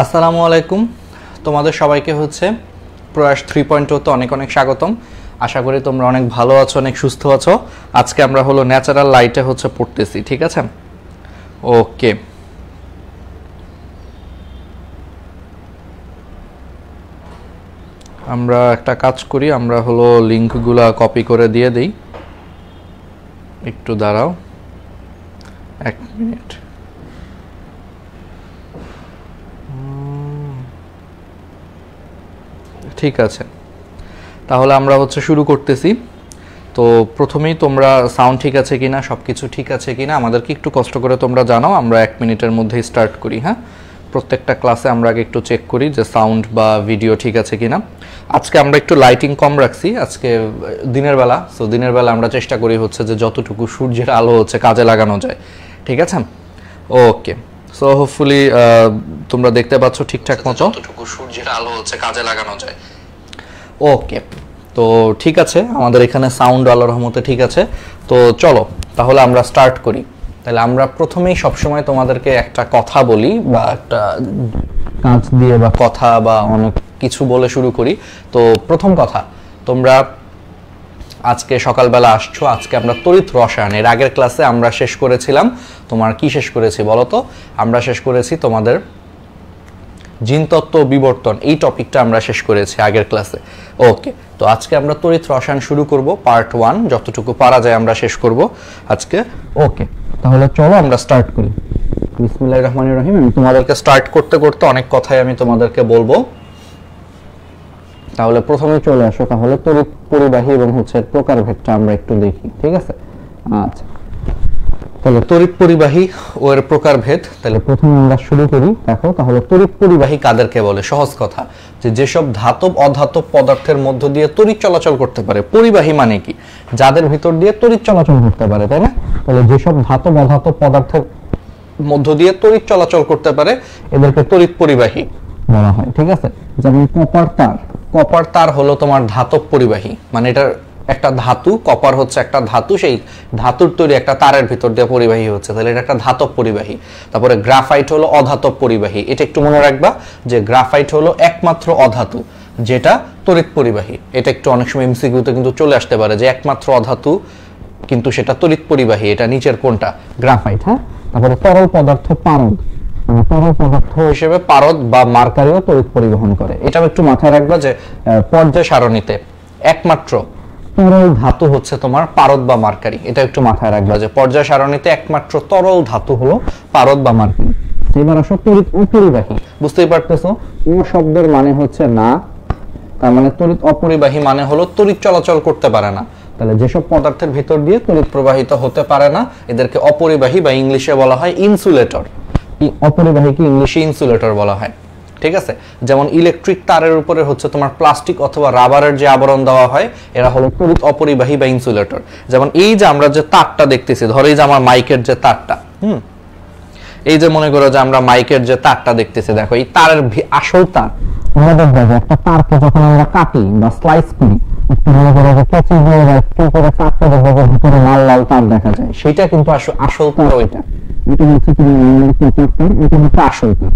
আসসালামু আলাইকুম। তোমাদের সবাইকে হচ্ছে প্রয়াস 3.0 তে অনেক অনেক স্বাগতম। আশা করি তোমরা অনেক ভালো আছো, অনেক সুস্থ আছো। আজকে আমরা হলো ন্যাচারাল লাইটে হচ্ছে পড়তেছি, ঠিক আছে? ওকে, আমরা একটা কাজ করি, আমরা হলো লিংকগুলা কপি করে দিয়ে দেই। একটু দাঁড়াও, এক মিনিট। ঠিক আছে, তাহলে আমরা হচ্ছে শুরু করতেছি। তো প্রথমেই তোমরা সাউন্ড ঠিক আছে কিনা, সব কিছু ঠিক আছে কিনা আমাদেরকে একটু কষ্ট করে তোমরা জানাও। আমরা 1 মিনিটের মধ্যেই স্টার্ট করি। হ্যাঁ, প্রত্যেকটা ক্লাসে আমরা আগে একটু চেক করি যে সাউন্ড বা ভিডিও ঠিক আছে কিনা। আজকে আমরা একটু লাইটিং কম রাখছি, আজকে দিনের বেলা। সো দিনের বেলা আমরা চেষ্টা করি হচ্ছে যে যতটুকু সূর্যের আলো হচ্ছে কাজে লাগানো যায়, ঠিক আছে? ওকে, সো হোপফুলি তোমরা দেখতে পাচ্ছ ঠিকঠাক মতো, যতটুকু সূর্যের আলো হচ্ছে কাজে লাগানো যায়। ওকে, তো ঠিক আছে, আমাদের এখানে সাউন্ড আল্লাহর রহমতে ঠিক আছে। তো চলো তাহলে আমরা স্টার্ট করি। তাহলে আমরা প্রথমেই সবসময় তোমাদেরকে একটা কথা বলি বা একটা কাজ দিয়ে বা কথা বা অনেক কিছু বলে শুরু করি। তো প্রথম কথা, তোমরা আজকে সকালবেলা আসছো, আজকে আমরা তড়িৎ রসায়ন, এর আগের ক্লাসে আমরা শেষ করেছিলাম, তোমার কি শেষ করেছি বলো তো? আমরা শেষ করেছি তোমাদের জিনতত্ত্ব বিবর্তন, এই টপিকটা আমরা শেষ করেছি আগের ক্লাসে। ওকে, তো আজকে আমরা তড়িৎ রসায়ন শুরু করব, পার্ট 1, যতটুকু পারা যায় আমরা শেষ করব আজকে। ওকে, তাহলে চলো আমরা স্টার্ট করি। বিসমিল্লাহির রহমানির রহিম। আমি তোমাদেরকে স্টার্ট করতে করতে অনেক কথাই আমি তোমাদেরকে বলবো, তাহলে প্রথমে চলে আসো। তাহলে তড়িৎ পরিবাহী এবং হচ্ছে প্রকারভেদটা আমরা একটু দেখি, ঠিক আছে? আচ্ছা, তাহলে তড়িৎ পরিবাহী ও এর প্রকারভেদ। তাহলে প্রথমে আমরা শুরু করি। দেখো, তাহলে তড়িৎ পরিবাহী কাদেরকে বলে? সহজ কথা, যে যেসব ধাতব অধাতব পদার্থের মধ্য দিয়ে তড়িৎ চলাচল করতে পারে। পরিবাহী মানে কি? যাদের ভিতর দিয়ে তড়িৎ চলাচল করতে পারে, তাই না? তাহলে যেসব ধাতব অধাতব পদার্থের মধ্য দিয়ে তড়িৎ চলাচল করতে পারে এদেরকে তড়িৎ পরিবাহী বলা হয়, ঠিক আছে? যেমন কপার তার। কপার তার হলো তোমার ধাতব পরিবাহী, মানে এটা একটা ধাতু, কপার হচ্ছে একটা ধাতু, সেই ধাতুর তৈরি একটা তারের ভিতর দিয়ে পরিবাহী হচ্ছে, তাহলে এটা একটা ধাতব পরিবাহী। তারপরে গ্রাফাইট হলো অধাতব পরিবাহী। এটা একটু মনে রাখবা যে গ্রাফাইট হলো একমাত্র অধাতু যেটা তড়িৎ পরিবাহী। এটা একটু অনেক সময় এমসিকিউতে কিন্তু চলে আসতে পারে যে একমাত্র অধাতু কিন্তু সেটা তড়িৎ পরিবাহী, এটা নিচের কোনটা? গ্রাফাইট। হ্যাঁ, তারপরে তরল পদার্থ পারদ, তরল পদার্থ হিসেবে পারদ বা মার্কারিও তড়িৎ পরিবহন করে। এটাও একটু মাথায় রাখবা যে পর্যায় সারণীতে একমাত্র তরল ধাতু হচ্ছে তোমার পারদ বা মার্কারি। এটা একটু মাথায় রাখবা যে পর্যায় সারণীতে একমাত্র তরল ধাতু হলো পারদ বা মার্কারি। এবার আসো তড়িৎ অপরিবাহী। বুঝতেই পারতেছো, ও শব্দের মানে হচ্ছে না, তার মানে তড়িৎ অপরিবাহী মানে হলো তড়িৎ চলাচল করতে পারে না। তাহলে যেসব পদার্থের ভিতর দিয়ে তড়িৎ প্রবাহিত হতে পারে না এদেরকে অপরিবাহী বা ইংলিশে বলা হয় ইনসুলেটর। অপরিবাহীকে ইংলিশে ইনসুলেটর বলা হয়, ঠিক আছে? যেমন ইলেকট্রিক তারের উপরে হচ্ছে তোমার প্লাস্টিক অথবা রাবারের যে আবরণ দেওয়া হয় এরা হলো তড়িৎ অপরিবাহী বা ইনসুলেটর। যেমন এই যে আমরা যে তারটা দেখতেছি, ধরো এই যে আমার মাইকের যে তারটা, এই যে মনে করো যে আমরা মাইকের যে তারটা দেখতেছি, দেখো এই তারের আসল তার, আমরা দেখবো যে একটা তারকে যখন আমরা কাটি বা স্লাইস করি, মনে করো যে কেচি দিয়ে বা একটু করে তারটা দেখবো যে ভিতরে লাল লাল তার দেখা যায়, সেটা কিন্তু আসল তার। ওইটা এটা হচ্ছে কি তার, এটা হচ্ছে আসল তার।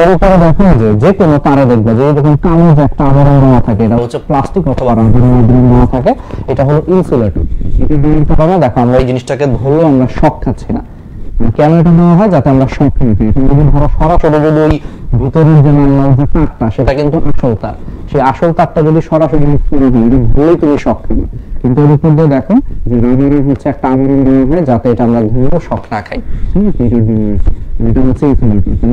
এর উপরে দেখো যে কোনো তারে দেখবে যে এরকম কালো যে একটা আবরণ দেওয়া থাকে, এটা হচ্ছে প্লাস্টিক অথবা রাবারের আবরণ দেওয়া থাকে, এটা হলো ইনসুলেটর। এটা দেওয়ার কারণে দেখো আমরা এই জিনিসটাকে ধরলেও আমরা শক খাচ্ছি না। কেন এটা দেওয়া হয়? যাতে আমরা শক খাই। যদি ধরো সরাসরি যদি ওই ভিতরের যে লাল যে তারটা, সেটা কিন্তু আসল তার, সেই আসল তারটা যদি সরাসরি ধরলেই তুমি শক খাবে। কিন্তু এর উপর দিয়ে দেখো যে রাবারের হচ্ছে একটা আবরণ দেওয়া হয় যাতে এটা আমরা ধরলেও শক না খাই, ঠিক আছে? এটা হচ্ছে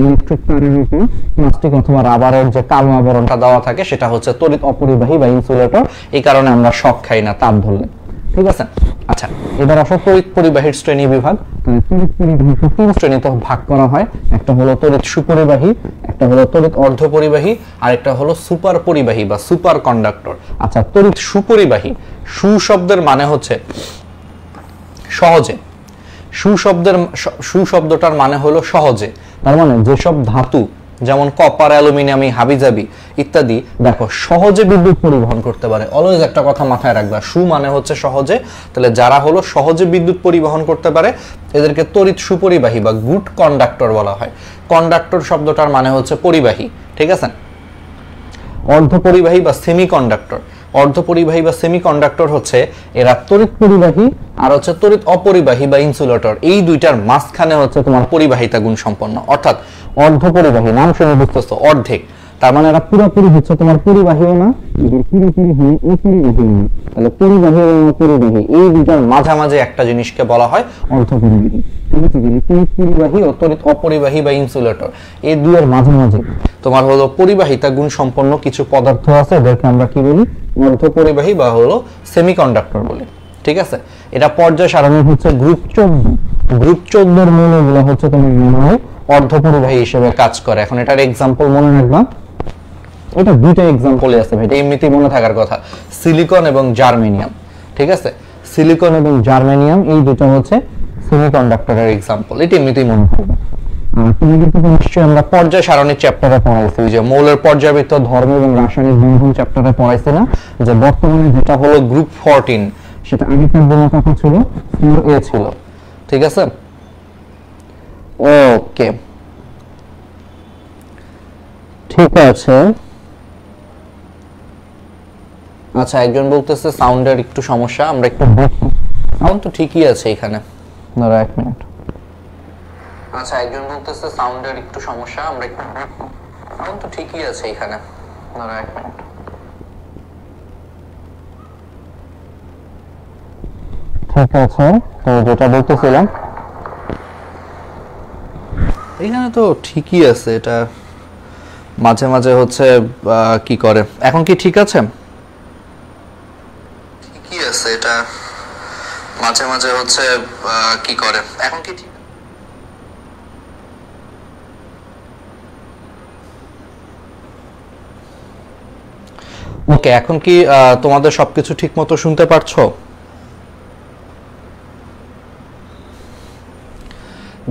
ইলেকট্রিক তারের উপর প্লাস্টিক অথবা রাবারের যে কালো আবরণটা দেওয়া থাকে সেটা হচ্ছে তড়িৎ অপরিবাহী বা ইনসুলেটর। এই কারণে আমরা শক খাই না তার ধরলে, ঠিক আছে? আচ্ছা, এবার আসো তড়িৎ পরিবাহীর শ্রেণী বিভাগ। তড়িৎ পরিবাহীকে 3 শ্রেণীতে ভাগ করা হয়। একটা হলো তড়িৎ সুপরিবাহী, একটা হলো তড়িৎ অর্ধপরিবাহী, আর একটা হলো সুপার পরিবাহী বা সুপার কন্ডাক্টর। আচ্ছা, তড়িৎ সুপরিবাহী, সু শব্দের মানে হচ্ছে সহজে, সু শব্দটার মানে হলো সহজে। তার মানে যেসব ধাতু যেমন কপার, অ্যালুমিনিয়াম, হাবিজাবি ইত্যাদি দেখো সহজে বিদ্যুৎ পরিবহন করতে পারে। অলওয়েজ একটা কথা মাথায় রাখবা, সু মানে হচ্ছে সহজে, তাহলে যারা হলো সহজে বিদ্যুৎ পরিবহন করতে পারে এদেরকে তড়িৎ সুপরিবাহী বা গুড কন্ডাক্টর বলা হয়। কন্ডাক্টর শব্দটার মানে হচ্ছে পরিবাহী, ঠিক আছে। অর্ধপরিবাহী বা সেমিকন্ডাক্টর, অর্ধপরিবাহী বা সেমিকন্ডাক্টর হচ্ছে এরা তড়িৎ পরিবাহী আর হচ্ছে তড়িৎ অপরিবাহী বা ইনসুলেটর, এই দুইটার মাঝখানে হচ্ছে তোমার পরিবাহিতা গুণ সম্পন্ন। অর্থাৎ অর্ধপরিবাহী, নাম শুনে বুঝতেছো অর্ধেক, তার মানে এরা পুরোপুরি হচ্ছে তোমার পরিবাহীও না, পুরোপুরি হয়ে অপরিবাহী না। তাহলে পরিবাহী এবং অপরিবাহী এই দুইটার মাঝামাঝি একটা জিনিসকে বলা হয় অর্ধপরিবাহী। তড়িৎ পরিবাহী ও তড়িৎ অপরিবাহী বা ইনসুলেটর এই দুইয়ের মাঝামাঝি তোমার হলো পরিবাহিতা গুণ সম্পন্ন কিছু পদার্থ আছে, এদেরকে আমরা কি বলি? অর্ধপরিবাহী বা হলো সেমিকন্ডাক্টর বলি, ঠিক আছে। এটা পর্যায় সারণী হচ্ছে গ্রুপ 14। গ্রুপ 14 এর মৌলগুলো হচ্ছে তোমার মনে হয় অর্ধপরিবাহী হিসেবে কাজ করে। এখন এটার এক্সাম্পল মনে রাখবা, এটা দুইটা এক্সাম্পলই আছে ভাই, এটা এমনিতেই মনে থাকার কথা, সিলিকন এবং জার্মেনিয়াম, ঠিক আছে। সিলিকন এবং জার্মেনিয়াম এই দুটো হচ্ছে সেমিকন্ডাক্টরের এক্সাম্পল, এটা এমনিতেই মনে থাকবে। তুমি কিন্তু নিশ্চয়ই আমরা পর্যায় সারণীর চ্যাপ্টারে পড়াইছি, যে মৌলের পর্যায়বৃত্ত ধর্ম এবং রাসায়নিক বন্ধন চ্যাপ্টারে পড়াইছি না, যে বর্তমানে যেটা হলো গ্রুপ 14 সেটা আগেকার দিনে কত ছিল? 4A ছিল, ঠিক আছে। ওকে, ঠিক আছে। আচ্ছা, একজন বলতেছে সাউন্ডের একটু সমস্যা, আমরা একটু দেখি। সাউন্ড তো ঠিকই আছে এখানে, ধরো 1 মিনিট। আচ্ছা, একজন বলতেছে সাউন্ডের একটু সমস্যা, আমরা একটু দেখি। সাউন্ড তো ঠিকই আছে এখানে, ধরো 1 মিনিট। ঠিক আছে, তো যেটা বলতেছিলাম এখানে তো ঠিকই আছে, এটা মাঝে মাঝে হচ্ছে কি করে। এখন কি ঠিক আছে? ঠিকই আছে, এটা মাঝে মাঝে হচ্ছে কি করে। এখন কি ঠিক? ওকে, এখন কি তোমাদের সবকিছু ঠিক মতো শুনতে পারছো?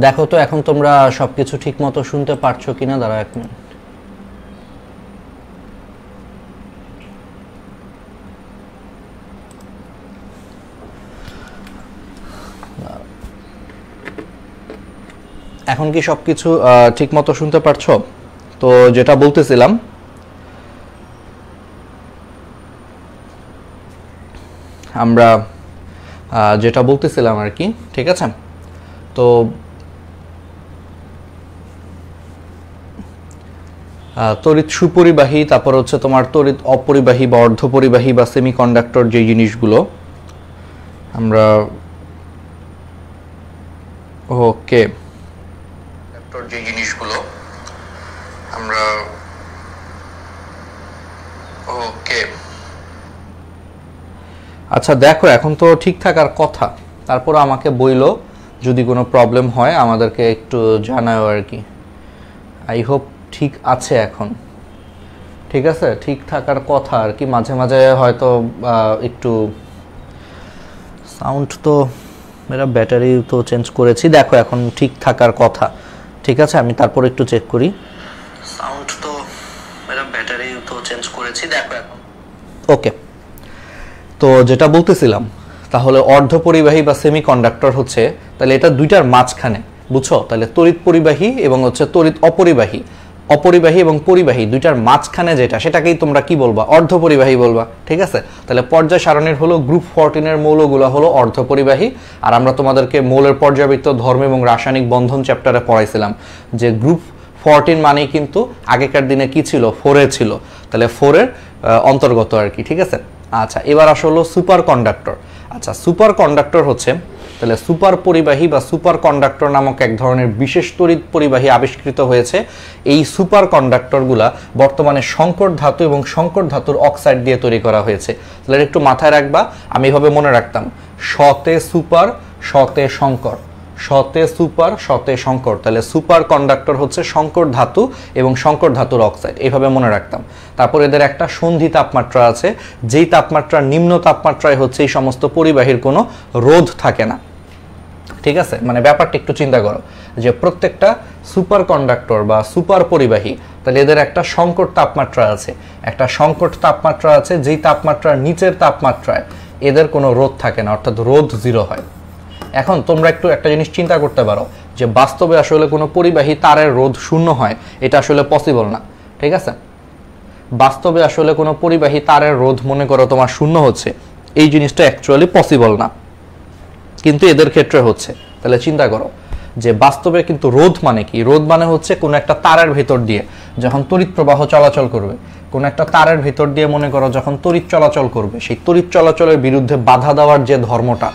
দেখো তো এখন তোমরা সবকিছু ঠিক মতো শুনতে পারছো কিনা, দাঁড়া 1 মিনিট। এখন কি সবকিছু ঠিক মতো শুনতে পারছো? তো যেটা বলতেছিলাম, আমরা যেটা বলতেছিলাম আর কি, ঠিক আছে। তো তড়িৎ সুপরিবাহী, তারপর হচ্ছে তোমার তড়িৎ অপরিবাহী বা অর্ধপরিবাহী বা সেমিকন্ডাক্টর যে জিনিসগুলো আমরা, ওকে, যে জিনিসগুলো আমরা, ওকে, আচ্ছা দেখো এখন তো ঠিক থাকার কথা, তারপর আমাকে বইলো যদি কোনো প্রবলেম হয় আমাদেরকে একটু জানাও আর কি। আই হোপ ঠিক আছে এখন, ঠিক আছে, ঠিক থাকার কথা আর কি। মাঝে মাঝে হয়তো একটু সাউন্ড, তো মেরা ব্যাটারি তো চেঞ্জ করেছি, দেখো এখন ঠিক থাকার কথা, ঠিক আছে। আমি তারপর একটু চেক করি, সাউন্ড তো মেরা ব্যাটারি তো চেঞ্জ করেছি, দেখো এখন ওকে। তো যেটা বলতেছিলাম, তাহলে অর্ধপরিবাহী বা সেমিকন্ডাক্টর হচ্ছে, তাহলে এটা দুইটার মাঝখানে, বুঝছো? তাহলে তড়িৎ পরিবাহী এবং হচ্ছে তড়িৎ অপরিবাহী, অপরিবাহী এবং পরিবাহী দুইটার মাঝখানে যেটা, সেটাকেই তোমরা কি বলবা? অর্ধপরিবাহী বলবা, ঠিক আছে। তাহলে পর্যায় সারণীর হলো গ্রুপ 14 এর মৌলগুলো হলো অর্ধপরিবাহী। আর আমরা তোমাদেরকে মৌলের পর্যায়বৃত্ত ধর্ম এবং রাসায়নিক বন্ধন চ্যাপ্টারে পড়াইছিলাম যে গ্রুপ 14 মানেই কিন্তু আগেকার দিনে কি ছিল? 4A ছিল, তাহলে 4 এর অন্তর্গত আর কি, ঠিক আছে। আচ্ছা, এবার আসলে সুপার কন্ডাক্টর। আচ্ছা, সুপার কন্ডাক্টর হচ্ছে, তাহলে সুপার পরিবাহী বা সুপার কন্ডাক্টর নামক এক ধরনের বিশেষ তড়িৎ পরিবাহী আবিষ্কৃত হয়েছে। এই সুপার কন্ডাক্টরগুলা বর্তমানে সংকর ধাতু এবং সংকর ধাতুর অক্সাইড দিয়ে তৈরি করা হয়েছে। তাহলে একটু মাথায় রাখবা, আমি এভাবে মনে রাখতাম, শতে সুপার, শতে সংকর, শতে সুপার, শতে সংকর। তাহলে সুপার কন্ডাক্টর হচ্ছে সংকর ধাতু এবং সংকর ধাতুর অক্সাইড, এইভাবে মনে রাখতাম। তারপর এদের একটা সন্ধি তাপমাত্রা আছে, যেই তাপমাত্রা নিম্ন তাপমাত্রায় হচ্ছে এই সমস্ত পরিবাহীর কোনো রোধ থাকে না। ঠিক আছে, মানে ব্যাপারটা একটু চিন্তা করো যে প্রত্যেকটা সুপার কন্ডাক্টর বা সুপার পরিবাহী, তাহলে এদের একটা সংকট তাপমাত্রা আছে, একটা সংকট তাপমাত্রা আছে, যেই তাপমাত্রার নিচের তাপমাত্রায় এদের কোনো রোধ থাকে না, অর্থাৎ রোধ 0 হয়। এখন তোমরা একটু একটা জিনিস চিন্তা করতে পারো যে বাস্তবে আসলে কোনো পরিবাহী তারের রোধ 0 হয়, এটা আসলে পসিবল না। ঠিক আছে, বাস্তবে আসলে কোনো পরিবাহী তারের রোধ মনে করো তোমার 0 হচ্ছে, এই জিনিসটা অ্যাকচুয়ালি পসিবল না, কিন্তু এদের ক্ষেত্রে হচ্ছে। তাহলে চিন্তা করো যে বাস্তবে কিন্তু রোধ মানে কি? রোধ মানে হচ্ছে কোনো একটা তারের ভিতর দিয়ে যখন তড়িৎ প্রবাহ চলাচল করবে, কোনো একটা তারের ভিতর দিয়ে মনে করো যখন তড়িৎ চলাচল করবে, সেই তড়িৎ চলাচলের বিরুদ্ধে বাধা দেওয়ার যে ধর্মটা,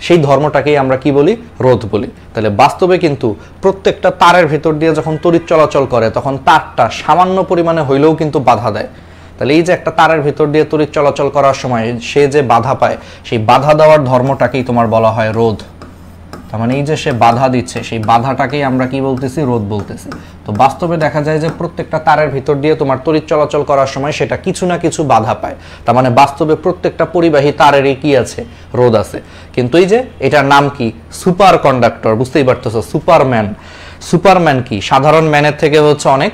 সেই ধর্মটাকেই আমরা কি বলি? রোধ বলি। তাহলে বাস্তবে কিন্তু প্রত্যেকটা তারের ভিতর দিয়ে যখন তড়িৎ চলাচল করে তখন তারটা সামান্য পরিমাণে হইলেও কিন্তু বাধা দেয়। তাহলে এই যে একটা তারের ভিতর দিয়ে তড়িৎ চলাচল করার সময় সে যে বাধা পায়, সেই বাধা দেওয়ার ধর্মটাকেই তোমার বলা হয় রোধ। তার মানে এই যে সে বাধা দিচ্ছে, সেই বাধাটাকেই আমরা কি বলতেছি? রোধ বলতেছি। তো বাস্তবে দেখা যায় যে প্রত্যেকটা তারের ভিতর দিয়ে তোমার তড়িৎ চলাচল করার সময় সেটা কিছু না কিছু বাধা পায়। তার মানে বাস্তবে প্রত্যেকটা পরিবাহী তারেরই কি আছে? রোধ আছে। কিন্তু এই যে এটার নাম কি? Super conductor. বুঝতেই পারতেছো, সুপারম্যান। সুপারম্যান কি? সাধারণ ম্যানের থেকে হচ্ছে অনেক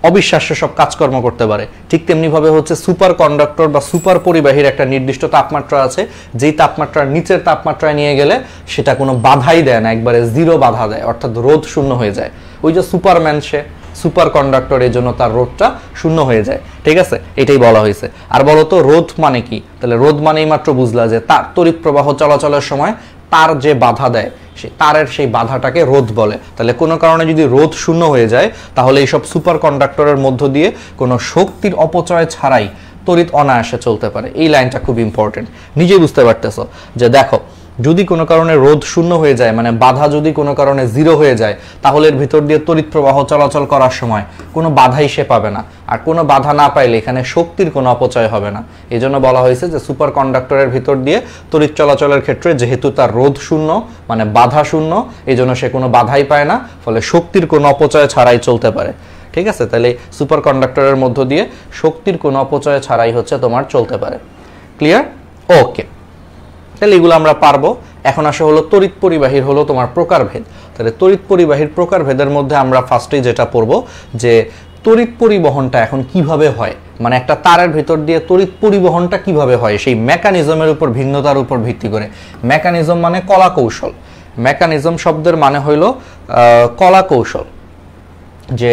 অবিশ্বাস্য সব কাজকর্ম করতে পারে। ঠিক তেমনি ভাবে হচ্ছে সুপার কন্ডাক্টর বা সুপার পরিবাহীর একটা নির্দিষ্ট তাপমাত্রা আছে, যেই তাপমাত্রার নিচের তাপমাত্রায় নিয়ে গেলে সেটা কোনো বাধাই দেয় না, একবারে 0 বাধা দেয়, অর্থাৎ রোধ 0 হয়ে যায়। ওই যে সুপারম্যান, সে সুপার কন্ডাক্টর, এই জন্য তার রোধটা 0 হয়ে যায়। ঠিক আছে, এটাই বলা হয়েছে। আর বলো তো রোধ মানে কি? তাহলে রোধ মানেই মাত্র বুঝলা যে তার তড়িৎ প্রবাহ চলাচলের সময় তার যে বাধা দেয়, সেই তারের সেই বাধাটাকে রোধ বলে। তাহলে কোনো কারণে যদি রোধ 0 হয়ে যায়, তাহলে এইসব সুপার কন্ডাক্টরের মধ্য দিয়ে কোনো শক্তির অপচয় ছাড়াই তড়িৎ অনায়াসে চলতে পারে। এই লাইনটা খুব ইম্পর্টেন্ট, নিজেই বুঝতে পারতেছো যে দেখো যদি কোনো কারণে রোধ 0 হয়ে যায়, মানে বাধা যদি কোনো কারণে 0 হয়ে যায়, তাহলে এর ভিতর দিয়ে তড়িৎ প্রবাহ চলাচল করার সময় কোনো বাধাই সে পাবে না। আর কোনো বাধা না পাইলে এখানে শক্তির কোনো অপচয় হবে না। এই জন্য বলা হয়েছে যে সুপার কন্ডাক্টরের ভিতর দিয়ে তড়িৎ চলাচলের ক্ষেত্রে যেহেতু তার রোধ 0, মানে বাধা 0, এই জন্য সে কোনো বাধাই পায় না, ফলে শক্তির কোনো অপচয় ছাড়াই চলতে পারে। ঠিক আছে, তাহলে সুপার কন্ডাক্টরের মধ্য দিয়ে শক্তির কোনো অপচয় ছাড়াই হচ্ছে তোমার চলতে পারে। ক্লিয়ার? ওকে, তাহলে এগুলো আমরা পারবো। এখন আসে হলো তড়িৎ পরিবাহীর হলো তোমার প্রকারভেদ। তাহলে তড়িৎ পরিবাহীর প্রকারভেদের মধ্যে আমরা ফার্স্টেই যেটা পড়বো যে তড়িৎ পরিবহনটা এখন কিভাবে হয়, মানে একটা তারের ভিতর দিয়ে তড়িৎ পরিবহনটা কিভাবে হয়, সেই মেকানিজমের উপর, ভিন্নতার উপর ভিত্তি করে। মেকানিজম মানে কলা কৌশল। মেকানিজম শব্দের মানে হইল কলা কৌশল, যে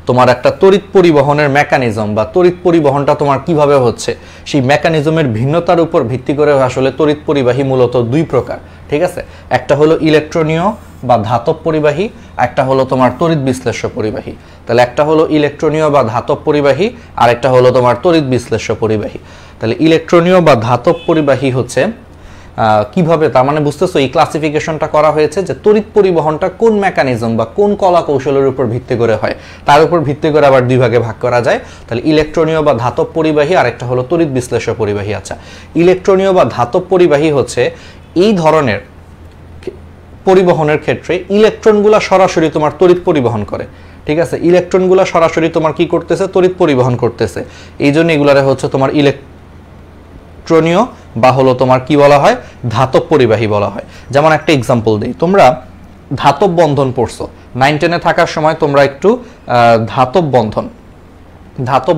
তোমার একটা তড়িৎ পরিবহনের মেকানিজম বা তড়িৎ পরিবহনটা তোমার কিভাবে হচ্ছে, সেই মেকানিজমের ভিন্নতার উপর ভিত্তি করে আসলে তড়িৎ পরিবাহী মূলত 2 প্রকার। ঠিক আছে, একটা হলো ইলেকট্রনীয় বা ধাতব পরিবাহী, একটা হলো তোমার তড়িৎ বিশ্লেষ্য পরিবাহী। তাহলে একটা হলো ইলেকট্রনীয় বা ধাতব পরিবাহী, আর একটা হলো তোমার তড়িৎ বিশ্লেষ্য পরিবাহী। তাহলে ইলেকট্রনীয় বা ধাতব পরিবাহী হচ্ছে কিভাবে, তার মানে বুঝতেছো এই ক্লাসিফিকেশনটা করা হয়েছে যে তড়িৎ পরিবহনটা কোন মেকানিজম বা কোন কলা কৌশলের উপর ভিত্তি করে হয়, তার উপর ভিত্তি করে আবার 2 ভাগে ভাগ করা যায়। তাহলে ইলেকট্রনীয় বা ধাতব পরিবাহী, আর একটা হলো তড়িৎ বিশ্লেষ্য পরিবাহী। আচ্ছা, ইলেকট্রনীয় বা ধাতব পরিবাহী হচ্ছে এই ধরনের পরিবহনের ক্ষেত্রে ইলেকট্রনগুলো সরাসরি তোমার তড়িৎ পরিবহন করে। ঠিক আছে, ইলেকট্রনগুলো সরাসরি তোমার কি করতেছে? তড়িৎ পরিবহন করতেছে। এই জন্য এগুলারে হচ্ছে তোমার ইলেকট্রনীয় বা হলো তোমার কি বলা হয়? ধাতব পরিবাহী বলা হয়। যেমন একটা এক্সাম্পল দিই, তোমরা ধাতব বন্ধন পড়ছো 9-10-এ থাকার সময়, তোমরা একটু ধাতব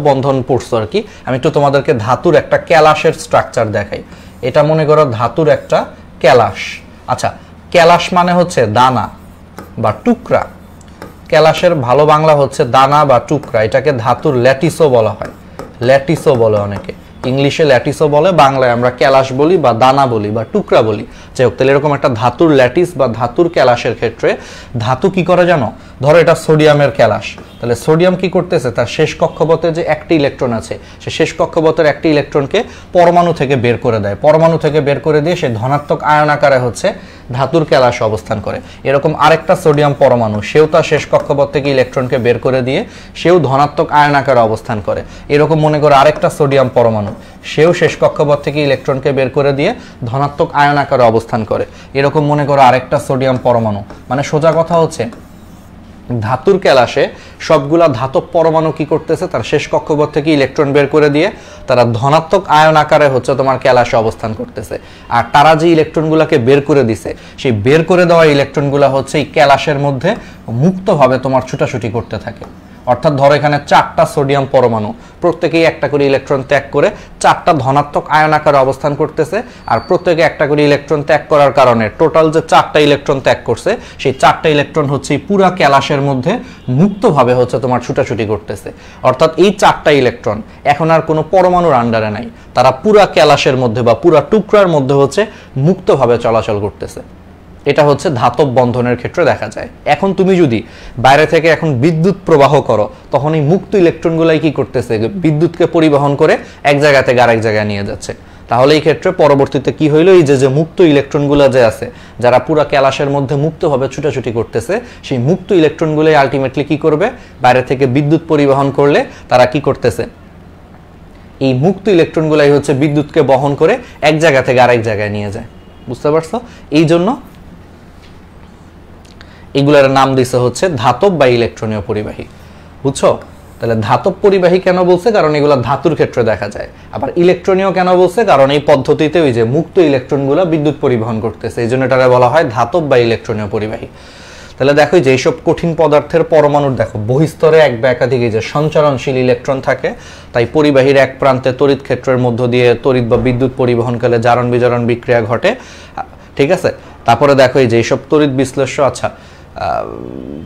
বন্ধন পড়ছো আর কি। আমি একটু তোমাদেরকে ধাতুর একটা ক্যালাসের স্ট্রাকচার দেখাই। এটা মনে করো ধাতুর একটা ক্যালাস। আচ্ছা, ক্যালাস মানে হচ্ছে দানা বা টুকরা। ক্যালাসের ভালো বাংলা হচ্ছে দানা বা টুকরা। এটাকে ধাতুর ল্যাটিসও বলা হয়, ল্যাটিসও বলে অনেকে। ইংলিশে ল্যাটিসও বলে, বাংলায় আমরা ক্যালাস বলি বা দানা বলি বা টুকরা বলি। যাই হোক, তাহলে এরকম একটা ধাতুর ল্যাটিস বা ধাতুর ক্যালাসের ক্ষেত্রে ধাতু কি করে জানো? ধরো এটা সোডিয়ামের ক্যালাস, তাহলে সোডিয়াম কি করতেছে? তার শেষ কক্ষপথে যে একটি ইলেকট্রন আছে, সে শেষ কক্ষপথের একটি ইলেকট্রনকে পরমাণু থেকে বের করে দেয়। পরমাণু থেকে বের করে দিয়ে সে ধনাত্মক আয়ন আকারে হচ্ছে ধাতুর ক্যালাসে অবস্থান করে। এরকম আরেকটা সোডিয়াম পরমাণু, সেও তার শেষ কক্ষপথ থেকে ইলেকট্রনকে বের করে দিয়ে সেও ধনাত্মক আয়ন আকারে অবস্থান করে। এরকম মনে করে আরেকটা সোডিয়াম পরমাণু, সেও শেষ কক্ষপথ থেকে ইলেকট্রনকে বের করে দিয়ে ধনাত্মক আয়ন আকারে অবস্থান করে। এরকম মনে করো আরেকটা সোডিয়াম পরমাণু। মানে সোজা কথা হচ্ছে ধাতুর ক্যালাসে সবগুলা ধাতব পরমাণু কি করতেছে, তার শেষ কক্ষপথ থেকে ইলেকট্রন বের করে দিয়ে তারা ধনাত্মক আয়ন আকারে হচ্ছে তোমার ক্যালাসে অবস্থান করতেছে। আর তারা যে ইলেকট্রনগুলোকে বের করে দিছে, সেই বের করে দেওয়া ইলেকট্রনগুলো হচ্ছে এই ক্যালাসের মধ্যে মুক্তভাবে তোমার ছুটাছুটি করতে থাকে। অর্থাৎ ধরো এখানে 4টা সোডিয়াম পরমাণু, প্রত্যেকেই একটা করে ইলেকট্রন ত্যাগ করে 4টা ধনাত্মক আয়ন আকারে অবস্থান করতেছে। আর প্রত্যেকে একটা করে ইলেকট্রন ত্যাগ করার কারণে টোটাল যে 4টা ইলেকট্রন ত্যাগ করছে, সেই 4টা ইলেকট্রন হচ্ছে পুরা ক্যালাসের মধ্যে মুক্তভাবে হচ্ছে তোমার ছুটাছুটি করতেছে। অর্থাৎ এই 4টা ইলেকট্রন এখন আর কোনো পরমাণুর আন্ডারে নাই, তারা পুরা ক্যালাসের মধ্যে বা পুরা টুকরার মধ্যে হচ্ছে মুক্তভাবে চলাচল করতেছে। এটা হচ্ছে ধাতব বন্ধনের ক্ষেত্রে দেখা যায়। এখন তুমি যদি বাইরে থেকে এখন বিদ্যুৎ প্রবাহ করো, তখন এই মুক্ত ইলেকট্রনগুলাই কি করতেছে, বিদ্যুৎকে পরিবহন করে এক জায়গা থেকে আরেক জায়গায় নিয়ে যাচ্ছে। তাহলে এই ক্ষেত্রে পরবর্তীতে কি হইলো, এই যে মুক্ত ইলেকট্রনগুলো যে আছে, যারা পুরো ক্যালাসের মধ্যে মুক্তভাবে ছুটাছুটি করতেছে, সেই মুক্ত ইলেকট্রনগুলোই আলটিমেটলি কি করবে, বাইরে থেকে বিদ্যুৎ পরিবহন করলে তারা কি করতেছে, এই মুক্ত ইলেকট্রনগুলাই হচ্ছে বিদ্যুৎকে বহন করে এক জায়গা থেকে আরেক জায়গায় নিয়ে যায়। বুঝতে পারছো? এই জন্য এগুলার নাম দিছে হচ্ছে ধাতব বা ইলেকট্রনীয় পরিবাহী। বুঝছো? তাহলে ধাতব পরিবাহী কেন বলছে, কারণ এগুলো ধাতুর ক্ষেত্রে দেখা যায়। আবার ইলেকট্রনীয় কেন বলছে, কারণ এই পদ্ধতিতে ওই যে মুক্ত ইলেকট্রনগুলো বিদ্যুৎ পরিবহন করতেছে, এই জন্য এটাকে বলা হয় ধাতব বা ইলেকট্রনীয় পরিবাহী। তাহলে দেখো যে এইসব কঠিন পদার্থের পরমাণুর দেখো বহিস্তরে এক বা একাধিক যে সঞ্চারণশীল ইলেকট্রন থাকে, তাই পরিবাহীর এক প্রান্তে তড়িৎ ক্ষেত্রের মধ্য দিয়ে তড়িৎ বা বিদ্যুৎ পরিবহনকালে জারণ বিজারণ বিক্রিয়া ঘটে। ঠিক আছে, তারপরে দেখো এই যে এইসব তড়িৎ বিশ্লেষ্য, আচ্ছা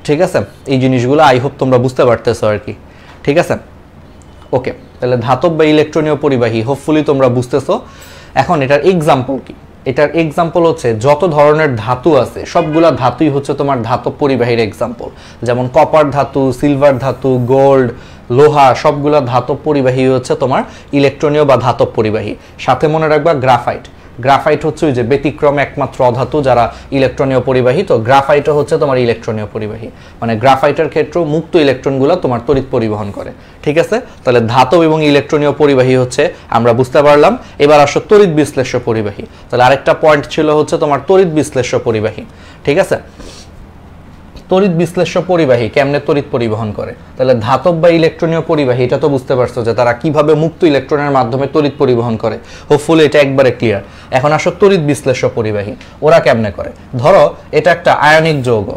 ঠিক আছে, এই জিনিসগুলো আই হোপ তোমরা বুঝতে পারতেছো আর কি। ঠিক আছে, ওকে। তাহলে ধাতব বা ইলেকট্রনীয় পরিবাহী হোপফুলি তোমরা বুঝতেছো। এখন এটার এক্সাম্পল কি, এটার এক্সাম্পল হচ্ছে যত ধরনের ধাতু আছে সবগুলা ধাতুই হচ্ছে তোমার ধাতব পরিবাহীর এক্সাম্পল। যেমন কপার ধাতু, সিলভার ধাতু, গোল্ড, লোহা, সবগুলা ধাতব পরিবাহী হচ্ছে তোমার ইলেকট্রনীয় বা ধাতব পরিবাহী। সাথে মনে রাখবা গ্রাফাইট, গ্রাফাইট হচ্ছে ওই যে ব্যতিক্রম একমাত্র অধাতু যারা ইলেকট্রনীয় পরিবাহী, তো গ্রাফাইটও হচ্ছে তোমার ইলেকট্রনীয় পরিবাহী। মানে গ্রাফাইটের ক্ষেত্রেও মুক্ত ইলেকট্রনগুলো তোমার তড়িৎ পরিবহন করে। ঠিক আছে, তাহলে ধাতব এবং ইলেকট্রনীয় পরিবাহী হচ্ছে আমরা বুঝতে পারলাম। এবার আসো তড়িৎ বিশ্লেষ্য পরিবাহী। তাহলে আরেকটা পয়েন্ট ছিল হচ্ছে তোমার তড়িৎ বিশ্লেষ্য পরিবাহী। ঠিক আছে, তড়িৎ বিশ্লেষ্য পরিবাহী কেমনে তড়িৎ পরিবহন করে, তাহলে ধাতব বা ইলেকট্রনীয় পরিবাহী এটা তো বুঝতে পারছো যে তারা কিভাবে মুক্ত ইলেকট্রনের মাধ্যমে তড়িৎ পরিবহন করে, হোপফুলি এটা একবারে ক্লিয়ার। এখন আসো তড়িৎ বিশ্লেষ্য পরিবাহী, ওরা কেমনে করে। ধরো এটা একটা আয়নিক যৌগ,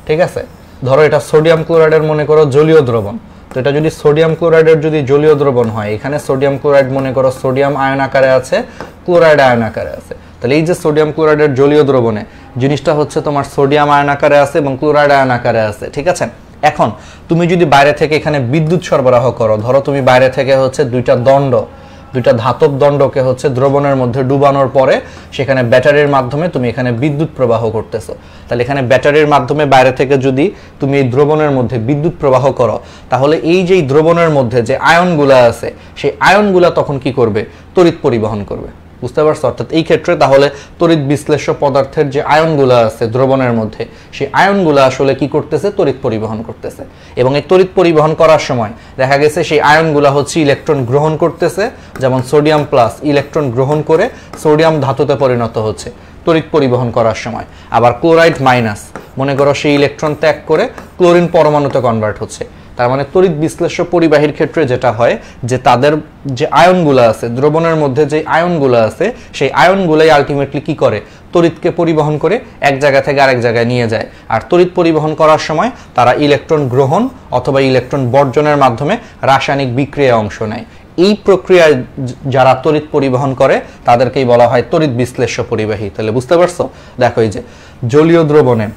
ঠিক আছে, ধরো এটা সোডিয়াম ক্লোরাইডের মনে করো জলীয় দ্রবণ। তো এটা যদি সোডিয়াম ক্লোরাইডের যদি জলীয় দ্রবণ হয়, এখানে সোডিয়াম ক্লোরাইড মনে করো সোডিয়াম আয়ন আকারে আছে, ক্লোরাইড আয়ন আকারে আছে। তাহলে এই যে সোডিয়াম ক্লোরাইডের জলীয় দ্রবণে জিনিসটা হচ্ছে তোমার সোডিয়াম আয়ন আকারে আছে এবং ক্লোরাইড আয়ন আকারে আছে। ঠিক আছে, এখন তুমি যদি বাইরে থেকে এখানে বিদ্যুৎ সরবরাহ করো, ধরো তুমি বাইরে থেকে হচ্ছে দুইটা ধাতব দণ্ডকে হচ্ছে দ্রবণের মধ্যে ডুবানোর পরে সেখানে ব্যাটারির মাধ্যমে তুমি এখানে বিদ্যুৎ প্রবাহ করতেছো। তাহলে এখানে ব্যাটারির মাধ্যমে বাইরে থেকে যদি তুমি এই দ্রবণের মধ্যে বিদ্যুৎ প্রবাহ করো, তাহলে এই যে দ্রবণের মধ্যে যে আয়নগুলো আছে সেই আয়নগুলা তখন কি করবে, তড়িৎ পরিবহন করবে। বুঝতে পারছো? অর্থাৎ এই ক্ষেত্রে তাহলে তড়িৎ বিশ্লেষ্য পদার্থের যে আয়নগুলো আছে দ্রবণের মধ্যে, সেই আয়নগুলো আসলে কি করতেছে, তড়িৎ পরিবহন করতেছে। এবং এই তড়িৎ পরিবহন করার সময় দেখা গেছে সেই আয়নগুলো হচ্ছে ইলেকট্রন গ্রহণ করতেছে, যেমন সোডিয়াম প্লাস ইলেকট্রন গ্রহণ করে সোডিয়াম ধাতুতে পরিণত হচ্ছে তড়িৎ পরিবহন করার সময়। আবার ক্লোরাইড মাইনাস মনে করো সেই ইলেকট্রন ত্যাগ করে ক্লোরিন পরমাণুতে কনভার্ট হচ্ছে। তার মানে তড়িৎ বিশ্লেষ্য পরিবাহীর ক্ষেত্রে যেটা হয় যে তাদের যে আয়নগুলো আছে দ্রবণের মধ্যে যে আয়নগুলো আছে, সেই আয়নগুলোই আলটিমেটলি কি করে, তড়িৎকে পরিবহন করে এক জায়গা থেকে আরেক জায়গায় নিয়ে যায়। আর তড়িৎ পরিবহন করার সময় তারা ইলেকট্রন গ্রহণ অথবা ইলেকট্রন বর্জনের মাধ্যমে রাসায়নিক বিক্রিয়ায় অংশ নেয়। এই প্রক্রিয়ায় যারা তড়িৎ পরিবহন করে তাদেরকেই বলা হয় তড়িৎ বিশ্লেষ্য পরিবাহী। তাহলে বুঝতে পারছো? দেখো এই যে জলীয় দ্রবণে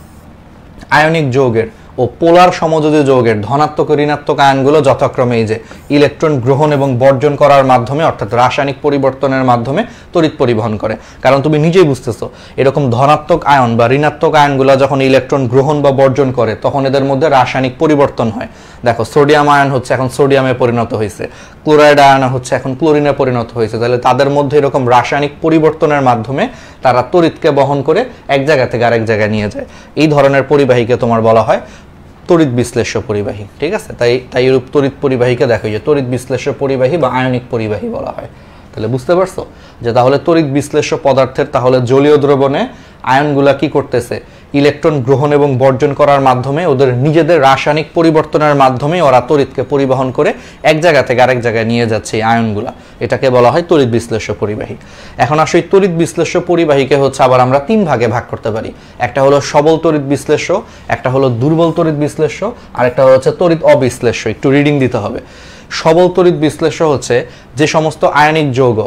আয়নিক যৌগের ও পোলার সমযোজী যৌগের ধনাত্মক ও ঋণাত্মক আয়নগুলো যথাক্রমে এই যে ইলেকট্রন গ্রহণ এবং বর্জন করার মাধ্যমে অর্থাৎ রাসায়নিক পরিবর্তনের মাধ্যমে তড়িৎ পরিবহন করে। কারণ তুমি নিজেই বুঝতেছো এরকম ধনাত্মক আয়ন বা ঋণাত্মক আয়নগুলো যখন ইলেকট্রন গ্রহণ বা বর্জন করে তখন এদের মধ্যে রাসায়নিক পরিবর্তন হয়। দেখো সোডিয়াম আয়ন হচ্ছে এখন সোডিয়ামে পরিণত হয়েছে, ক্লোরাইড আয়ন হচ্ছে এখন ক্লোরিনে পরিণত হয়েছে। তাহলে তাদের মধ্যে এরকম রাসায়নিক পরিবর্তনের মাধ্যমে তারা তড়িৎকে বহন করে এক জায়গা থেকে আরেক জায়গায় নিয়ে যায়। এই ধরনের পরিবাহীকে তোমার বলা হয় তড়িৎ বিশ্লেষ্য পরিবাহী। ঠিক আছে, তাই এরূপ তড়িৎ পরিবাহীকে দেখো যে তড়িৎ বিশ্লেষ্য পরিবাহী বা আয়নিক পরিবাহী বলা হয়। তাহলে বুঝতে পারছো যে তাহলে তড়িৎ বিশ্লেষ্য পদার্থের তাহলে জলীয় দ্রবণে আয়নগুলা কি করতেছে, ইলেকট্রন গ্রহণ এবং বর্জন করার মাধ্যমে ওদের নিজেদের রাসায়নিক পরিবর্তনের মাধ্যমে ওরা তড়িৎকে পরিবহন করে এক জায়গা থেকে আরেক জায়গায় নিয়ে যাচ্ছে এই আয়নগুলা। এটাকে বলা হয় তড়িৎ বিশ্লেষ্য পরিবাহী। এখন আসলে এই তড়িৎ বিশ্লেষ্য পরিবাহীকে হচ্ছে আবার আমরা 3 ভাগে ভাগ করতে পারি। একটা হলো সবল তড়িৎ বিশ্লেষ্য, একটা হলো দুর্বল তড়িৎ বিশ্লেষ্য, আর একটা হচ্ছে তড়িৎ অবিশ্লেষ্য। একটু রিডিং দিতে হবে। সবল তড়িৎ বিশ্লেষ্য হচ্ছে যে সমস্ত আয়নিক যৌগ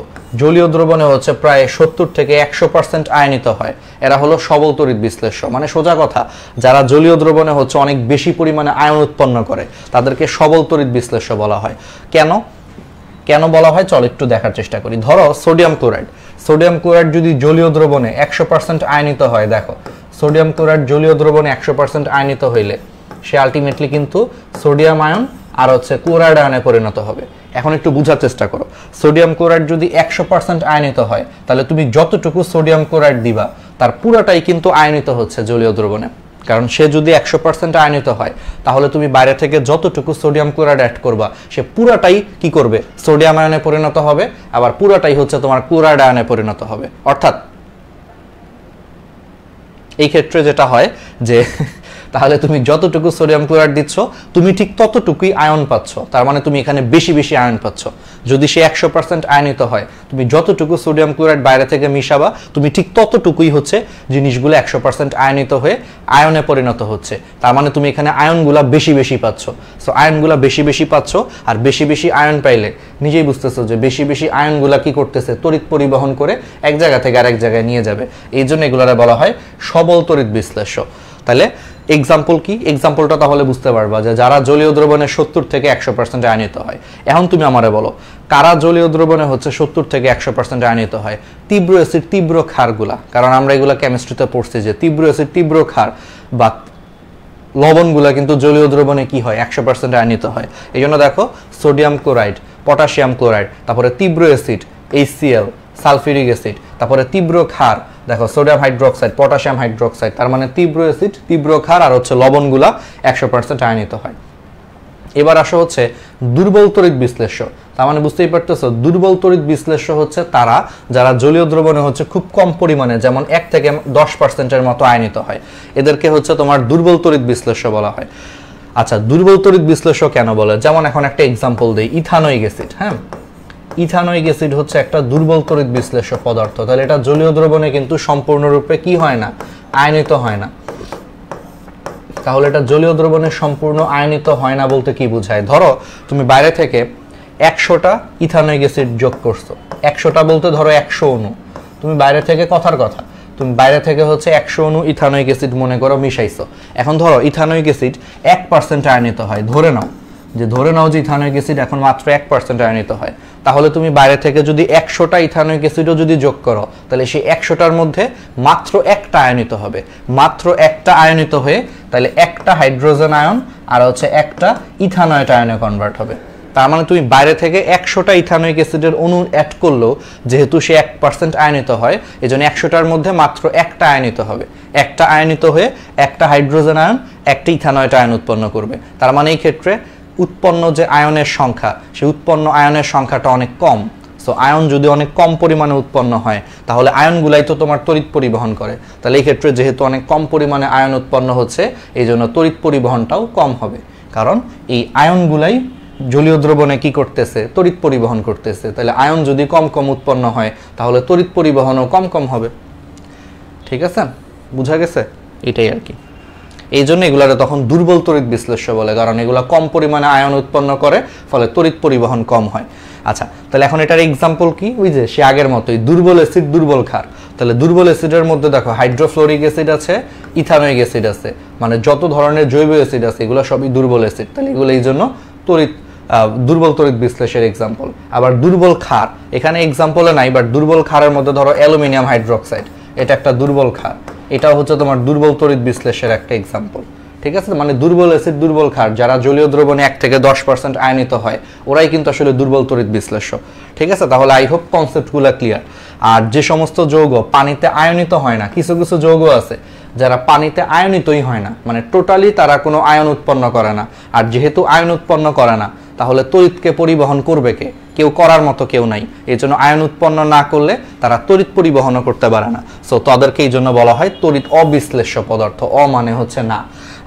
জলীয় দ্রবণে হচ্ছে প্রায় 70 থেকে 100% আয়নিত হয়, এরা হলো সবল তড়িৎ বিশ্লেষ্য। মানে সোজা কথা, যারা জলীয় দ্রবণে হচ্ছে অনেক বেশি পরিমাণে আয়ন উৎপন্ন করে তাদেরকে সবল তড়িৎ বিশ্লেষ্য বলা হয়। কেন বলা হয় চল একটু দেখার চেষ্টা করি। ধরো সোডিয়াম ক্লোরাইড যদি জলীয় দ্রবণে 100% আয়নিত হয়, দেখো সোডিয়াম ক্লোরাইড জলীয় দ্রবণে 100% আয়নিত হইলে সে আলটিমেটলি কিন্তু সোডিয়াম আয়ন আর হচ্ছে ক্লোরাইড আয়নে পরিণত হবে। এখন একটু বোঝার চেষ্টা করো, সোডিয়াম ক্লোরাইড যদি 100% আয়নিত হয় তাহলে তুমি যতটুকু সোডিয়াম ক্লোরাইড দিবা তার পুরাটাই কিন্তু আয়নিত হচ্ছে জলীয় দ্রবণে। কারণ সে যদি 100% আয়নিত হয় তাহলে তুমি বাইরে থেকে যতটুকু সোডিয়াম ক্লোরাইড অ্যাড করবা সে পুরাটাই কি করবে, সোডিয়াম আয়নে পরিণত হবে, আবার পুরাটাই হচ্ছে তোমার ক্লোরাইড আয়নে পরিণত হবে। অর্থাৎ এই ক্ষেত্রে যেটা হয় যে তাহলে তুমি যতটুকু সোডিয়াম ক্লোরাইড দিচ্ছ তুমি ঠিক ততটুকুই আয়ন পাচ্ছ। তার মানে তুমি এখানে বেশি বেশি আয়ন পাচ্ছ। যদি সে 100% আয়নিত হয় তুমি যতটুকু সোডিয়াম ক্লোরাইড বাইরে থেকে মিশাবা তুমি ঠিক ততটুকুই হচ্ছে জিনিসগুলো 100% আয়নিত হয়ে আয়নে পরিণত হচ্ছে। তার মানে তুমি এখানে আয়নগুলা বেশি বেশি পাচ্ছ। সো আয়নগুলা বেশি বেশি পাচ্ছ, আর বেশি বেশি আয়ন পাইলে নিজেই বুঝতেছো যে বেশি বেশি আয়নগুলা কি করতেছে, তড়িৎ পরিবহন করে এক জায়গা থেকে আরেক জায়গায় নিয়ে যাবে। এই জন্য এগুলোরা বলা হয় সবল তড়িৎ বিশ্লেষ্য। তাহলে এক্সাম্পল কি? এক্সাম্পলটা তাহলে বুঝতে পারবা যে যারা জলীয় দ্রবণে 70 থেকে 100% আয়নিত হয়। এখন তুমি আমারে বলো কারা জলীয় দ্রবণে হচ্ছে 70 থেকে 100% আয়নিত হয়? তীব্র অ্যাসিড, তীব্র ক্ষারগুলা। কারণ আমরা এগুলা কেমিস্ট্রিতে পড়ছি যে তীব্র অ্যাসিড, তীব্র ক্ষার বা লবণগুলা কিন্তু জলীয় দ্রবণে কি হয়, 100% আয়নিত হয়। এই জন্য দেখো সোডিয়াম ক্লোরাইড, পটাশিয়াম ক্লোরাইড, তারপরে তীব্র অ্যাসিড HCl, সালফিউরিক অ্যাসিড, তারপরে তীব্র ক্ষার দেখো সোডিয়াম হাইড্রোক্সাইড, পটাশিয়াম হাইড্রোক্সাইড। তার মানে তীব্র অ্যাসিড, তীব্র ক্ষার আর হচ্ছে লবণগুলা 100% আয়নিত হয়। এবার আসো হচ্ছে দুর্বল তড়িৎ বিশ্লেষ্য। তার মানে বুঝতেই পারতেছো দুর্বল তড়িৎ বিশ্লেষ্য হচ্ছে তারা যারা জলীয় দ্রবণে হচ্ছে খুব কম পরিমাণে, যেমন 1 থেকে 10%-এর মতো আয়নিত হয়, এদেরকে হচ্ছে তোমার দুর্বল তড়িৎ বিশ্লেষ্য বলা হয়। আচ্ছা, দুর্বল তড়িৎ বিশ্লেষ্য কেন বলে? যেমন এখন একটা এক্সাম্পল দেই, ইথানোয়িক অ্যাসিড। হ্যাঁ, ইথানোয়িক অ্যাসিড হচ্ছে একটা দুর্বল তড়িৎ বিশ্লেষ্য পদার্থ। তাহলে এটা জলীয় দ্রবণে কিন্তু সম্পূর্ণরূপে কি হয় না, আয়নিত হয় না। তাহলে এটা জলীয় দ্রবণে সম্পূর্ণ আয়নিত হয় না বলতে কি বোঝায়? ধরো তুমি বাইরে থেকে 100টা ইথানোয়িক অ্যাসিড যোগ করছো। 100টা বলতে ধরো 100 অণু। তুমি বাইরে থেকে কথার কথা তুমি বাইরে থেকে হচ্ছে 100 অণু ইথানোয়িক অ্যাসিড মনে করো মিশাইছো। এখন ধরো ইথানোয়িক অ্যাসিড 1% আয়নিত হয়, ধরে নাও যে ইথানোয়িক অ্যাসিড এখন মাত্র 1% আয়নিত হয়। তাহলে তুমি বাইরে থেকে যদি 100টা ইথানোয়িক অ্যাসিডও যদি যোগ করো তাহলে সেই 100টার মধ্যে মাত্র একটা আয়নিত হবে। মাত্র একটা আয়নিত হয়ে তাহলে একটা হাইড্রোজেন আয়ন আর হচ্ছে একটা ইথানয়েট আয়নে কনভার্ট হবে। তার মানে তুমি বাইরে থেকে 100টা ইথানোয়িক অ্যাসিডের অণু অ্যাড করলেও যেহেতু সে 1% আয়নিত হয়, এজন্য 100টার মধ্যে মাত্র একটা আয়নিত হবে। একটা আয়নিত হয়ে একটা হাইড্রোজেন আয়ন, একটা ইথানয়েট আয়ন উৎপন্ন করবে। তার মানে এই ক্ষেত্রে উৎপন্ন যে আয়নের সংখ্যা, সেই উৎপন্ন আয়নের সংখ্যাটা অনেক কম। সো আয়ন যদি অনেক কম পরিমাণে উৎপন্ন হয় তাহলে আয়নগুলাই তো তোমার তড়িৎ পরিবহন করে। তাহলে এই ক্ষেত্রে যেহেতু অনেক কম পরিমাণে আয়ন উৎপন্ন হচ্ছে এই জন্য তড়িৎ পরিবহনটাও কম হবে। কারণ এই আয়নগুলাই জলীয় দ্রবণে কি করতেছে, তড়িৎ পরিবহন করতেছে। তাহলে আয়ন যদি কম কম উৎপন্ন হয় তাহলে তড়িৎ পরিবহনও কম কম হবে। ঠিক আছে, বুঝা গেছে? এটাই আর কি। এই জন্য এগুলারে তখন দুর্বল তড়িৎ বিশ্লেষ্য বলে, কারণ এগুলা কম পরিমাণে আয়ন উৎপন্ন করে, ফলে তড়িৎ পরিবহন কম হয়। আচ্ছা, তাহলে এখন এটার এক্সাম্পল কি? ওই যে সে আগের মতোই দুর্বল অ্যাসিড, দুর্বল ক্ষার। তাহলে দুর্বল অ্যাসিডের মধ্যে দেখো হাইড্রোফ্লোরিক অ্যাসিড আছে, ইথানোয়িক অ্যাসিড আছে, মানে যত ধরনের জৈব অ্যাসিড আছে এগুলো সবই দুর্বল অ্যাসিড। তাহলে এগুলো এই জন্য দুর্বল তড়িৎ বিশ্লেষের এক্সাম্পল। আবার দুর্বল ক্ষার এখানে এক্সাম্পলে নাই, বাট দুর্বল ক্ষারের মধ্যে ধরো অ্যালুমিনিয়াম হাইড্রোক্সাইড, এটা একটা দুর্বল ক্ষার। এটাও হচ্ছে তোমার দুর্বল তড়িৎ বিশ্লেষের একটা এক্সাম্পল। ঠিক আছে, মানে দুর্বল অ্যাসিড, দুর্বল ক্ষার যারা জলীয় দ্রবণে 1 থেকে 10% আয়নিত হয় ওরাই কিন্তু আসলে দুর্বল তড়িৎ বিশ্লেষ্য। ঠিক আছে, তাহলে আই হোপ কনসেপ্টগুলো ক্লিয়ার। আর যে সমস্ত যৌগ পানিতে আয়নিত হয় না, কিছু কিছু যৌগ আছে যারা পানিতে আয়নিতই হয় না, মানে টোটালি তারা কোনো আয়ন উৎপন্ন করে না। আর যেহেতু আয়ন উৎপন্ন করে না তাহলে তড়িৎকে পরিবহন করবে কে? কেউ করার মতো কেউ নাই। এই জন্য আয়ন উৎপন্ন না করলে তারা তড়িৎ পরিবহনও করতে পারে না। সো তাদেরকে এই জন্য বলা হয় তড়িৎ অবিশ্লেষ্য পদার্থ। মানে হচ্ছে না।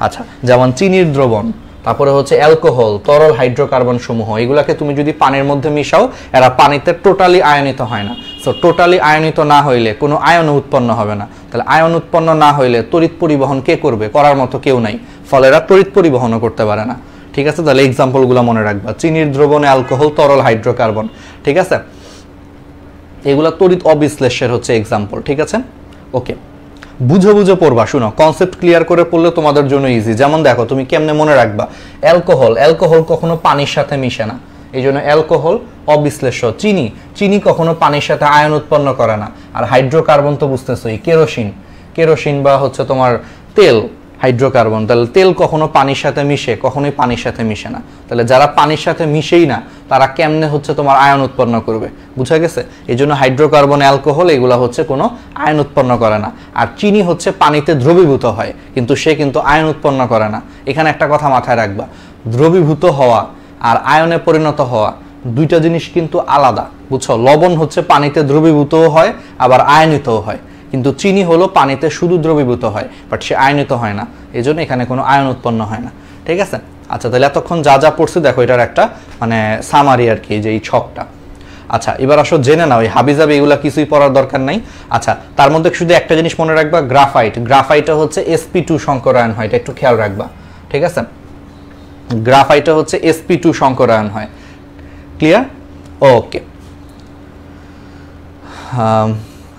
আচ্ছা, যেমন চিনির দ্রবণ, তারপরে হচ্ছে অ্যালকোহল, তরল হাইড্রোকার্বন সমূহ, এগুলাকে তুমি যদি পানির মধ্যে মিশাও এরা পানিতে টোটালি আয়নিত হয় না। সো টোটালি আয়নিত না হইলে কোনো আয়ন উৎপন্ন হবে না। তাহলে আয়ন উৎপন্ন না হইলে তড়িৎ পরিবহন কে করবে? করার মতো কেউ নাই, ফলে এরা তড়িৎ পরিবহনও করতে পারে না। ঠিক আছে, তাহলে এক্সাম্পলগুলো মনে রাখবা। চিনির দ্রবণ, অ্যালকোহল, তরল হাইড্রোকার্বন। ঠিক আছে, এগুলা তড়িৎ অবিশ্লেষ্যের হচ্ছে এক্সাম্পল। ঠিক আছে, ওকে, বুঝে বুঝে পড়বা। শুনো, কনসেপ্ট ক্লিয়ার করে পড়লে তোমাদের জন্য ইজি। যেমন দেখো, তুমি কেমনে মনে রাখবা অ্যালকোহল, অ্যালকোহল কখনো পানির সাথে মিশে না, এই জন্য অ্যালকোহল অবিশ্লেষ্য। চিনি, চিনি কখনো পানির সাথে আয়ন উৎপন্ন করে না। আর হাইড্রোকার্বন তো বুঝতেছোই, কেরোসিন, কেরোসিন বা হচ্ছে তোমার তেল, হাইড্রোকার্বন। তাহলে তেল কখনো পানির সাথে মিশে? কখনোই পানির সাথে মিশে না। তাহলে যারা পানির সাথে মিশেই না তারা কেমনে হচ্ছে তোমার আয়ন উৎপন্ন করবে? বুঝা গেছে? এই জন্য হাইড্রোকার্বন, অ্যালকোহল এগুলা হচ্ছে কোনো আয়ন উৎপন্ন করে না। আর চিনি হচ্ছে পানিতে দ্রবীভূত হয়, কিন্তু সে কিন্তু আয়ন উৎপন্ন করে না। এখানে একটা কথা মাথায় রাখবা, দ্রবীভূত হওয়া আর আয়নে পরিণত হওয়া দুইটা জিনিস কিন্তু আলাদা। বুঝছো? লবণ হচ্ছে পানিতে দ্রবীভূতও হয় আবার আয়নিতও হয়, কিন্তু চিনি হলো পানিতে শুধু দ্রবীভূত হয়, বাট সে আয়নিত হয় না। এই জন্য এখানে কোনো আয়ন উৎপন্ন হয় না। ঠিক আছে, আচ্ছা, তাহলে এতক্ষণ যা যা পড়ছি দেখো, এটার একটা মানে সামারি আর কি, যে এই ছকটা। আচ্ছা, এবার আসো জেনে নাও, এই হাবিজাবি এগুলা কিছুই পড়ার দরকার নাই। আচ্ছা, তার মধ্যে শুধু একটা জিনিস মনে রাখবা, গ্রাফাইট, গ্রাফাইটে হচ্ছে sp2 সংকরায়ন হয়, এটা একটু খেয়াল রাখবা। ঠিক আছে, গ্রাফাইটে হচ্ছে sp2 সংকরায়ন হয়। ক্লিয়ার? ওকে।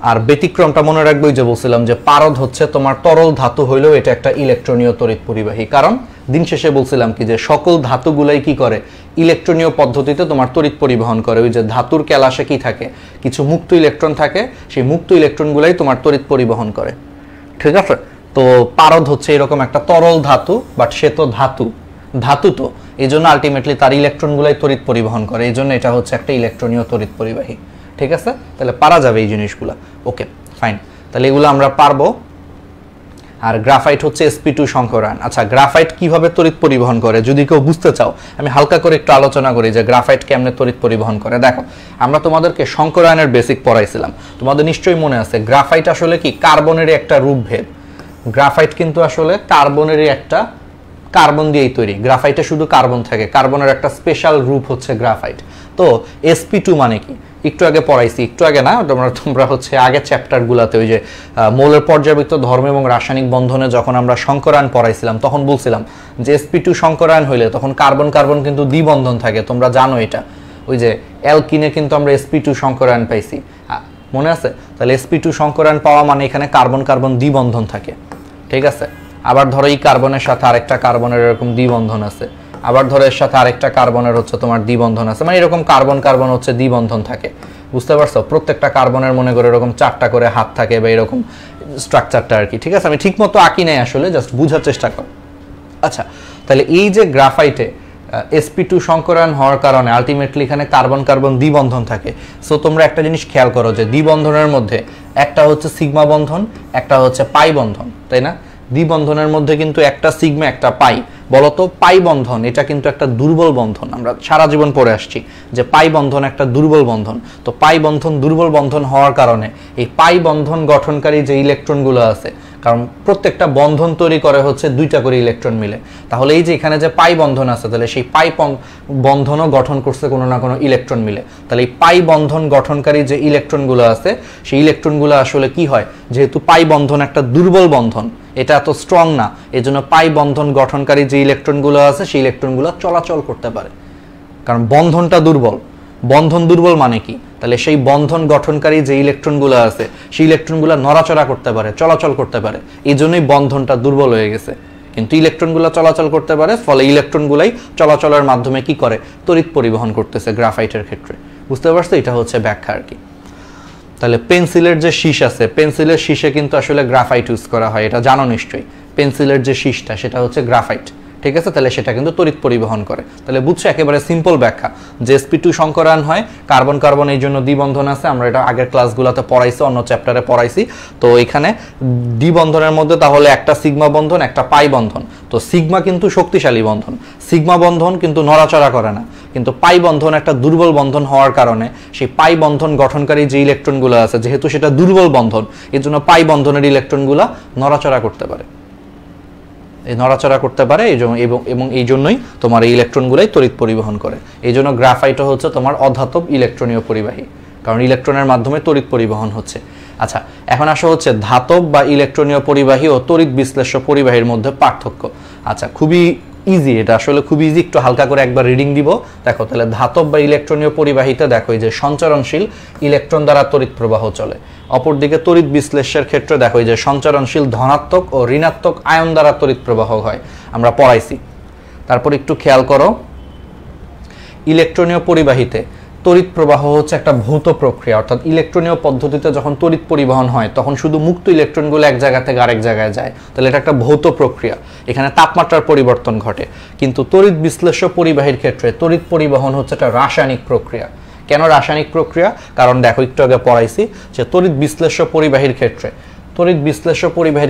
আর ব্যতিক্রমটা মনে রাখবো, যে বলছিলাম যে পারদ হচ্ছে তোমার তরল ধাতু হইলেও এটা একটা ইলেকট্রনীয় তড়িৎ পরিবাহী। কারণ দিন শেষে বলছিলাম কি, যে সকল ধাতুগুলাই কি করে? ইলেকট্রনীয় পদ্ধতিতে তোমার তড়িৎ পরিবহন করে। ওই যে ধাতুর ক্যালাসে কি থাকে? কিছু মুক্ত ইলেকট্রন থাকে, সেই মুক্ত ইলেকট্রনগুলাই তোমার তড়িৎ পরিবহন করে। ঠিক আছে, তো পারদ হচ্ছে এরকম একটা তরল ধাতু, বাট সে তো ধাতু, ধাতু তো এই জন্য আলটিমেটলি তার ইলেকট্রনগুলাই তড়িৎ পরিবহন করে। এই জন্য এটা হচ্ছে একটা ইলেকট্রনীয় তড়িৎ পরিবাহী। ঠিক আছে, তাহলে পারা যাবে এই জিনিসগুলো। ওকে, ফাইন, তাহলে এগুলো আমরা পারবো। আর গ্রাফাইট হচ্ছে sp2 সংকরায়ন। আচ্ছা, গ্রাফাইট কিভাবে তড়িৎ পরিবহন করে যদি কেউ বুঝতে চাও, আমি হালকা করে একটু আলোচনা করি যে গ্রাফাইট কেমনে তড়িৎ পরিবহন করে। দেখো, আমরা তোমাদেরকে সংকরায়নের বেসিক পড়াইছিলাম, তোমাদের নিশ্চয়ই মনে আছে। গ্রাফাইট আসলে কি? কার্বনেরই একটা রূপভেদ। গ্রাফাইট কিন্তু আসলে কার্বনেরই একটা, কার্বন দিয়েই তৈরি। গ্রাফাইটে শুধু কার্বন থাকে, কার্বনের একটা স্পেশাল রূপ হচ্ছে গ্রাফাইট। তো sp2 মানে কি? একটু আগে পড়াইছি, একটু আগে না, তোমরা হচ্ছে আগের চ্যাপ্টারগুলোতে ওই যে মৌলের পর্যাবৃত্ত ধর্ম এবং রাসায়নিক বন্ধনে যখন আমরা সংকরায়ন পড়াইছিলাম, তখন বলছিলাম যে sp2 সংকরায়ন হইলে তখন কার্বন কার্বন কিন্তু দ্বিবন্ধন থাকে। তোমরা জানো এটা, ওই যে অ্যালকিনে কিন্তু আমরা sp2 সংকরায়ন পাইছি, মনে আছে? তাহলে sp2 সংকরায়ন পাওয়া মানে এখানে কার্বন কার্বন দ্বিবন্ধন থাকে। ঠিক আছে, আবার ধরো এই কার্বনের সাথে আরেকটা কার্বনের এরকম দ্বিবন্ধন আছে, আবার ধরো এর সাথে আরেকটা কার্বনের হচ্ছে তোমার দ্বিবন্ধন আছে, মানে এরকম কার্বন কার্বন হচ্ছে দ্বিবন্ধন থাকে। বুঝতে পারছো? প্রত্যেকটা কার্বনের মনে করে এরকম 4টা করে হাত থাকে বা এরকম স্ট্রাকচারটা আর কি। ঠিক আছে, আমি ঠিক মতো আঁকি নাই আসলে, জাস্ট বুঝার চেষ্টা কর। আচ্ছা, তাহলে এই যে গ্রাফাইটে sp2 সংকরায়ন হওয়ার কারণে আলটিমেটলি এখানে কার্বন কার্বন দ্বিবন্ধন থাকে। সো তোমরা একটা জিনিস খেয়াল করো যে দ্বিবন্ধনের মধ্যে একটা হচ্ছে সিগমা বন্ধন, একটা হচ্ছে পাই বন্ধন, তাই না? দ্বিবন্ধনের মধ্যে কিন্তু একটা সিগমা একটা পাই। বলতো পাই বন্ধন এটা কিন্তু একটা দুর্বল বন্ধন, আমরা সারা জীবন পড়ে আসছি যে পাই বন্ধন একটা দুর্বল বন্ধন। তো পাই বন্ধন দুর্বল বন্ধন হওয়ার কারণে এই পাই বন্ধন গঠনকারী যে ইলেকট্রনগুলো আছে, কারণ প্রত্যেকটা বন্ধন তৈরি করে হচ্ছে 2টা করে ইলেকট্রন মিলে, তাহলে এই যে এখানে যে পাই বন্ধন আছে, তাহলে সেই পাই বন্ধনও গঠন করছে কোনো না কোনো ইলেকট্রন মিলে। তাহলে এই পাই বন্ধন গঠনকারী যে ইলেকট্রনগুলো আছে, সেই ইলেকট্রনগুলো আসলে কি হয়, যেহেতু পাই বন্ধন একটা দুর্বল বন্ধন, এটা এত স্ট্রং না, এজন্য পাই বন্ধন গঠনকারী যে ইলেকট্রনগুলো আছে সেই ইলেকট্রনগুলো চলাচল করতে পারে, কারণ বন্ধনটা দুর্বল। বন্ধন দুর্বল মানে কি? তাহলে সেই বন্ধন গঠনকারী যে ইলেকট্রনগুলো আছে সেই ইলেকট্রনগুলো নড়াচড়া করতে পারে, চলাচল করতে পারে, এই জন্যই বন্ধনটা দুর্বল হয়ে গেছে। কিন্তু ইলেকট্রনগুলো চলাচল করতে পারে, ফলে ইলেকট্রনগুলাই চলাচলের মাধ্যমে কি করে? তড়িৎ পরিবহন করতেছে গ্রাফাইটের ক্ষেত্রে। বুঝতে পারছো? এটা হচ্ছে ব্যাখ্যা আর কি। তাহলে পেন্সিলের যে শীষ আছে, পেন্সিলের শীষে কিন্তু আসলে গ্রাফাইট ইউজ করা হয়, এটা জানো নিশ্চয়ই। পেন্সিলের যে শীষটা সেটা হচ্ছে গ্রাফাইট। ঠিক আছে, তাহলে সেটা কিন্তু তড়িৎ পরিবহন করে। তাহলে বুঝছো? একেবারে সিম্পল ব্যাখ্যা যে sp2 সংকরায়ন হয়, কার্বন কার্বন এই জন্য দ্বিবন্ধন আছে, আমরা এটা আগের ক্লাসগুলোতে পড়াইছি, অন্য চ্যাপ্টারে পড়াইছি। তো এখানে দ্বিবন্ধনের মধ্যে তাহলে একটা সিগমা বন্ধন একটা পাই বন্ধন। তো সিগমা কিন্তু শক্তিশালী বন্ধন, সিগমা বন্ধন কিন্তু নড়াচড়া করে না, কিন্তু পাই বন্ধন একটা দুর্বল বন্ধন হওয়ার কারণে সেই পাই বন্ধন গঠনকারী যে ইলেকট্রনগুলো আছে যেহেতু সেটা দুর্বল বন্ধন, এর জন্য পাই বন্ধনের ইলেকট্রনগুলো নড়াচড়া করতে পারে, নড়াচড়া করতে পারে এবং এই জন্যই তোমার এই ইলেকট্রনগুলাই তড়িৎ পরিবহন করে। এই জন্য গ্রাফাইটও হচ্ছে তোমার অধাতব ইলেকট্রনীয় পরিবাহী, কারণ ইলেকট্রনের মাধ্যমে তড়িৎ পরিবহন হচ্ছে। আচ্ছা, এখন আসা হচ্ছে ধাতব বা ইলেকট্রনীয় পরিবাহী ও তড়িৎ বিশ্লেষ্য পরিবাহীর মধ্যে পার্থক্য। আচ্ছা, খুবই ইজি, এটা আসলে খুব ইজি, একটু হালকা করে একবার রিডিং দিব। দেখো তাহলে ধাতব বা ইলেকট্রনীয় পরিবাহীতে দেখো এই যে সঞ্চরণশীল ইলেকট্রন দ্বারা তড়িৎ প্রবাহ চলে, অপরদিকে তড়িৎ বিশ্লেষ্যের ক্ষেত্রে দেখো এই যে সঞ্চরণশীল ধনাত্মক ও ঋণাত্মক আয়ন দ্বারা তড়িৎ প্রবাহ হয়, আমরা পড়াইছি। তারপর একটু খেয়াল করো, ইলেকট্রনীয় পরিবাহীতে তড়িৎ প্রবাহ হচ্ছে একটা ভৌত প্রক্রিয়া, অর্থাৎ ইলেকট্রনীয় পদ্ধতিতে যখন তড়িৎ পরিবহন হয় তখন শুধু মুক্ত ইলেকট্রনগুলো এক জায়গা থেকে আরেক জায়গায় যায়, তাহলে এটা একটা ভৌত প্রক্রিয়া, এখানে তাপমাত্রার পরিবর্তন ঘটে। কিন্তু তড়িৎ বিশ্লেষ্য পরিবাহীর ক্ষেত্রে তড়িৎ পরিবহন হচ্ছে একটা রাসায়নিক প্রক্রিয়া। কেন রাসায়নিক প্রক্রিয়া? কারণ দেখো একটু আগে পড়াইছি যে তড়িৎ বিশ্লেষ্য পরিবাহীর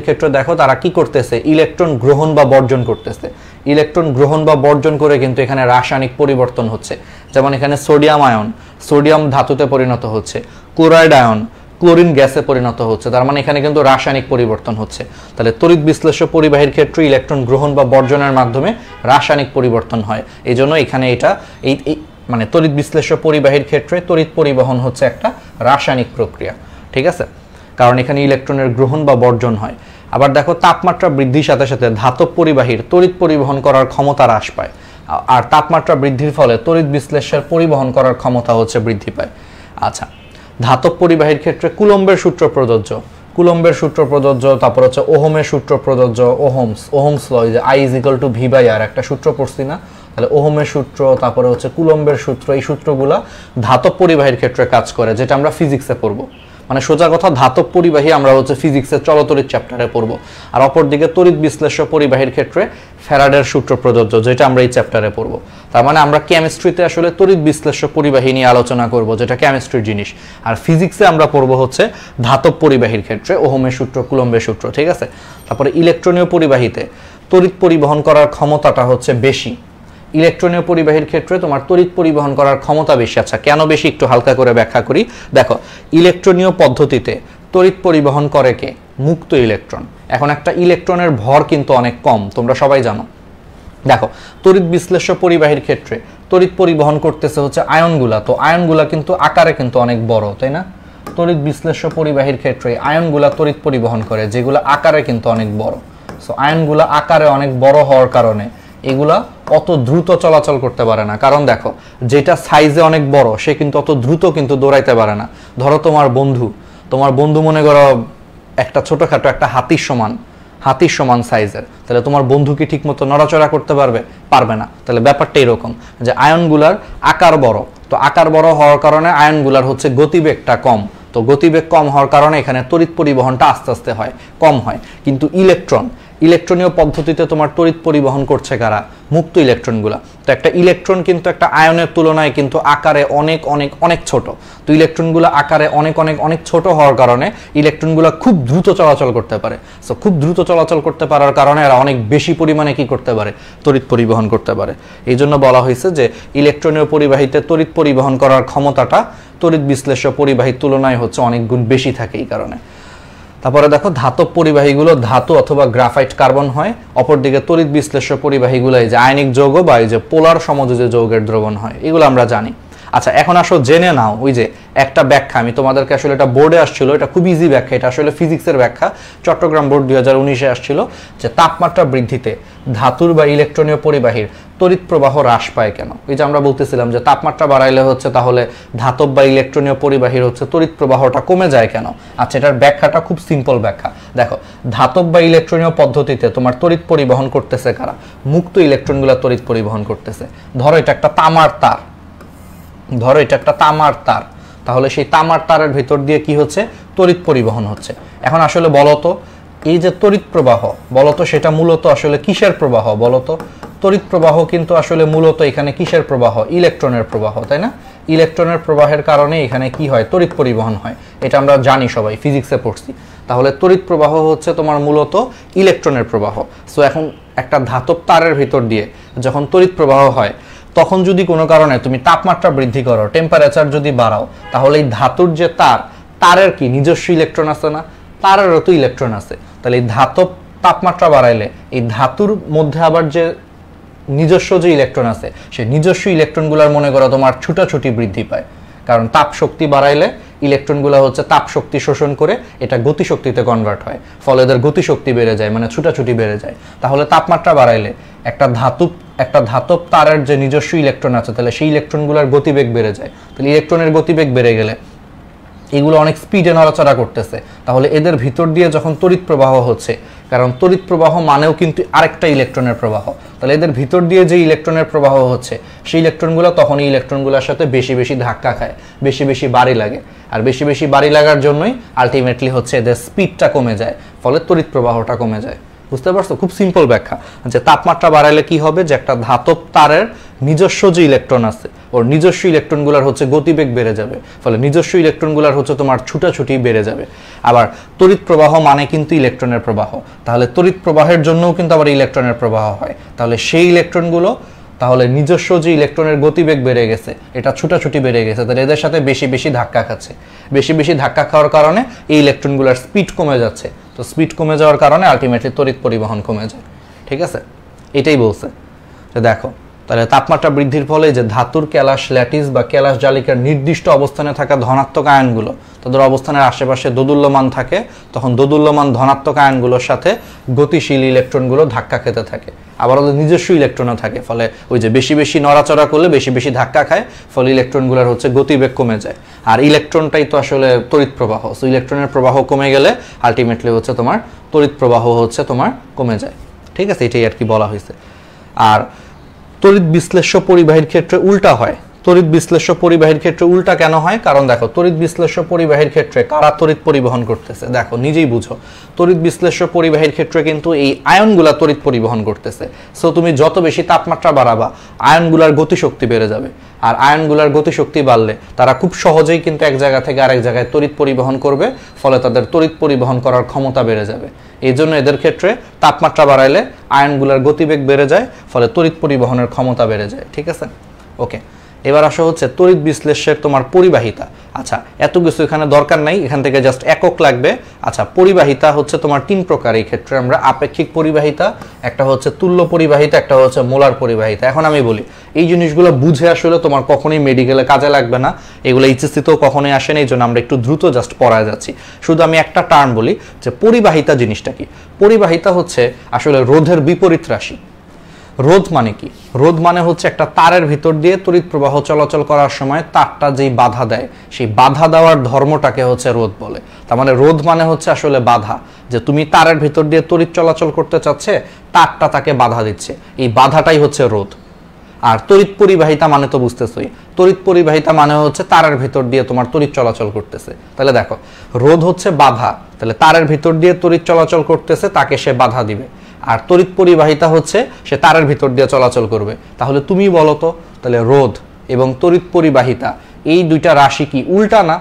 ক্ষেত্রে দেখো তারা কি করতেছে, ইলেকট্রন গ্রহণ বা বর্জন করতেছে। ইলেকট্রন গ্রহণ বা বর্জন করে কিন্তু এখানে রাসায়নিক পরিবর্তন হচ্ছে, যেমন এখানে সোডিয়াম আয়ন সোডিয়াম ধাতুতে পরিণত হচ্ছে, ক্লোরাইড আয়ন ক্লোরিন গ্যাসে পরিণত হচ্ছে, তার মানে এখানে কিন্তু রাসায়নিক পরিবর্তন হচ্ছে। তাহলে তড়িৎ বিশ্লেষ্য পরিবাহীর ক্ষেত্রে ইলেকট্রন গ্রহণ বা বর্জনের মাধ্যমে রাসায়নিক পরিবর্তন হয়। এই জন্য এখানে এটা এই মানে তড়িৎ বিশ্লেষ্য পরিবাহীর ক্ষেত্রে তড়িৎ পরিবহন হচ্ছে একটা রাসায়নিক প্রক্রিয়া, ঠিক আছে, কারণ এখানে ইলেকট্রনের গ্রহণ বা বর্জন হয়। আবার দেখো তাপমাত্রা বৃদ্ধির সাথে সাথে ধাতব পরিবাহীর তড়িৎ পরিবহন করার ক্ষমতা হ্রাস পায়, আর তাপমাত্রা বৃদ্ধির ফলে তড়িৎ বিশ্লেষ্যের পরিবহন করার ক্ষমতা হচ্ছে বৃদ্ধি পায়। আচ্ছা, ধাতব পরিবাহীর ক্ষেত্রে কুলম্বের সূত্র প্রযোজ্য, তারপর হচ্ছে ওহমের সূত্র প্রযোজ্য, ওহমস ল, যে I = V/R একটা সূত্র পড়ছি না, তাহলে ওহমের সূত্র, তারপরে হচ্ছে কুলম্বের সূত্র, এই সূত্রগুলা ধাতব পরিবাহীর ক্ষেত্রে কাজ করে, যেটা আমরা ফিজিক্সে পড়বো। মানে সোজা কথা, ধাতব পরিবাহী আমরা হচ্ছে ফিজিক্সের চলতড়িৎ চ্যাপ্টারে পড়বো, আর অপরদিকে তড়িৎ বিশ্লেষ্য পরিবাহীর ক্ষেত্রে ফ্যারাডের সূত্র প্রযোজ্য, যেটা আমরা এই চ্যাপ্টারে পড়বো। তার মানে আমরা কেমিস্ট্রিতে আসলে তড়িৎ বিশ্লেষ্য পরিবাহী নিয়ে আলোচনা করব, যেটা কেমিস্ট্রির জিনিস, আর ফিজিক্সে আমরা পড়বো হচ্ছে ধাতব পরিবাহীর ক্ষেত্রে ওহমের সূত্র, কুলম্বের সূত্র, ঠিক আছে। তারপরে ইলেকট্রনীয় পরিবাহীতে তড়িৎ পরিবহন করার ক্ষমতাটা হচ্ছে বেশি, ইলেকট্রনীয় পরিবাহীর ক্ষেত্রে তোমার তড়িৎ পরিবহন করার ক্ষমতা বেশি। আচ্ছা, কেন বেশি একটু হালকা করে ব্যাখ্যা করি। দেখো, ইলেকট্রনীয় পদ্ধতিতে তড়িৎ পরিবহন করে কে? মুক্ত ইলেকট্রন। এখন একটা ইলেকট্রনের ভর কিন্তু অনেক কম, তোমরা সবাই জানো। দেখো, তড়িৎ বিশ্লেষ্য পরিবাহীর ক্ষেত্রে তড়িৎ পরিবহন করতেছে হচ্ছে আয়নগুলা, তো আয়নগুলা কিন্তু আকারে কিন্তু অনেক বড়, তাই না? তড়িৎ বিশ্লেষ্য পরিবাহীর ক্ষেত্রে আয়নগুলা তড়িৎ পরিবহন করে যেগুলো আকারে কিন্তু অনেক বড়। সো আয়নগুলা আকারে অনেক বড় হওয়ার কারণে এগুলা অত দ্রুত চলাচল করতে পারে না, কারণ দেখো যেটা সাইজে অনেক বড় সে কিন্তু অত দ্রুত কিন্তু দৌড়াইতে পারে না। ধরো তোমার বন্ধু মনে করো একটা ছোটখাটো একটা হাতির সমান সাইজের, তাহলে তোমার বন্ধু কি ঠিক মতো নড়াচড়া করতে পারবে না। তাহলে ব্যাপারটা এরকম যে আয়নগুলার আকার বড়, তো আকার বড় হওয়ার কারণে আয়নগুলার হচ্ছে গতিবেগটা কম, তো গতিবেগ কম হওয়ার কারণে এখানে তড়িৎ পরিবহনটা আস্তে আস্তে কম হয়। কিন্তু ইলেকট্রনীয় পদ্ধতিতে তোমার তড়িৎ পরিবহন করছে কারা? মুক্ত ইলেকট্রনগুলা। তো একটা ইলেকট্রন কিন্তু একটা আয়নের তুলনায় কিন্তু আকারে অনেক অনেক অনেক ছোট, তো ইলেকট্রনগুলো আকারে অনেক অনেক অনেক ছোট হওয়ার কারণে ইলেকট্রনগুলো খুব দ্রুত চলাচল করতে পারে। সো খুব দ্রুত চলাচল করতে পারার কারণে এরা অনেক বেশি পরিমাণে কি করতে পারে? তড়িৎ পরিবহন করতে পারে। এই জন্য বলা হয়েছে যে ইলেকট্রনীয় পরিবাহীতে তড়িৎ পরিবহন করার ক্ষমতাটা তড়িৎ বিশ্লেষ্য পরিবাহীর তুলনায় হচ্ছে অনেক গুণ বেশি থাকে এই কারণে। তারপরে দেখো, ধাতব পরিবাহীগুলো ধাতু অথবা গ্রাফাইট কার্বন হয়, অপরদিকে তড়িৎ বিশ্লেষ্য পরিবাহীগুলো এই যে আয়নিক যৌগ বা এই যে পোলার সমযোজী যৌগের দ্রবণ হয়, এগুলো আমরা জানি। আচ্ছা, এখন আসো জেনে নাও ওই যে একটা ব্যাখ্যা আমি তোমাদেরকে আসলে এটা বোর্ডে আসছিল, এটা খুব ইজি ব্যাখ্যা, এটা আসলে ফিজিক্সের ব্যাখ্যা, চট্টগ্রাম বোর্ড 2019-এ আসছিল, যে তাপমাত্রা বৃদ্ধিতে ধাতুর বা ইলেকট্রনীয় পরিবাহীর তড়িৎ প্রবাহ হ্রাস পায় কেন? এই যে আমরা বলতেছিলাম যে তাপমাত্রা বাড়াইলে হচ্ছে তাহলে ধাতব বা ইলেকট্রনীয় পরিবাহীর হচ্ছে তড়িৎ প্রবাহটা কমে যায় কেন? আচ্ছা, এটার ব্যাখ্যাটা খুব সিম্পল ব্যাখ্যা। দেখো, ধাতব বা ইলেকট্রনীয় পদ্ধতিতে তোমার তড়িৎ পরিবহন করতেছে কারা? মুক্ত ইলেকট্রনগুলো তড়িৎ পরিবহন করতেছে। ধরো এটা একটা তামার তার, তাহলে সেই তামার তারের ভিতর দিয়ে কি হচ্ছে? তড়িৎ পরিবহন হচ্ছে। এখন আসলে বলতো এই যে তড়িৎ প্রবাহ, বলতো সেটা মূলত আসলে কিসের প্রবাহ? বলতো তড়িৎ প্রবাহ কিন্তু আসলে মূলত এখানে কিসের প্রবাহ? ইলেকট্রনের প্রবাহ, তাই না? ইলেকট্রনের প্রবাহের কারণে এখানে কি হয়? তড়িৎ পরিবহন হয়, এটা আমরা জানি, সবাই ফিজিক্সে পড়ছি। তাহলে তড়িৎ প্রবাহ হচ্ছে তোমার মূলত ইলেকট্রনের প্রবাহ। সো এখন একটা ধাতব তারের ভিতর দিয়ে যখন তড়িৎ প্রবাহ হয়, তখন যদি কোনো কারণে তুমি তাপমাত্রা বৃদ্ধি করো, টেম্পারেচার যদি বাড়াও, তাহলে এই ধাতুর যে তারের কি নিজস্ব ইলেকট্রন আছে না, তারেরও তো ইলেকট্রন আছে। তাহলে এই ধাতব তাপমাত্রা বাড়াইলে এই ধাতুর মধ্যে আবার যে নিজস্ব যে ইলেকট্রন আছে, সেই নিজস্ব ইলেকট্রনগুলোর মনে করো তোমার ছুটাছুটি বৃদ্ধি পায়। কারণ তাপ শক্তি বাড়াইলে ইলেকট্রনগুলো হচ্ছে তাপ শক্তি শোষণ করে এটা গতিশক্তিতে কনভার্ট হয়, ফলে এদের গতিশক্তি বেড়ে যায়, মানে ছুটাছুটি বেড়ে যায়। তাহলে তাপমাত্রা বাড়াইলে একটা ধাতব তারের যে নিজস্ব ইলেকট্রন আছে, তাহলে সেই ইলেকট্রনগুলোর গতিবেগ বেড়ে যায়। তাহলে ইলেকট্রনের গতিবেগ বেড়ে গেলে এগুলো অনেক স্পিডে নড়াচড়া করতেছে, তাহলে এদের ভিতর দিয়ে যখন তড়িৎ প্রবাহ হচ্ছে, কারণ তড়িৎ প্রবাহ মানেও কিন্তু আরেকটা ইলেকট্রনের প্রবাহ, তাহলে এদের ভিতর দিয়ে যে ইলেকট্রনের প্রবাহ হচ্ছে সেই ইলেকট্রনগুলো তখন এই ইলেকট্রনগুলোর সাথে বেশি বেশি ধাক্কা খায়, বেশি বেশি বাড়ি লাগে। আর বেশি বেশি বাড়ি লাগার জন্যই আলটিমেটলি হচ্ছে এদের স্পিডটা কমে যায়, ফলে তড়িৎ প্রবাহটা কমে যায়। বুঝতে পারছো? খুব সিম্পল ব্যাখ্যা যে তাপমাত্রা বাড়াইলে কি হবে, যে একটা ধাতব তারের নিজস্ব যে ইলেকট্রন আছে ওর নিজস্ব ইলেকট্রনগুলোর হচ্ছে গতিবেগ বেড়ে যাবে, ফলে নিজস্ব ইলেকট্রনগুলোর হচ্ছে তোমার ছুটাছুটি বেড়ে যাবে। আবার তড়িৎ প্রবাহ মানে কিন্তু ইলেকট্রনের প্রবাহ, তাহলে তড়িৎ প্রবাহের জন্যও কিন্তু আবার ইলেকট্রনের প্রবাহ হয়। তাহলে সেই ইলেকট্রনগুলো তাহলে নিজস্ব যে ইলেকট্রনের গতিবেগ বেড়ে গেছে, এটা ছুটাছুটি বেড়ে গেছে, তাহলে এদের সাথে বেশি বেশি ধাক্কা খাচ্ছে। বেশি বেশি ধাক্কা খাওয়ার কারণে এই ইলেকট্রনগুলোর স্পিড কমে যাচ্ছে। তো স্পিড কমে যাওয়ার কারণে আলটিমেটলি তড়িৎ পরিবহন কমে যায়। ঠিক আছে, এটাই বলছে। তো দেখো, তাহলে তাপমাত্রা বৃদ্ধির ফলে যে ধাতুর ক্যালাস ল্যাটিস বা ক্যালাস জালিকার নির্দিষ্ট অবস্থানে থাকা ধনাত্মক আয়নগুলো তাদের অবস্থানের আশেপাশে দোদুল্যমান থাকে, তখন দোদুল্যমান ধনাত্মক আয়নগুলোর সাথে গতিশীল ইলেকট্রনগুলো ধাক্কা খেতে থাকে। আবার ওদের নিজস্ব ইলেকট্রনও থাকে, ফলে ওই যে বেশি বেশি নড়াচড়া করলে বেশি বেশি ধাক্কা খায়, ফলে ইলেকট্রনগুলোর হচ্ছে গতিবেগ কমে যায়। আর ইলেকট্রনটাই তো আসলে তড়িৎ প্রবাহ, সো ইলেকট্রনের প্রবাহ কমে গেলে আলটিমেটলি হচ্ছে তোমার তড়িৎ প্রবাহ হচ্ছে তোমার কমে যায়। ঠিক আছে, এটাই আর কি বলা হয়েছে। আর তড়িৎ বিশ্লেষ্য পরিবাহীর ক্ষেত্রে উল্টা হয়। তড়িৎ বিশ্লেষ্য পরিবাহীর ক্ষেত্রে উল্টা কেন হয়? কারণ দেখো, তড়িৎ বিশ্লেষ্য পরিবাহীর ক্ষেত্রে কারা তড়িৎ পরিবহন করতেছে? দেখো, নিজেই বুঝো, তড়িৎ বিশ্লেষ্য পরিবাহীর ক্ষেত্রে কিন্তু এই আয়নগুলা তড়িৎ পরিবহন করতেছে। সো তুমি যত বেশি তাপমাত্রা বাড়াবা, আয়নগুলার গতিশক্তি বেড়ে যাবে। আর আয়নগুলার গতিশক্তি বাড়লে তারা খুব সহজেই কিন্তু এক জায়গা থেকে আরেক জায়গায় তড়িৎ পরিবহন করবে, ফলে তাদের তড়িৎ পরিবহন করার ক্ষমতা বেড়ে যাবে। এই জন্য এদের ক্ষেত্রে তাপমাত্রা বাড়াইলে আয়নগুলার গতিবেগ বেড়ে যায়, ফলে তড়িৎ পরিবহনের ক্ষমতা বেড়ে যায়। ঠিক আছে, ওকে। এবার আসা হচ্ছে তড়িৎ বিশ্লেষ্যের তোমার পরিবাহিতা। আচ্ছা, এত কিছু এখানে দরকার নাই, এখান থেকে জাস্ট একক লাগবে। আচ্ছা, পরিবাহিতা হচ্ছে তোমার তিন প্রকার। এই ক্ষেত্রে আমরা আপেক্ষিক পরিবাহিতা, একটা হচ্ছে তুল্য পরিবাহিতা, একটা হচ্ছে মোলার পরিবাহিতা। এখন আমি বলি, এই জিনিসগুলো বুঝে আসলে তোমার কখনোই মেডিকেলে কাজে লাগবে না, এগুলো এইচএসসিতেও কখনোই আসে না, এই জন্য আমরা একটু দ্রুত জাস্ট পড়ায় যাচ্ছি। শুধু আমি একটা টার্ম বলি যে পরিবাহিতা জিনিসটা কি। পরিবাহিতা হচ্ছে আসলে রোধের বিপরীত রাশি। রোধ মানে কি? রোধ মানে হচ্ছে একটা তারের ভিতর দিয়ে তড়িৎ প্রবাহ চলাচল করার সময় তারটা যেই বাধা দেয়, সেই বাধা দেওয়ার ধর্মটাকে হচ্ছে রোধ বলে। তার মানে রোধ মানে হচ্ছে আসলে বাধা, যে তুমি তারের ভিতর দিয়ে তড়িৎ চলাচল করতে চাচ্ছে, তারটা তাকে বাধা দিচ্ছে, এই বাধাটাই হচ্ছে রোধ। আর তড়িৎ পরিবাহিতা মানে তো বুঝতেছই, তড়িৎ পরিবাহিতা মানে হচ্ছে তারের ভিতর দিয়ে তোমার তড়িৎ চলাচল করতেছে। তাহলে দেখো, রোধ হচ্ছে বাধা, তাহলে তারের ভিতর দিয়ে তড়িৎ চলাচল করতেছে, তাকে সে বাধা দিবে। আর তড়িৎ পরিবাহিতা হচ্ছে সে তারের ভিতর দিয়ে চলাচল করবে। তাহলে তুমি বলো তো, তাহলে রোধ এবং তড়িৎ পরিবাহিতা এই দুইটা রাশি কি উল্টা না?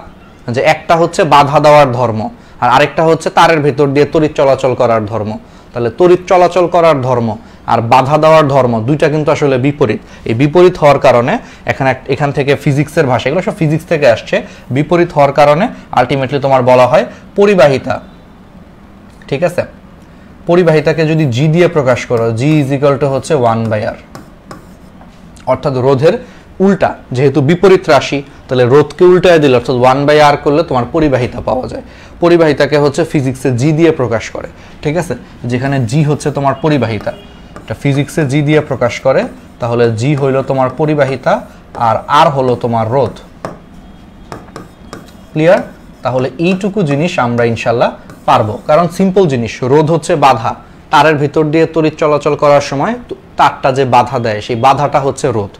যে একটা হচ্ছে বাধা দেওয়ার ধর্ম, আর আরেকটা হচ্ছে তারের ভিতর দিয়ে তড়িৎ চলাচল করার ধর্ম। তাহলে তড়িৎ চলাচল করার ধর্ম আর বাধা দেওয়ার ধর্ম দুইটা কিন্তু আসলে বিপরীত। এই বিপরীত হওয়ার কারণে এখান থেকে ফিজিক্সের ভাষা, এগুলো সব ফিজিক্স থেকে আসছে, বিপরীত হওয়ার কারণে আলটিমেটলি তোমার বলা হয় পরিবাহিতা। ঠিক আছে, পরিবাহিতাকে যদি জি দিয়ে প্রকাশ করো, জি ইজ ইকুয়াল টু হচ্ছে 1/r, অর্থাৎ রোধের উল্টা, যেহেতু বিপরীত রাশি তাহলে রোধকে উল্টায় দিলে অর্থাৎ 1/r করলে তোমার পরিবাহিতা পাওয়া যায়। পরিবাহিতাকে হচ্ছে ফিজিক্সে জি দিয়ে প্রকাশ করে। ঠিক আছে, যেখানে জি হচ্ছে তোমার পরিবাহিতা, এটা ফিজিক্সে জি দিয়ে প্রকাশ করে, তাহলে জি হইল তোমার পরিবাহিতা আর আর হলো তোমার রোধ। ক্লিয়ার? তাহলে এইটুকু জিনিস আমরা ইনশাল্লাহ পারবো, কারণ সিম্পল জিনিস। রোধ হচ্ছে বাধা, তারের ভিতর দিয়ে তড়িৎ চলাচল করার সময় তারটা যে বাধা দেয় সেই বাধাটা হচ্ছে রোধ।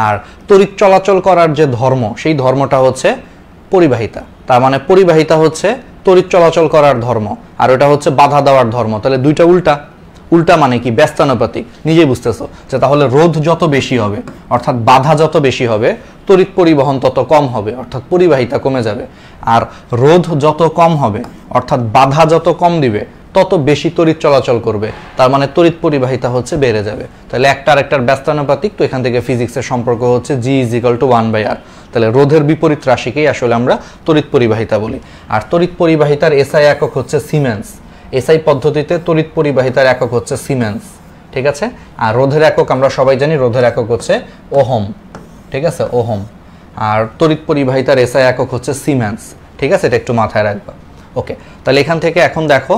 আর তড়িৎ চলাচল করার যে ধর্ম, সেই ধর্মটা হচ্ছে পরিবাহিতা। তার মানে পরিবাহিতা হচ্ছে তড়িৎ চলাচল করার ধর্ম, আর ওটা হচ্ছে বাধা দেওয়ার ধর্ম। তাহলে দুইটা উল্টা। উল্টা মানে কি? ব্যস্তানুপাতিক। নিজেই বুঝতেছো যে তাহলে রোধ যত বেশি হবে, অর্থাৎ বাধা যত বেশি হবে, তড়িৎ পরিবহন তত কম হবে, অর্থাৎ পরিবাহিতা কমে যাবে। আর রোধ যত কম হবে, অর্থাৎ বাধা যত কম দিবে, তত বেশি তড়িৎ চলাচল করবে, তার মানে তড়িৎ পরিবাহিতা হচ্ছে বেড়ে যাবে। তাহলে একটা আরেকটার ব্যস্তানুপাতিক, তো এখান থেকে ফিজিক্সের সম্পর্ক হচ্ছে G = 1/r। তাহলে রোধের বিপরীত রাশিকেই আসলে আমরা তড়িৎ পরিবাহিতা বলি। আর তড়িৎ পরিবাহিতার এসআই একক হচ্ছে সিমেন্স। এসআই পদ্ধতিতে তড়িৎ পরিবাহিতার একক হচ্ছে সিমেন্স, ঠিক আছে। আর রোধের একক আমরা সবাই জানি, রোধের একক হচ্ছে ওহম, ঠিক আছে, ওহম। আর তড়িৎ পরিবাহিতার এসআই একক হচ্ছে সিমেন্স, ঠিক আছে, এটা একটু মাথায় রাখবা। ওকে, তাহলে এখান থেকে এখন দেখো,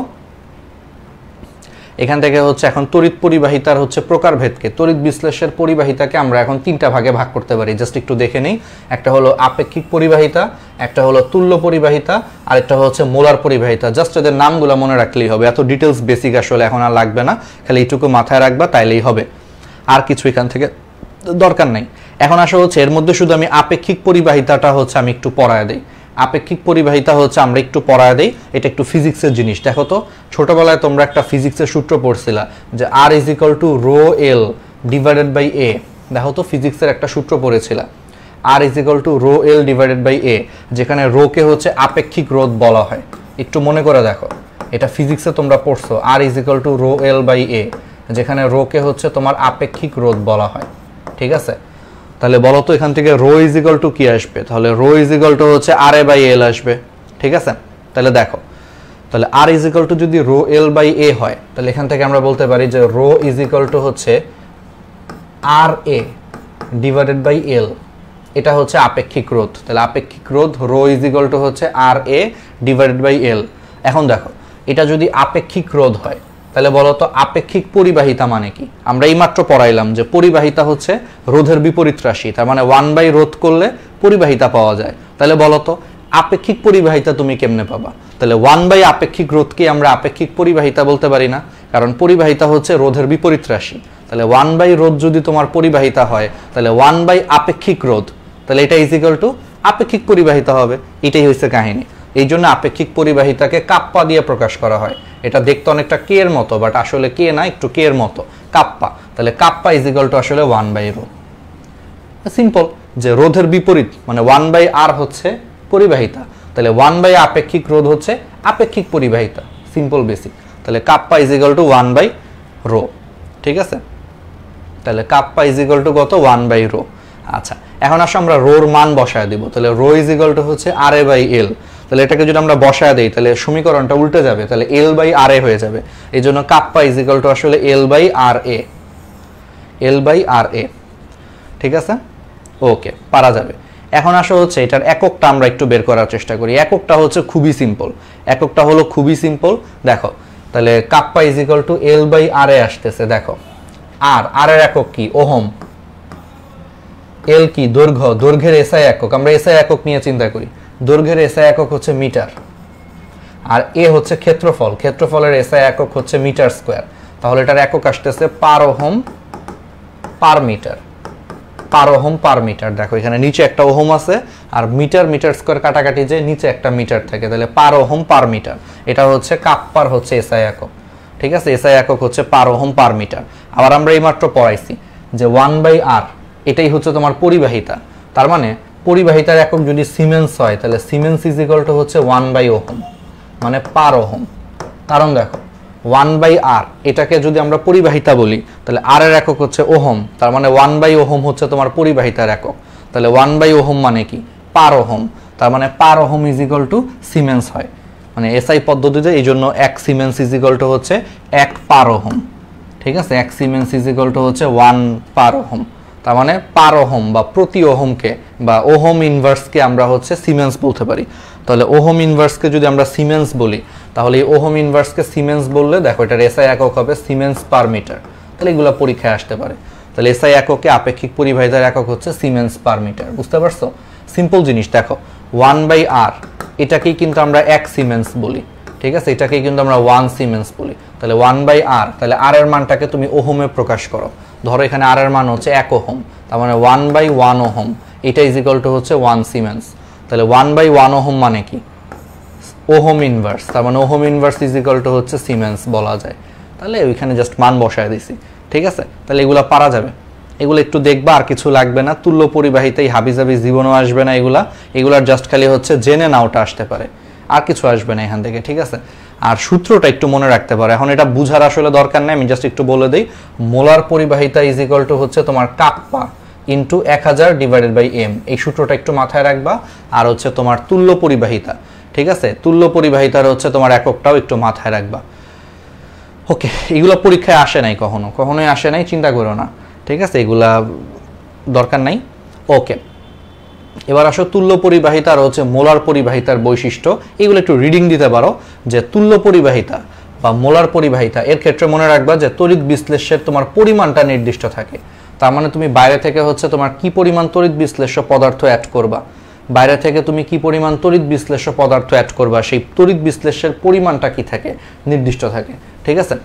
এখান থেকে হচ্ছে এখন তড়িৎ পরিবাহিতার হচ্ছে প্রকারভেদকে, তড়িৎ বিশ্লেষের পরিবাহিতাকে আমরা এখন তিনটা ভাগে ভাগ করতে পারি। জাস্ট একটু দেখে নেই। একটা হলো আপেক্ষিক পরিবাহিতা, একটা হলো তুল্য পরিবাহিতা, আর একটা হচ্ছে মোলার পরিবাহিতা। জাস্ট এদের নামগুলো মনে রাখলেই হবে, এত ডিটেলস বেসিক আসলে এখন আর লাগবে না, খালি এইটুকু মাথায় রাখবা তাইলেই হবে, আর কিছু এখান থেকে দরকার নাই। এখন আসা হচ্ছে এর মধ্যে শুধু আমি আপেক্ষিক পরিবাহিতাটা হচ্ছে আমি একটু পড়ায় দিই। আপেক্ষিক পরিবাহিতা হচ্ছে আমরা একটু পড়ায় দেই, এটা একটু ফিজিক্সের জিনিস। দেখো তো, ছোটবেলায় তোমরা একটা ফিজিক্সের সূত্র পড়ছিলা যে R = ρl / a। দেখো তো, ফিজিক্সের একটা সূত্র পড়েছিলা, R = ρl / a, যেখানে রো কে হচ্ছে আপেক্ষিক রোধ বলা হয়। একটু মনে করে দেখো, এটা ফিজিক্সে তোমরা পড়ছো, R = ρl / a, যেখানে রো কে হচ্ছে তোমার আপেক্ষিক রোধ বলা হয়, ঠিক আছে। তাহলে বলো তো এখান থেকে রো = কি আসবে? তাহলে রো = হচ্ছে RA/L আসবে, ঠিক আছে। তাহলে দেখো, তাহলে R = যদি ρl/a হয়, তাহলে এখান থেকে আমরা বলতে পারি যে রো = হচ্ছে RA/L, এটা হচ্ছে আপেক্ষিক রোধ। তাহলে আপেক্ষিক রোধ রো = হচ্ছে RA/L। এখন দেখো, এটা যদি আপেক্ষিক রোধ হয়, তাহলে বলো তো আপেক্ষিক পরিবাহিতা মানে কি? আমরা এইমাত্র পড়াইলাম যে পরিবাহিতা হচ্ছে রোধের বিপরীত রাশি, তার মানে 1/, রোধ করলে পরিবাহিতা পাওয়া যায়। তাহলে বলো তো আপেক্ষিক পরিবাহিতা তুমি কেমনে পাবা? তাহলে 1/, আপেক্ষিক রোধকে আমরা আপেক্ষিক পরিবাহিতা বলতে পারি না, কারণ পরিবাহিতা হচ্ছে রোধের বিপরীত রাশি। তাহলে 1/, রোধ যদি তোমার পরিবাহিতা হয়, তাহলে 1/, আপেক্ষিক রোধ, তাহলে এটা = আপেক্ষিক পরিবাহিতা হবে। এটাই হচ্ছে কাহিনী। এই জন্য আপেক্ষিক পরিবাহিতাকে কাপ্পা দিয়ে প্রকাশ করা হয়। এটা দেখতে অনেকটা কে এর মতো, বাট আসলে কে না, একটু কে এর মতো, কাপ্পা। তাহলে কাপ্পা = আসলে 1/, রো। সিম্পল, যে রোধের বিপরীত মানে 1/r হচ্ছে পরিবাহিতা, তাহলে 1/, আপেক্ষিক রোধ হচ্ছে আপেক্ষিক পরিবাহিতা। Simple basic. তাহলে কাপ্পা = 1/, রো, ঠিক আছে। তাহলে কাপ্পা = কত? 1/, রো। আচ্ছা, এখন আসো আমরা রোর মান বসায় দিব। তাহলে রো = হচ্ছে RA/L। তাহলে এটাকে যদি আমরা বসায় দেই, তাহলে সমীকরণটা উল্টে যাবে, তাহলে L/RA হয়ে যাবে। এই জন্য কাপ্পা = আসলে L/RA, L/RA, ঠিক আছে। ওকে, পারা যাবে। এখন আসো হচ্ছে এটার এককটা আমরা একটু বের করার চেষ্টা করি। এককটা হচ্ছে খুবই সিম্পল, এককটা হলো খুবই সিম্পল। দেখো, তাহলে কাপ্পা = L/RA আসতেছে। দেখো, আর এর একক কি? ওহম। এল কি? দৈর্ঘ্য। দৈর্ঘ্যের এসআই একক, আমরা এসআই একক নিয়ে চিন্তা করি। দৈর্ঘ্যের এসআই একক হচ্ছে মিটার। আর এ হচ্ছে ক্ষেত্রফল, ক্ষেত্রফলের এসআই একক হচ্ছে মিটার স্কয়ার। তাহলে এটার একক আসতেছে পার ওহম পার মিটার, পার ওহম পার মিটার। দেখো এখানে নিচে একটা ওহম আছে, আর মিটার স্কয়ার কাটাকাটি যে নিচে একটা মিটার থাকে, তাহলে পার ওহম পার মিটার। এটা হচ্ছে কাপ্পার হচ্ছে এসআই একক, ঠিক আছে। এসআই একক হচ্ছে পার ওহম পার মিটার। আবার আমরা এইমাত্র পড়াইছি যে 1/r, এটাই হচ্ছে তোমার পরিবাহিতা। তার মানে পরিবাহিতার একক যদি সিমেন্স হয়, তাহলে সিমেন্স = হচ্ছে 1/, ওহম, মানে পার ওহম। কারণ দেখো 1/r, এটাকে যদি আমরা পরিবাহিতা বলি, তাহলে r এর একক হচ্ছে ওহম, তার মানে 1/, ওহম হচ্ছে তোমার পরিবাহিতার একক। তাহলে 1/, ওহম মানে কি? পার ওহম। তার মানে পার ওহম = সিমেন্স হয়, মানে এসআই পদ্ধতিতে। এই জন্য 1 সিমেন্স = হচ্ছে 1 পার ওহম, ঠিক আছে। 1 সিমেন্স = হচ্ছে 1 পার ওহম। তার মানে পার ওহম বা প্রতি ওহমকে বা ওহম ইনভার্সকে আমরা হচ্ছে সিমেন্স বলতে পারি। তাহলে ওহম ইনভার্সকে যদি আমরা সিমেন্স বলি, তাহলে এই ওহম ইনভার্সকে সিমেন্স বললে দেখো এটার এসআই একক হবে সিমেন্স পার মিটার। তাহলে এগুলো পরীক্ষায় আসতে পারে। তাহলে এসআই এককে আপেক্ষিক পরিবাহিতার একক হচ্ছে সিমেন্স পার মিটার। বুঝতে পারছো? সিম্পল জিনিস। দেখো 1/r, এটাকেই কিন্তু আমরা 1 সিমেন্স বলি, ঠিক আছে। এটাকেই কিন্তু আমরা 1 সিমেন্স বলি। তাহলে 1/r, তাহলে r এর মানটাকে তুমি ওহমে প্রকাশ করো। ধরো এখানে r এর মান হচ্ছে 1 ওহম, তার মানে 1/1 ওহম, এটা = হচ্ছে 1 সিমেন্স। তাহলে 1/1 ওহম মানে কি? ওহম ইনভার্স, তার মানে ওহম ইনভার্স = হচ্ছে সিমেন্স বলা যায়। তাহলে ওইখানে জাস্ট মান বসায় দিছি, ঠিক আছে। তাহলে এগুলা পারা যাবে, এগুলো একটু দেখবা, আর কিছু লাগবে না। তুল্য পরিবাহিতাই হাবিজাবি জীবনও আসবে না এগুলার জাস্ট খালি হচ্ছে জেনে নাওটা আসতে পারে, আর কিছু আসবে না এখান থেকে, ঠিক আছে। আর সূত্রটা একটু মনে রাখতে পারো। এখন এটা বুঝার আসলে দরকার নেই, আমি জাস্ট একটু বলে দিই। মোলার পরিবাহিতা ইজ ইকুয়াল টু হচ্ছে তোমার kappa into 1000 divided by M. এই সূত্রটা একটু মাথায় রাখবা। আর হচ্ছে তোমার তুল্য পরিবাহিতা, ঠিক আছে, তুল্য পরিবাহিতার হচ্ছে তোমার এককটাও একটু মাথায় রাখবা। ওকে, এগুলো পরীক্ষায় আসে নাই, কখনোই আসে নাই, চিন্তা করো না, ঠিক আছে, এগুলা দরকার নাই। ওকে, এবার আসো তুল্য পরিবাহিতা আর হচ্ছে মোলার পরিবাহিতার বৈশিষ্ট্য, এগুলো একটু রিডিং দিতে পারো। যে তুল্য পরিবাহিতা বা মোলার পরিবাহিতা এর ক্ষেত্রে মনে রাখবা যে তড়িৎ বিশ্লেষ্যের তোমার পরিমাণটা নির্দিষ্ট থাকে। তার মানে তুমি বাইরে থেকে হচ্ছে তোমার কি পরিমাণ তড়িৎ বিশ্লেষ্য পদার্থ অ্যাড করবা, বাইরে থেকে তুমি কি পরিমাণ তড়িৎ বিশ্লেষ্য পদার্থ অ্যাড করবা, সেই তড়িৎ বিশ্লেষ্যের পরিমাণটা কি থাকে, নির্দিষ্ট থাকে, ঠিক আছে।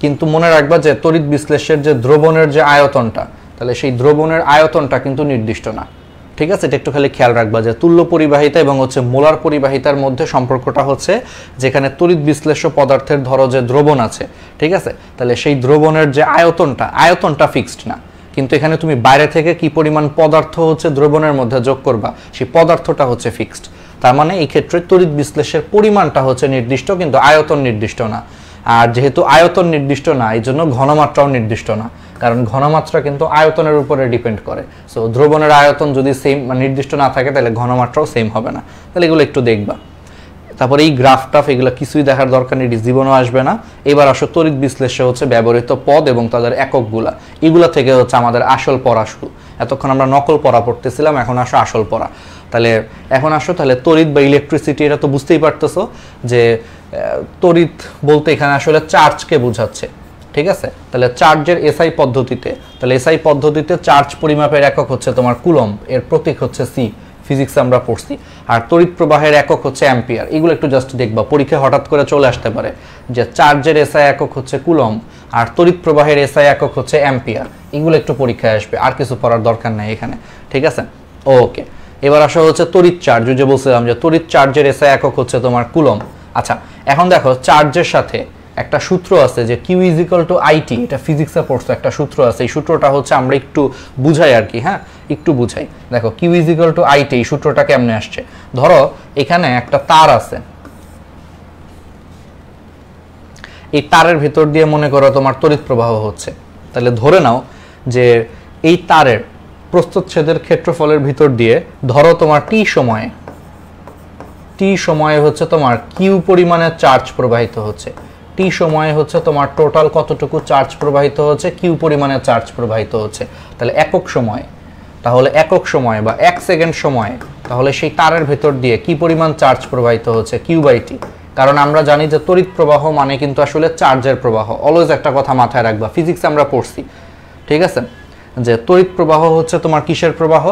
কিন্তু মনে রাখবা যে তড়িৎ বিশ্লেষ্যের যে দ্রবণের যে আয়তনটা, তাহলে সেই দ্রবণের আয়তনটা কিন্তু নির্দিষ্ট না, ঠিক আছে। এটা একটু খালি খেয়াল রাখবা যে তুল্য পরিবাহিতা এবং হচ্ছে মোলার পরিবাহিতার মধ্যে সম্পর্কটা হচ্ছে যেখানে তড়িৎ বিশ্লেষ্য পদার্থের ধরো যে দ্রবণ আছে, ঠিক আছে, তাহলে সেই দ্রবণের যে আয়তনটা ফিক্সড না, কিন্তু এখানে তুমি বাইরে থেকে কি পরিমাণ পদার্থ হচ্ছে দ্রবণের মধ্যে যোগ করবা, সেই পদার্থটা হচ্ছে ফিক্সড। তার মানে এই ক্ষেত্রে তড়িৎ বিশ্লেষ্যের পরিমাণটা হচ্ছে নির্দিষ্ট, কিন্তু আয়তন নির্দিষ্ট না। আর যেহেতু আয়তন নির্দিষ্ট না, এই জন্য ঘনমাত্রাও নির্দিষ্ট না, কারণ ঘনমাত্রা কিন্তু আয়তনের উপরে ডিপেন্ড করে। সো দ্রবণের আয়তন যদি সেম নির্দিষ্ট না থাকে তাহলে ঘনমাত্রাও সেম হবে না। তাহলে এগুলো একটু দেখবা। তারপরে এই গ্রাফটাফ এগুলো কিছুই দেখার দরকার নেই, জীবনও আসবে না। এবার আসো তড়িৎ বিশ্লেষ্য হচ্ছে ব্যবহৃত পদ এবং তাদের এককগুলা, এগুলা থেকে হচ্ছে আমাদের আসল পড়া শুরু। এতক্ষণ আমরা নকল পড়া পড়তেছিলাম, এখন আসো আসল পড়া। তাহলে এখন আসো তাহলে তড়িৎ বা ইলেকট্রিসিটি, এটা তো বুঝতেই পারতেছো যে তড়িৎ বলতে এখানে আসলে চার্জকে বোঝাচ্ছে, ঠিক আছে। তাহলে চার্জের এসআই পদ্ধতিতে, তাহলে এসআই পদ্ধতিতে চার্জ পরিমাপের একক হচ্ছে তোমার কুলম্ব, এর প্রতীক হচ্ছে সি, ফিজিক্স আমরা পড়ছি। আর তড়িৎ প্রবাহের একক হচ্ছে অ্যাম্পিয়ার। এগুলো একটু জাস্ট দেখবা, পরীক্ষায় হঠাৎ করে চলে আসতে পারে যে চার্জের এসআই একক হচ্ছে কুলম্ব আর তড়িৎ প্রবাহের এসআই একক হচ্ছে অ্যাম্পিয়ার। এগুলো একটু পরীক্ষায় আসবে, আর কিছু পড়ার দরকার নাই এখানে, ঠিক আছে। ওকে, এবার আসা হচ্ছে তড়িৎ চার্জ। যে বলছিলাম যে তড়িৎ চার্জের এসআই একক হচ্ছে তোমার কুলম্ব। আচ্ছা, এখন দেখো চার্জের সাথে একটা সূত্র আছে যে Q is equal to IT, এটা ফিজিক্সে পড়ছো, একটা সূত্র আছে। এই সূত্রটা হচ্ছে আমরা একটু বুঝাই আর কি, হ্যাঁ একটু বুঝাই। দেখো Q is equal to IT, এই সূত্রটা কেমনে আসছে। ধরো এখানে একটা তার আছে, এই তারের ভিতর দিয়ে মনে করো তোমার তড়িৎ প্রবাহ হচ্ছে। তাহলে ধরে নাও যে এই তারের প্রস্থচ্ছেদের ক্ষেত্রফলের ভিতর দিয়ে ধরো তোমার টি সময়ে হচ্ছে তোমার কিউ পরিমাণের চার্জ প্রবাহিত হচ্ছে। টি সময়ে হচ্ছে তোমার টোটাল কতটুকু চার্জ প্রবাহিত হচ্ছে, কিউ পরিমাণের চার্জ প্রবাহিত হচ্ছে। তাহলে একক সময়ে, তাহলে একক সময়ে বা 1 সেকেন্ড সময়ে, তাহলে সেই তারের ভেতর দিয়ে কি পরিমাণ চার্জ প্রবাহিত হচ্ছে, কিউ বাই টি। কারণ আমরা জানি যে তড়িৎ প্রবাহ মানে কিন্তু আসলে চার্জের প্রবাহ। অলওয়েজ একটা কথা মাথায় রাখবা, ফিজিক্স আমরা পড়ছি, ঠিক আছে, যে তড়িৎ প্রবাহ হচ্ছে তোমার কিসের প্রবাহ,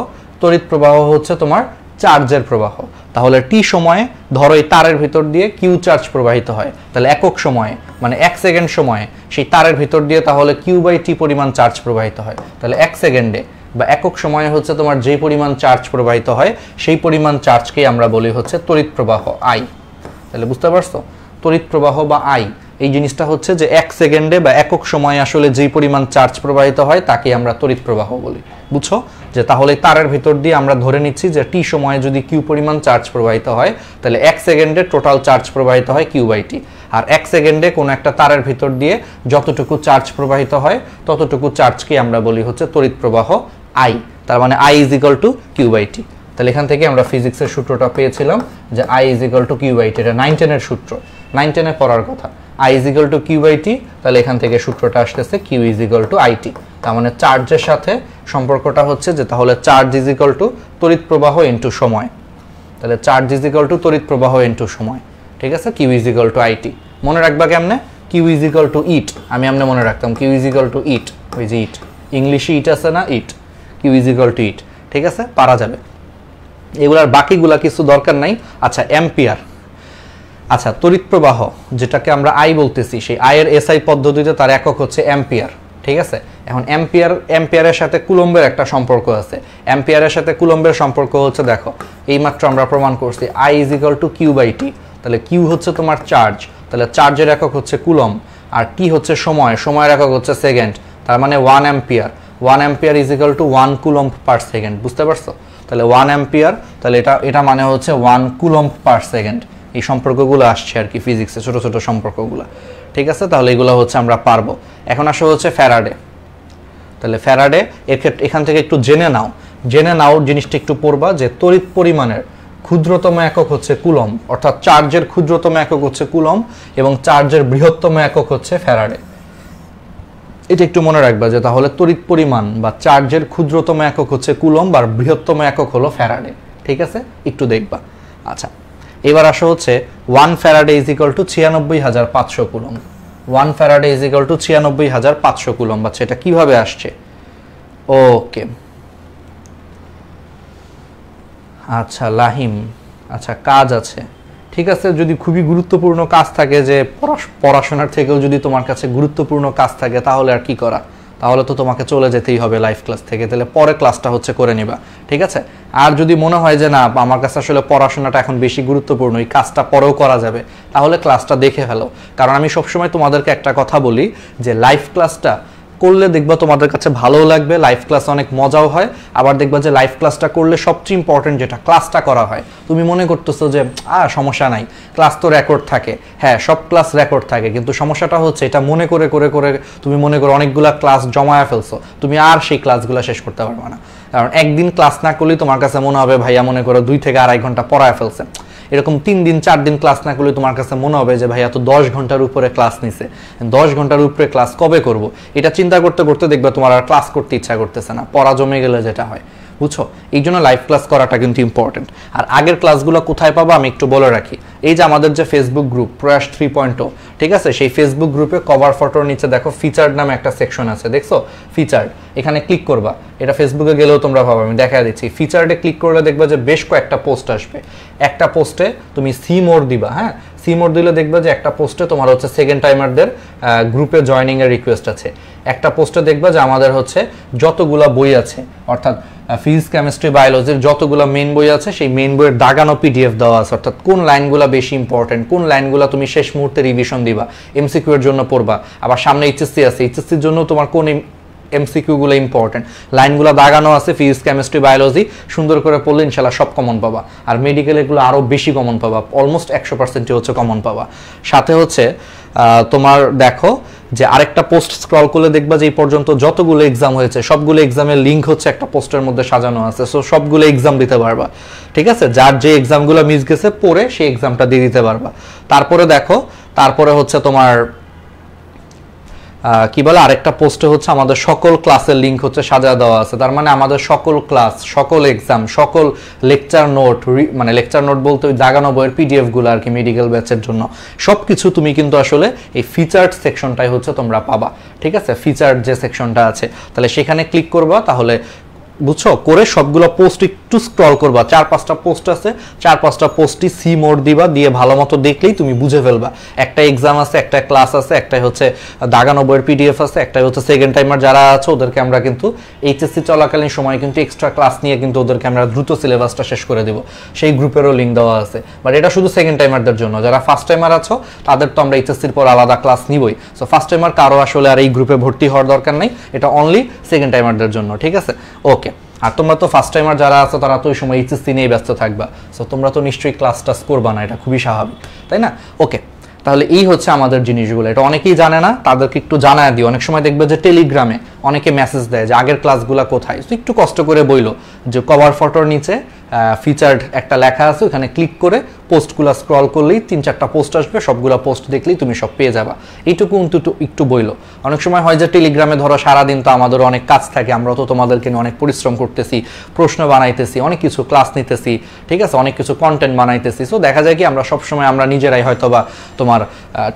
তড়িৎ প্রবাহ হচ্ছে তোমার চার্জের প্রবাহ। তাহলে টি সময়ে ধরো এই তারের ভিতর দিয়ে কিউ চার্জ প্রবাহিত হয়, তাহলে একক সময়ে মানে 1 সেকেন্ড সময়ে সেই তারের ভিতর দিয়ে তাহলে কিউ বাই টি পরিমাণ চার্জ প্রবাহিত হয়। তাহলে 1 সেকেন্ডে বা একক সময়ে হচ্ছে তোমার যে পরিমাণ চার্জ প্রবাহিত হয় সেই পরিমাণ চার্জকেই আমরা বলি হচ্ছে তড়িৎ প্রবাহ আই। তাহলে বুঝতে পারছো, তড়িৎ প্রবাহ বা আই এই জিনিসটা হচ্ছে যে 1 সেকেন্ডে বা একক সময়ে আসলে যেই পরিমাণ চার্জ প্রবাহিত হয় তাকে আমরা তড়িৎ প্রবাহ বলি। বুঝছো, যে তাহলে তারের ভিতর দিয়ে আমরা ধরে নিচ্ছি যে টি সময়ে যদি কিউ পরিমাণ চার্জ প্রবাহিত হয় তাহলে 1 সেকেন্ডে টোটাল চার্জ প্রবাহিত হয় কিউ বাই টি। আর 1 সেকেন্ডে কোনো একটা তারের ভিতর দিয়ে যতটুকু চার্জ প্রবাহিত হয় ততটুকু চার্জকে আমরা বলি হচ্ছে তড়িৎ প্রবাহ আই। তার মানে I is equal two Q by T. তাহলে এখান থেকে আমরা ফিজিক্সের সূত্রটা পেয়েছিলাম যে I is equal two Q by T. এটা 9-10 সূত্র, 9-10 পড়ার কথা। I is equal two Q by T, তাহলে এখান থেকে সূত্রটা আসতেছে Q is equal to IT. তার মানে চার্জের সাথে সম্পর্কটা হচ্ছে যে তাহলে চার্জ ইজ ইকুয়াল টু তড়িৎ প্রবাহ ইনটু সময়। তাহলে চার্জ ইজ ইকুয়াল টু তড়িৎ প্রবাহ ইনটু সময়, ঠিক আছে। Q is equal to IT মনে রাখবা কেমনে, Q is equal to it. আমি এমনি মনে রাখতাম Q is equal to it, ওই যে ইট, ইংলিশে ইট আছে না, it, Q is equal to it, ঠিক আছে, পারা যাবে। এগুলার বাকিগুলা কিছু দরকার নাই। আচ্ছা, অ্যাম্পিয়ার, আচ্ছা তড়িৎ প্রবাহ যেটাকে আমরা আই বলতেছি, সেই আই এর এসআই পদ্ধতিতে তার একক হচ্ছে অ্যাম্পিয়ার, ঠিক আছে। এখন অ্যাম্পিয়ারের সাথে কুলম্বের একটা সম্পর্ক আছে। অ্যাম্পিয়ারের সাথে কুলম্বের সম্পর্ক হচ্ছে, দেখো এইমাত্র আমরা প্রমাণ করছি I is equal two Q by T. তাহলে কিউ হচ্ছে তোমার চার্জ, তাহলে চার্জের একক হচ্ছে কুলম্ব, আর টি হচ্ছে সময়, সময়ের একক হচ্ছে সেকেন্ড। তার মানে 1 ampere is equal two 1 coulomb per second. বুঝতে পারছো, তাহলে 1 অ্যাম্পিয়ার, তাহলে এটা মানে হচ্ছে 1 কুলম্ব পার সেকেন্ড। এই সম্পর্কগুলো আসছে আর কি ফিজিক্সে, ছোট ছোট সম্পর্কগুলো। ঠিক আছে, তাহলে এগুলো হচ্ছে আমরা পারবো। এখন আসা হচ্ছে ফ্যারাডে। তাহলে ফ্যারাডে এর ক্ষেত্রে এখান থেকে একটু জেনে নাও জিনিসটা একটু পড়বা যে তড়িৎ পরিমাণের ক্ষুদ্রতম একক হচ্ছে কুলম্ব, অর্থাৎ চার্জের ক্ষুদ্রতম একক হচ্ছে কুলম্ব এবং চার্জের বৃহত্তম একক হচ্ছে ফ্যারাডে। এটা একটু মনে রাখবা যে তাহলে তড়িৎ পরিমাণ বা চার্জের ক্ষুদ্রতম একক হচ্ছে কুলম্ব আর বৃহত্তম একক হলো ফ্যারাডে। ঠিক আছে, একটু দেখবা। আচ্ছা, এবার আসা হচ্ছে 1 Faraday is equal two 96,500 coulomb. 1 Faraday is equal two 96,500 coulomb. আচ্ছা, এটা কিভাবে আসছে? ওকে, আচ্ছা লাহিম, আচ্ছা কাজ আছে, ঠিক আছে। যদি খুবই গুরুত্বপূর্ণ কাজ থাকে, যে পড়াশোনার থেকেও যদি তোমার কাছে গুরুত্বপূর্ণ কাজ থাকে, তাহলে আর কি করা, তাহলে তো তোমাকে চলে যেতেই হবে লাইভ ক্লাস থেকে। তাহলে পরে ক্লাসটা হচ্ছে করে নিবা, ঠিক আছে। আর যদি মনে হয় যে না আমার কাছে আসলে পড়াশোনাটা এখন বেশি গুরুত্বপূর্ণ, এই কাজটা পরেও করা যাবে, তাহলে ক্লাসটা দেখে ফেলো। কারণ আমি সবসময় তোমাদেরকে একটা কথা বলি যে লাইভ ক্লাসটা করলে দেখবা তোমাদের কাছে ভালো লাগবে, লাইভ ক্লাস অনেক মজাও হয়। আবার দেখবা যে লাইভ ক্লাসটা করলে সবচেয়ে ইম্পর্টেন্ট যেটা ক্লাসটা করা হয়। তুমি মনে করতেছো যে সমস্যা নাই, ক্লাস তো রেকর্ড থাকে। হ্যাঁ, সব ক্লাস রেকর্ড থাকে, কিন্তু সমস্যাটা হচ্ছে এটা মনে করে করে করে তুমি মনে করো অনেকগুলা ক্লাস জমায়া ফেলছো, তুমি আর সেই ক্লাসগুলো শেষ করতে পারবে না। কারণ একদিন ক্লাস না করলেই তোমার কাছে মনে হবে ভাইয়া মনে করো 2 থেকে 2.5 ঘন্টা পড়ায় ফেলছে। এরকম 3 দিন 4 দিন ক্লাস না করলে তোমার কাছে মনে হবে যে ভাইয়া তো 10 ঘন্টার উপরে ক্লাস নিছে, 10 ঘন্টার উপরে ক্লাস কবে করব, এটা চিন্তা করতে করতে দেখবে তোমার আর ক্লাস করতে ইচ্ছা করতেছে না, পড়া জমে গেলে যেটা হয়, বুঝছো। এই জন্য লাইভ ক্লাস করাটা কিন্তু ইম্পর্টেন্ট। আর আগের ক্লাসগুলো কোথায় পাবো আমি একটু বলে রাখি। এই যে আমাদের যে ফেসবুক গ্রুপ প্রয়াস 3.0, ঠিক আছে, সেই ফেসবুক গ্রুপে কভার ফটোর নিচে দেখো ফিচার্ড নামে একটা সেকশন আছে, দেখছো ফিচার্ড, এখানে ক্লিক করবা। এটা ফেসবুকে গেলেও তোমরা পাবে, আমি দেখা দিচ্ছি। ফিচার্ডে ক্লিক করলে দেখবা যে বেশ কয়েকটা পোস্ট আসবে। একটা পোস্টে তুমি সি মোর দিবা, হ্যাঁ, সি মোর দিলে দেখবা যে একটা পোস্টে তোমার হচ্ছে সেকেন্ড টাইমারদের গ্রুপে জয়নিং এর রিকোয়েস্ট আছে। একটা পোস্টে দেখবা যে আমাদের হচ্ছে যতগুলা বই আছে, অর্থাৎ ফিজিক্স কেমিস্ট্রি বায়োলজির যতগুলো মেইন বই আছে সেই মেইন বইয়ের দাগানো পিডিএফ দেওয়া আছে, অর্থাৎ কোন লাইনগুলো বেশি ইম্পর্টেন্ট, কোন লাইনগুলো তুমি শেষ মুহূর্তে রিভিশন দিবা, এমসিকিউ এর জন্য পড়বা। আবার সামনে এইচএসসি আছে, এইচএসসির জন্য তোমার কোন এমসিকিউগুলো ইম্পর্টেন্ট, লাইনগুলো দাগানো আছে। ফিজিক্স কেমিস্ট্রি বায়োলজি সুন্দর করে পড়লে ইনশাল্লাহ সব কমন পাবা। আর মেডিকেল এগুলো আরও বেশি কমন পাবা, অলমোস্ট 100% হচ্ছে কমন পাবা। সাথে হচ্ছে তোমার দেখো যে আরেকটা পোস্ট স্ক্রল করলে দেখবা যে এই পর্যন্ত যতগুলো এক্সাম হয়েছে সবগুলো এক্সামের লিঙ্ক হচ্ছে একটা পোস্টের মধ্যে সাজানো আছে। সো সবগুলো এক্সাম দিতে পারবা, ঠিক আছে। যার যে এক্সামগুলো মিস গেছে পড়ে সেই এক্সামটা দিয়ে দিতে পারবা। তারপরে দেখো, তারপরে হচ্ছে তোমার কি বলে আরেকটা পোস্টে হচ্ছে আমাদের সকল ক্লাসের লিঙ্ক হচ্ছে সাজা দেওয়া আছে। তার মানে আমাদের সকল ক্লাস, সকল এক্সাম, সকল লেকচার নোট, মানে লেকচার নোট বলতে ওই দাগানো বইয়ের পিডিএফ গুলো আর কি মেডিকেল ব্যাচের জন্য, সবকিছু তুমি কিন্তু আসলে এই ফিচার্ড সেকশনটাই হচ্ছে তোমরা পাবা, ঠিক আছে। ফিচার্ড যে সেকশনটা আছে, তাহলে সেখানে ক্লিক করবা, তাহলে বুঝছো করে সবগুলো পোস্ট একটু স্ক্রল করবা। 4-5টা পোস্ট আছে, 4-5টা পোস্টই সি মোড দিবা, দিয়ে ভালো মতো দেখলেই তুমি বুঝে ফেলবা একটা এক্সাম আছে, একটা ক্লাস আছে, একটাই হচ্ছে দাগানো বইয়ের পিডিএফ আছে, একটাই হচ্ছে সেকেন্ড টাইমার যারা আছে ওদেরকে আমরা কিন্তু এইচএসসি চলাকালীন সময় কিন্তু এক্সট্রা ক্লাস নিয়ে কিন্তু ওদেরকে আমরা দ্রুত সিলেবাসটা শেষ করে দেবো, সেই গ্রুপেরও লিঙ্ক দেওয়া আছে। বাট এটা শুধু সেকেন্ড টাইমারদের জন্য, যারা ফার্স্ট টাইমার আছো তাদের তো আমরা এইচএসসির পর আলাদা ক্লাস নিবই। সো ফার্স্ট টাইমার কারো আসলে আর এই গ্রুপে ভর্তি হওয়ার দরকার নেই, এটা অনলি সেকেন্ড টাইমারদের জন্য, ঠিক আছে। ওকে, আর তোমরা তো ফার্স্ট টাইমার যারা আছো তারা তো ওই সময় এইচএসসি নিয়ে ব্যস্ত থাকবা, সো তোমরা তো নিশ্চয়ই ক্লাস টাস করবা না, এটা খুবই স্বাভাবিক, তাই না? ওকে, তাহলে এই হচ্ছে আমাদের জিনিসগুলো। এটা অনেকেই জানে না, তাদেরকে একটু জানায় দিও। অনেক সময় দেখবে যে টেলিগ্রামে অনেকে মেসেজ দেয় যে আগের ক্লাসগুলো কোথায়, তো একটু কষ্ট করে বইলো যে কভার ফটোর নিচে ফিচার্ড একটা লেখা আছে, ওখানে ক্লিক করে পোস্টগুলো স্ক্রল করলেই 3-4টা পোস্ট আসবে, সবগুলো পোস্ট দেখলেই তুমি সব পেয়ে যাবা। এইটুকু একটু বইলো। অনেক সময় হয় যে টেলিগ্রামে ধরো সারাদিন তো আমাদের অনেক কাজ থাকে, আমরা তো তোমাদেরকে নিয়ে অনেক পরিশ্রম করতেছি, প্রশ্ন বানাইতেছি, অনেক কিছু ক্লাস নিতেছি, ঠিক আছে, অনেক কিছু কন্টেন্ট বানাইতেছি। সো দেখা যায় কি আমরা সবসময় আমরা নিজেরাই হয়তো বা তোমার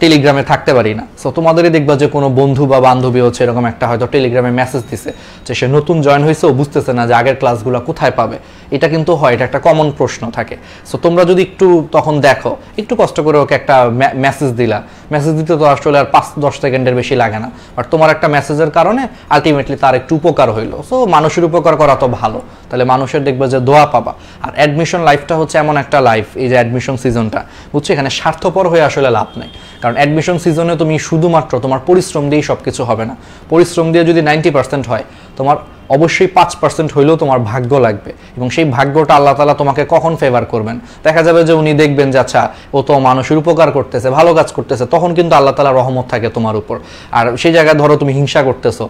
টেলিগ্রামে থাকতে পারি না। সো তোমাদেরই দেখবা যে কোনো বন্ধু বা বান্ধবী হচ্ছে এরকম একটা হয়তো টেলিগ্রামে মেসেজ দিছে যে সে নতুন জয়েন হয়েছে, ও বুঝতেছে না যে আগের ক্লাসগুলো কোথায় পাবে। এটা কিন্তু হয়, এটা একটা কমন প্রশ্ন থাকে। সো তোমরা যদি একটু তখন দেখো, একটু কষ্ট করে ওকে একটা মেসেজ দিলা, মেসেজ দিতে তো আসলে আর 5-10 সেকেন্ডের বেশি লাগে না, বাট তোমার একটা মেসেজের কারণে আলটিমেটলি তার একটু উপকার হইলো। সো মানুষের উপকার করা তো ভালো, তাহলে মানুষের দেখবে যে দোয়া পাবা। আর অ্যাডমিশন লাইফটা হচ্ছে এমন একটা লাইফ, এই যে অ্যাডমিশন সিজনটা, বুঝছো, এখানে স্বার্থপর হয়ে আসলে লাভ নেই। কারণ অ্যাডমিশন সিজনে তুমি শুধুমাত্র তোমার পরিশ্রম দিয়েই সব কিছু হবে না। পরিশ্রম দিয়ে যদি 90% হয়, তোমার অবশ্যই 5% হইলেও তোমার ভাগ্য লাগবে, এবং সেই ভাগ্যটা আল্লাহ তাআলা তোমাকে কখন ফেভার করবেন, দেখা যাবে যে উনি দেখবেন যে আচ্ছা ও তো মানুষের উপকার করতেছে, ভালো কাজ করতেছে, তখন কিন্তু আল্লাহ তাআলার রহমত থাকে তোমার উপর। আর সেই জায়গায় ধরো তুমি হিংসা করতেছো,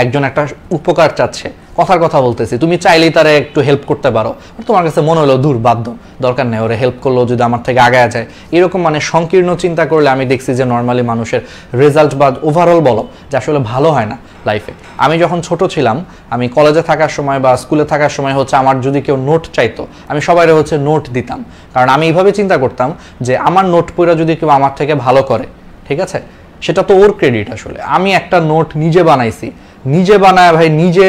একজন একটা উপকার চাচ্ছে, কথার কথা বলতেছি, তুমি চাইলেই তারে একটু হেল্প করতে পারো, তোমার কাছে মনে হলো দূর বাধ্য দরকার নেই, ওরে হেল্প করলো যদি আমার থেকে আগায় যায়, এরকম মানে সংকীর্ণ চিন্তা করলে আমি দেখছি যে নর্মালি মানুষের রেজাল্ট বা ওভারঅল বলো যে আসলে ভালো হয় না লাইফে। আমি যখন ছোট ছিলাম, আমি কলেজে থাকার সময় বা স্কুলে থাকার সময় হচ্ছে আমার যদি কেউ নোট চাইতো, আমি সবাই হচ্ছে নোট দিতাম, কারণ আমি এইভাবে চিন্তা করতাম যে আমার নোট পড়া যদি কেউ আমার থেকে ভালো করে, ঠিক আছে, সেটা তো ওর ক্রেডিট। আসলে আমি একটা নোট নিজে বানাইছি, নিজে বানায় ভাই, নিজে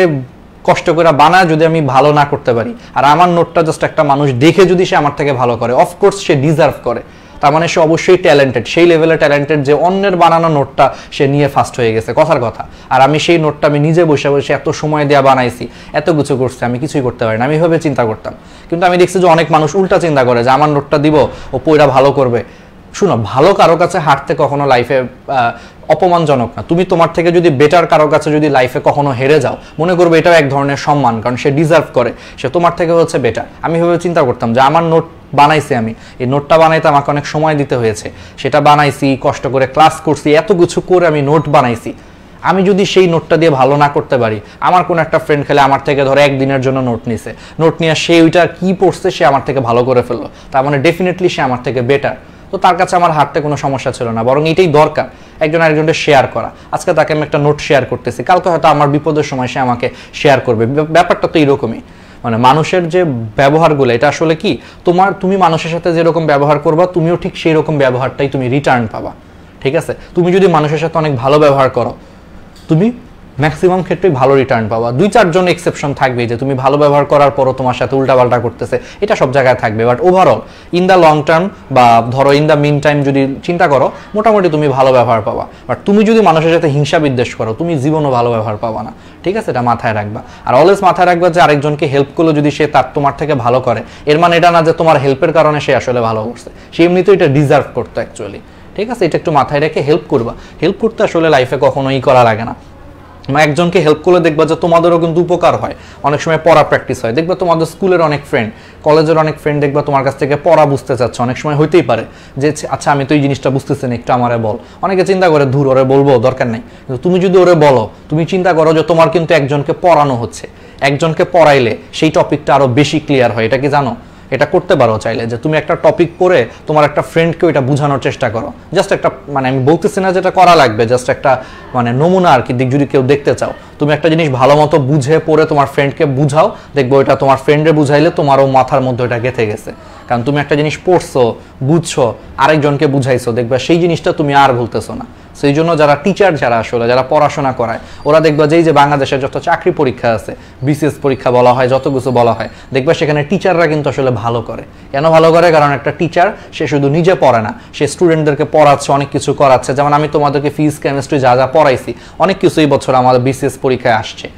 কষ্ট করে বানায় যদি আমি ভালো না করতে পারি, আর আমার নোটটা জাস্ট একটা মানুষ দেখে যদি সে আমার থেকে ভালো করে, অফকোর্স সে ডিজার্ভ করে, তার মানে সে অবশ্যই ট্যালেন্টেড, সেই লেভেলে ট্যালেন্টেড যে অন্যের বানানো নোটটা সে নিয়ে ফার্স্ট হয়ে গেছে, কথার কথা। আর আমি সেই নোটটা আমি নিজে বসে বসে এত সময় দেওয়া বানাইছি, এত কিছু করছে, আমি কিছুই করতে পারি না, আমি এভাবে চিন্তা করতাম। কিন্তু আমি দেখছি যে অনেক মানুষ উল্টা চিন্তা করে যে আমার নোটটা দিব, ও পয়রা ভালো করবে। শুনো, ভালো কারো কাছে হারতে কখনো লাইফে অপমানজনক না। তুমি তোমার থেকে যদি বেটার কারো কাছে যদি লাইফে কখনো হেরে যাও, মনে করবে এটাও এক ধরনের সম্মান, কারণ সে ডিজার্ভ করে, সে তোমার থেকে হচ্ছে বেটার। আমি ভেবে চিন্তা করতাম যে আমার নোট বানাইছি, আমি এই নোটটা বানাইতে আমাকে অনেক সময় দিতে হয়েছে, সেটা বানাইছি, কষ্ট করে ক্লাস করছি, এত কিছু করে আমি নোট বানাইছি। আমি যদি সেই নোটটা দিয়ে ভালো না করতে পারি, আমার কোনো একটা ফ্রেন্ড খেলে আমার থেকে ধরো একদিনের জন্য নোট নিছে, নোট নিয়ে সে ওইটা কি পড়ছে সে আমার থেকে ভালো করে ফেললো, তার মানে ডেফিনেটলি সে আমার থেকে বেটার। তো তার কাছে আমার হারতে কোনো সমস্যা ছিল না, বরং এটাই দরকার একজন আরেকজনকে শেয়ার করা। আজকে তাকে আমি একটা নোট শেয়ার করতেছি, কালকে হয়তো আমার বিপদের সময় সে আমাকে শেয়ার করবে। ব্যাপারটা তো এরকমই, মানে মানুষের যে ব্যবহারগুলো, এটা আসলে কি তুমি মানুষের সাথে যেরকম ব্যবহার করবা, তুমিও ঠিক সেই রকম ব্যবহারটাই তুমি রিটার্ন পাবা, ঠিক আছে। তুমি যদি মানুষের সাথে অনেক ভালো ব্যবহার করো, তুমি ম্যাক্সিমাম ক্ষেত্রেই ভালো রিটার্ন পাবা। 2-4 জন এক্সেপশন থাকবে যে তুমি ভালো ব্যবহার করার পরও তোমার সাথে উল্টাপাল্টা করতেছে, এটা সব জায়গায় থাকবে, but overall in the long term বা ধরো ইন দ্য মিন টাইম যদি চিন্তা করো, মোটামুটি তুমি ভালো ব্যবহার পাবা। বাট তুমি যদি মানুষের সাথে হিংসা বিদ্বেষ করো, তুমি জীবনও ভালো ব্যবহার পাবা না, ঠিক আছে, এটা মাথায় রাখবা। আর অলওয়েজ মাথায় রাখবা যে আরেকজনকে হেল্প করলো যদি সে তোমার থেকে ভালো করে, এর মানে এটা না যে তোমার হেল্পের কারণে সে আসলে ভালো করছে, সে এমনিতেও এটা ডিজার্ভ করতো অ্যাকচুয়ালি, ঠিক আছে। এটা একটু মাথায় রেখে হেল্প করবা। হেল্প করতে আসলে লাইফে কখনোই করা লাগে না, একজনকে হেল্প করলে দেখবা যে তোমাদেরও কিন্তু উপকার হয়। অনেক সময় পড়া প্র্যাকটিস হয়, দেখবা তোমাদের স্কুলের অনেক ফ্রেন্ড, কলেজের অনেক ফ্রেন্ড দেখবা তোমার কাছ থেকে পড়া বুঝতে চাচ্ছে। অনেক সময় হইতেই পারে যে আচ্ছা আমি তো এই জিনিসটা বুঝতেছি না, একটু আমারে বল। অনেকে চিন্তা করে ধুর ওরে বলবো, দরকার নেই। কিন্তু তুমি যদি ওরে বলো, তুমি চিন্তা করো যে তোমার কিন্তু একজনকে পড়ানো হচ্ছে, একজনকে পড়াইলে সেই টপিকটা আরো বেশি ক্লিয়ার হয়। এটা কি জানো? এটা করতে পারো চাইলে, যে তুমি একটা টপিক পড়ে তোমার একটা ফ্রেন্ডকে এটা বোঝানোর চেষ্টা করো। জাস্ট একটা, মানে আমি বলতেছি না যেটা করা লাগবে, জাস্ট একটা মানে নমুনা আর কি, যদি কেউ দেখতে চাও, তুমি একটা জিনিস ভালো মতো বুঝে পড়ে তোমার ফ্রেন্ডকে বুঝাও, দেখবো এটা তোমার ফ্রেন্ডে বুঝাইলে তোমারও মাথার মধ্যে এটা গেঁথে গেছে। কারণ তুমি একটা জিনিস পড়ছো, বুঝছো, আরেকজনকে বুঝাইছো, দেখবা সেই জিনিসটা তুমি আর ভুলতেছো না। সেই জন্য যারা টিচার, যারা পড়াশোনা করায়, ওরা দেখবা যে বাংলাদেশের যত চাকরি পরীক্ষা আছে, বিসিএস পরীক্ষা বলা হয়, যত কিছু বলা হয়, দেখবা সেখানে টিচাররা কিন্তু আসলে ভালো করে। কেন ভালো করে? কারণ একটা টিচার সে শুধু নিজে পড়ে না, সে স্টুডেন্টদেরকে পড়াচ্ছে, অনেক কিছু করাচ্ছে। যেমন আমি তোমাদেরকে ফিজিক্স, কেমিস্ট্রি যা যা পড়াইছি, অনেক কিছুই বছর আমাদের বিসিএস পরীক্ষায় আসছে।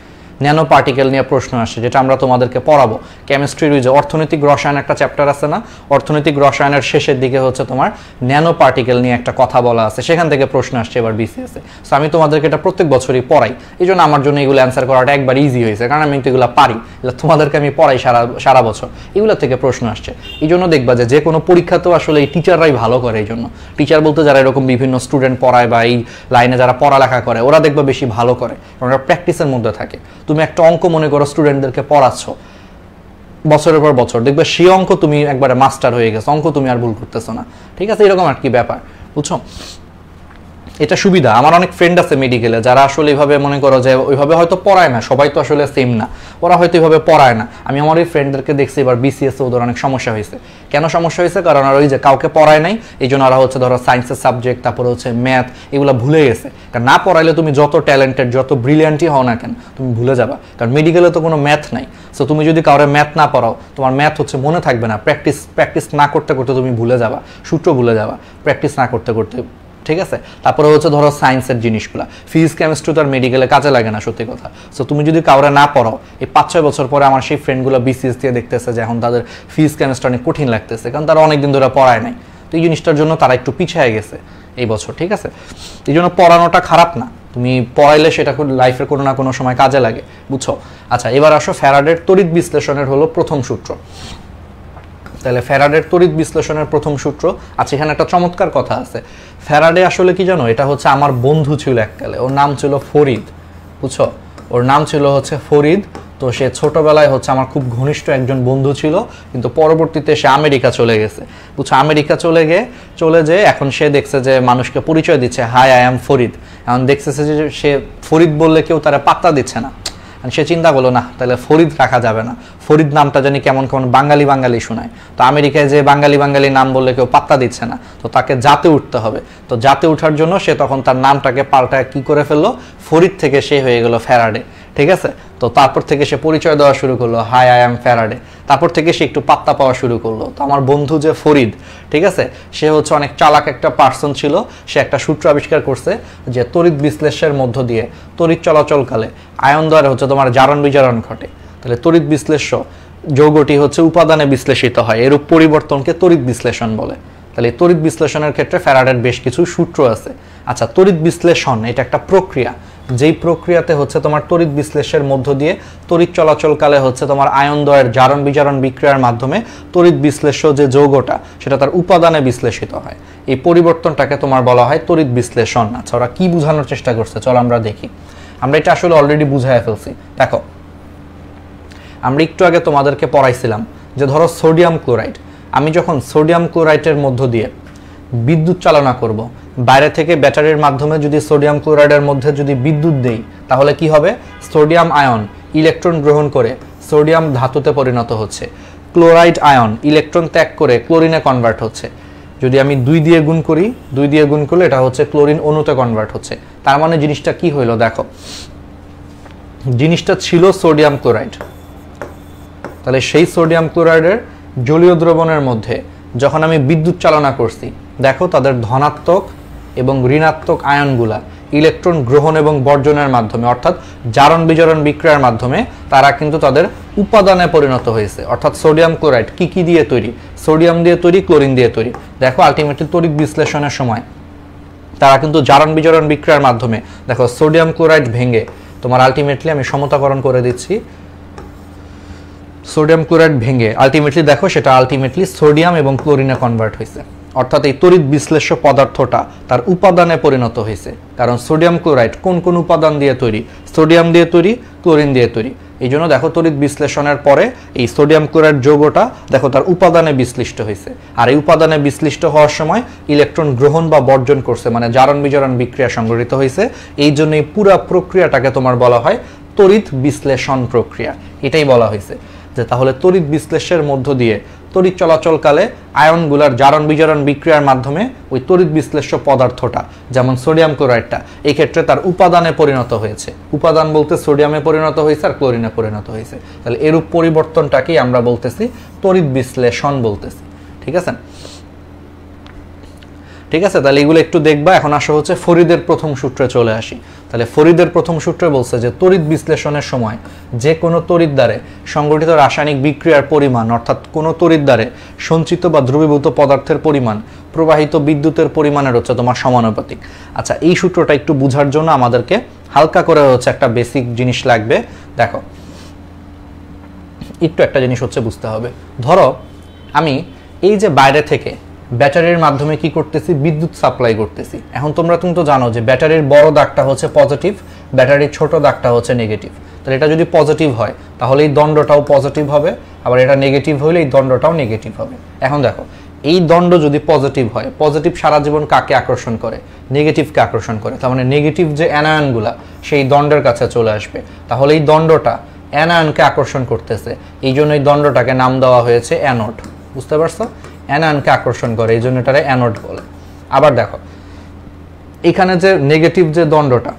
ন্যানো পার্টিকেল নিয়ে প্রশ্ন আসছে, যেটা আমরা তোমাদেরকে পড়াবো। কেমিস্ট্রির ওই যে অর্থনৈতিক রসায়ন একটা চ্যাপ্টার আছে না, অর্থনৈতিক রসায়নের শেষের দিকে হচ্ছে তোমার ন্যানো পার্টিকেল নিয়ে একটা কথা বলা আছে, সেখান থেকে প্রশ্ন আসছে এবার বিসিএসে। সো আমি তোমাদেরকে এটা প্রত্যেক বছরই পড়াই, এই জন্য আমার জন্য এগুলো অ্যান্সার করাটা একবার ইজি হয়েছে, কারণ আমি কিন্তু এগুলো পারি, তোমাদেরকে আমি পড়াই সারা বছর, এগুলো থেকে প্রশ্ন আসছে। এই জন্য দেখবা যে কোনো পরীক্ষাতেও আসলে এই টিচাররাই ভালো করে। এই জন্য টিচার বলতে যারা এরকম বিভিন্ন স্টুডেন্ট পড়ায় বা এই লাইনে যারা পড়ালেখা করে, ওরা দেখবা বেশি ভালো করে, কারণ ওরা প্র্যাকটিসের মধ্যে থাকে। তুমি একটা অঙ্ক মনে করো স্টুডেন্টদেরকে পড়াচ্ছ বছরের পর বছর, দেখবে সেই অঙ্ক তুমি একবারে মাস্টার হয়ে গেছো, অঙ্ক তুমি আর ভুল করতেছো না, ঠিক আছে। এরকম আর কি ব্যাপার, বুঝছো? এটা সুবিধা। আমার অনেক ফ্রেন্ড আছে মেডিকেলে, যারা আসলে এইভাবে মনে করো যে ওইভাবে হয়তো পড়ায় না, সবাই তো আসলে সেম না, ওরা হয়তো এইভাবে পড়ায় না। আমি আমার এই ফ্রেন্ডদেরকে দেখছি এবার বিসিএস ওদের অনেক সমস্যা হয়েছে। কেন সমস্যা হয়েছে? কারণ আর ওই যে কাউকে পড়ায় নাই, এই জন্য ওরা হচ্ছে ধরো সায়েন্সের সাবজেক্ট, তারপরে হচ্ছে ম্যাথ, এগুলো ভুলে গেছে। কারণ না পড়াইলে তুমি যত ট্যালেন্টেড, যত ব্রিলিয়ান্টই হও না কেন, তুমি ভুলে যাবা, কারণ মেডিকেলে তো কোনো ম্যাথ নাই। সো তুমি যদি কাউরে ম্যাথ না পড়াও, তোমার ম্যাথ হচ্ছে মনে থাকবে না। প্র্যাকটিস না করতে করতে তুমি ভুলে যাবা, সূত্র ভুলে যাবা, প্র্যাকটিস না করতে করতে, ঠিক আছে। তারপরে হচ্ছে ধরো সায়েন্সের জিনিসগুলো, ফিজিক্স, কেমিস্ট্রি তো আর মেডিকেলে কাজে লাগে না, সত্যি কথা। সো তুমি যদি কাউরে না পড়াও, এই 5-6 বছর পরে আমার সেই ফ্রেন্ডগুলো বিসিএস দিয়ে দেখতেছে যে এখন তাদের ফিজিক্স, কেমিস্ট্রি অনেক কঠিন লাগতেছে, কারণ তারা অনেকদিন ধরে পড়ায় নাই। তো এই জিনিসটার জন্য তারা একটু পিছিয়ে গেছে এই বছর, ঠিক আছে। এই জন্য পড়ানোটা খারাপ না, তুমি পড়াইলে সেটা লাইফের কোনো না কোনো সময় কাজে লাগে, বুঝছো? আচ্ছা, এবার আসো ফ্যারাডের তড়িৎ বিশ্লেষণের হলো প্রথম সূত্র। তাহলে ফ্যারাডের তড়িৎ বিশ্লেষণের প্রথম সূত্র। আচ্ছা, এখানে একটা চমৎকার কথা আছে। ফ্যারাডে আসলে কি জানো, এটা হচ্ছে আমার বন্ধু ছিল এককালে, ওর নাম ছিল ফরিদ, বুঝছো? ওর নাম ছিল হচ্ছে ফরিদ। তো সে ছোটবেলায় হচ্ছে আমার খুব ঘনিষ্ঠ একজন বন্ধু ছিল, কিন্তু পরবর্তীতে সে আমেরিকা চলে গেছে, বুঝছো? আমেরিকা চলে যে এখন সে দেখছে যে মানুষকে পরিচয় দিচ্ছে, হাই আই এম ফরিদ। এখন দেখছে যে সে ফরিদ বললে কেউ তারা পাত্তা দিচ্ছে না। সে চিন্তা করলো, না তাহলে ফরিদ রাখা যাবে না, ফরিদ নামটা জানি কেমন কেমন বাঙালি বাঙালি শোনায়। তো আমেরিকায় যে বাঙালি বাঙালি নাম বললে কেউ পাত্তা দিচ্ছে না, তো তাকে জাতে উঠতে হবে। তো জাতে উঠার জন্য সে তখন তার নামটাকে পাল্টায় কি করে ফেললো, ফরিদ থেকে সে হয়ে গেল ফ্যারাডে, ঠিক আছে? তো তারপর থেকে সে পরিচয় দেওয়া শুরু করলো, হাই আই এম ফ্যারাডে। তারপর থেকে সে একটু পাত্তা পাওয়া শুরু করলো। তো আমার বন্ধু যে ফরিদ, ঠিক আছে, সে হচ্ছে অনেক চালাক একটা পার্সন ছিল। সে একটা সূত্র আবিষ্কার করছে যে তড়িৎ বিশ্লেষণের মধ্য দিয়ে তড়িৎ চলাচলকালে আয়ন দ্বারা হচ্ছে তোমার জারণ বিজারণ ঘটে। তাহলে তড়িৎ বিশ্লেষ্য যৌগটি হচ্ছে উপাদানে বিশ্লেষিত হয়, এরূপ পরিবর্তনকে তড়িৎ বিশ্লেষণ বলে। তাহলে তড়িৎ বিশ্লেষণের ক্ষেত্রে ফ্যারাডের বেশ কিছু সূত্র আছে। আচ্ছা, তড়িৎ বিশ্লেষণ এটা একটা প্রক্রিয়া, যেই প্রক্রিয়াতে হচ্ছে তোমার তড়িৎ বিশ্লেষণের মধ্য দিয়ে তড়িৎ চলাচলকালে হচ্ছে তোমার আয়নদ্বয়ের জারণ বিজারণ বিক্রিয়ার মাধ্যমে তড়িৎ বিশ্লেষ্য যে যৌগটা সেটা তার উপাদানে বিশ্লেষিত হয়। এই পরিবর্তনটাকে তোমার বলা হয় তড়িৎ বিশ্লেষণ। আচ্ছা, ওরা কি বোঝানোর চেষ্টা করছে চলো আমরা দেখি। আমরা এটা আসলে অলরেডি বুঝায় ফেলছি। দেখো, আমরা একটু আগে তোমাদেরকে পড়াইছিলাম যে ধরো সোডিয়াম ক্লোরাইড, আমি যখন সোডিয়াম ক্লোরাইডের মধ্য দিয়ে বিদ্যুৎ চালনা করব, বাইরে থেকে ব্যাটারির মাধ্যমে যদি সোডিয়াম ক্লোরাইডের মধ্যে যদি বিদ্যুৎ দেই, তাহলে কি হবে, সোডিয়াম আয়ন ইলেকট্রন গ্রহণ করে সোডিয়াম ধাতুতে পরিণত হচ্ছে, ক্লোরাইড আয়ন ইলেকট্রন ত্যাগ করে ক্লোরিনে কনভার্ট হচ্ছে। যদি আমি 2 দিয়ে গুণ করি, 2 দিয়ে গুণ করলে এটা হচ্ছে ক্লোরিন অণুতে কনভার্ট হচ্ছে। তার মানে জিনিসটা কি হইলো, দেখো জিনিসটা ছিল সোডিয়াম ক্লোরাইড। তাহলে সেই সোডিয়াম ক্লোরাইডের জলীয় দ্রবণের মধ্যে যখন আমি বিদ্যুৎ চালনা করছি, দেখো তাদের ধনাত্মক এবং ঋণাত্মক আয়নগুলা ইলেকট্রন গ্রহণ এবং বর্জনের মাধ্যমে, অর্থাৎ জারণ বিজারণ বিক্রিয়ার মাধ্যমে তারা কিন্তু তাদের উপাদানে পরিণত হয়েছে। অর্থাৎ সোডিয়াম ক্লোরাইড কি কি দিয়ে তৈরি, সোডিয়াম দিয়ে তৈরি, ক্লোরিন দিয়ে তৈরি। দেখো আলটিমেটলি তড়িৎ বিশ্লেষণের সময় তারা কিন্তু জারণ বিজারণ বিক্রিয়ার মাধ্যমে, দেখো সোডিয়াম ক্লোরাইড ভেঙে তোমার আলটিমেটলি আমি সমতাকরণ করে দিচ্ছি, সোডিয়াম ক্লোরাইড ভেঙে আলটিমেটলি দেখো সেটা আলটিমেটলি সোডিয়াম এবং ক্লোরিনে কনভার্ট হয়েছে। অর্থাৎ এই তড়িৎ বিশ্লেষ্য পদার্থটা তার উপাদানে পরিণত হয়েছে। কারণ সোডিয়াম ক্লোরাইড কোন কোন উপাদান দিয়ে তৈরি, সোডিয়াম দিয়ে তৈরি, ক্লোরিন দিয়ে তৈরি। এই জন্য দেখো তড়িৎ বিশ্লেষণের পরে এই সোডিয়াম ক্লোরাইড যৌগটা দেখো তার উপাদানে বিশ্লিষ্ট হয়েছে। আর এই উপাদানে বিশ্লিষ্ট হওয়ার সময় ইলেকট্রন গ্রহণ বা বর্জন করছে, মানে জারণ বিজারণ বিক্রিয়া সংঘটিত হয়েছে। এই জন্য এই পুরো প্রক্রিয়াটাকে তোমার বলা হয় তড়িৎ বিশ্লেষণ প্রক্রিয়া। এটাই বলা হয়েছে যে তাহলে তড়িৎ বিশ্লেষণের মধ্য দিয়ে তড়িৎ চলাচলকালে আয়নগুলার জারণ বিজারণ বিক্রিয়ার মাধ্যমে ওই তড়িৎ বিশ্লেষ্য পদার্থটা, যেমন সোডিয়াম ক্লোরাইডটা, এই ক্ষেত্রে তার উপাদানে পরিণত হয়েছে। উপাদান বলতে সোডিয়ামে পরিণত হয়েছে আর ক্লোরিনে পরিণত হয়েছে। তাহলে এরূপ পরিবর্তনটাকেই আমরা বলতেছি তড়িৎ বিশ্লেষণ বলতেছি। ঠিক আছে, ঠিক আছে। তাহলে এগুলো একটু দেখবা। এখন আসা হচ্ছে ফরিদের প্রথম সূত্রে চলে আসি। তাহলে ফরিদের প্রথম সূত্রে বলছে যে তড়িৎ বিশ্লেষণের সময় যে কোনো তড়িৎদ্বারে সংঘটিত রাসায়নিক বিক্রিয়ার পরিমাণ, অর্থাৎ কোনো তড়িৎদ্বারে সঞ্চিত বা দ্রবীভূত পদার্থের পরিমাণ প্রবাহিত বিদ্যুতের পরিমাণের হচ্ছে তোমার সমানুপাতিক। আচ্ছা, এই সূত্রটা একটু বোঝার জন্য আমাদেরকে হালকা করে হচ্ছে একটা বেসিক জিনিস লাগবে। দেখো, একটু একটা জিনিস হচ্ছে বুঝতে হবে। ধরো আমি এই যে বাইরে থেকে ব্যাটারির মাধ্যমে কি করতেছি, বিদ্যুৎ সাপ্লাই করতেছি। এখন তোমরা কিন্তু জানো যে ব্যাটারির বড় দাগটা হচ্ছে পজিটিভ, ব্যাটারির ছোট দাগটা হচ্ছে নেগেটিভ। তাহলে এটা যদি পজিটিভ হয় তাহলে এই দণ্ডটাও পজিটিভ হবে, আবার এটা নেগেটিভ হলে এই দণ্ডটাও নেগেটিভ হবে। এখন দেখো, এই দণ্ড যদি পজিটিভ হয়, পজিটিভ সারা জীবন কাকে আকর্ষণ করে, নেগেটিভকে আকর্ষণ করে। তার মানে নেগেটিভ যে অ্যানায়নগুলা সেই দণ্ডের কাছে চলে আসবে। তাহলে এই দণ্ডটা অ্যানায়নকে আকর্ষণ করতেছে, এই জন্য এই দণ্ডটাকে নাম দেওয়া হয়েছে অ্যানোড। বুঝতে পারছো, অ্যানায়নকে আকর্ষণ করে, এই জন্য এটারে অ্যানোড বলে। আবার দেখো এখানে যে নেগেটিভ যে দণ্ডটা,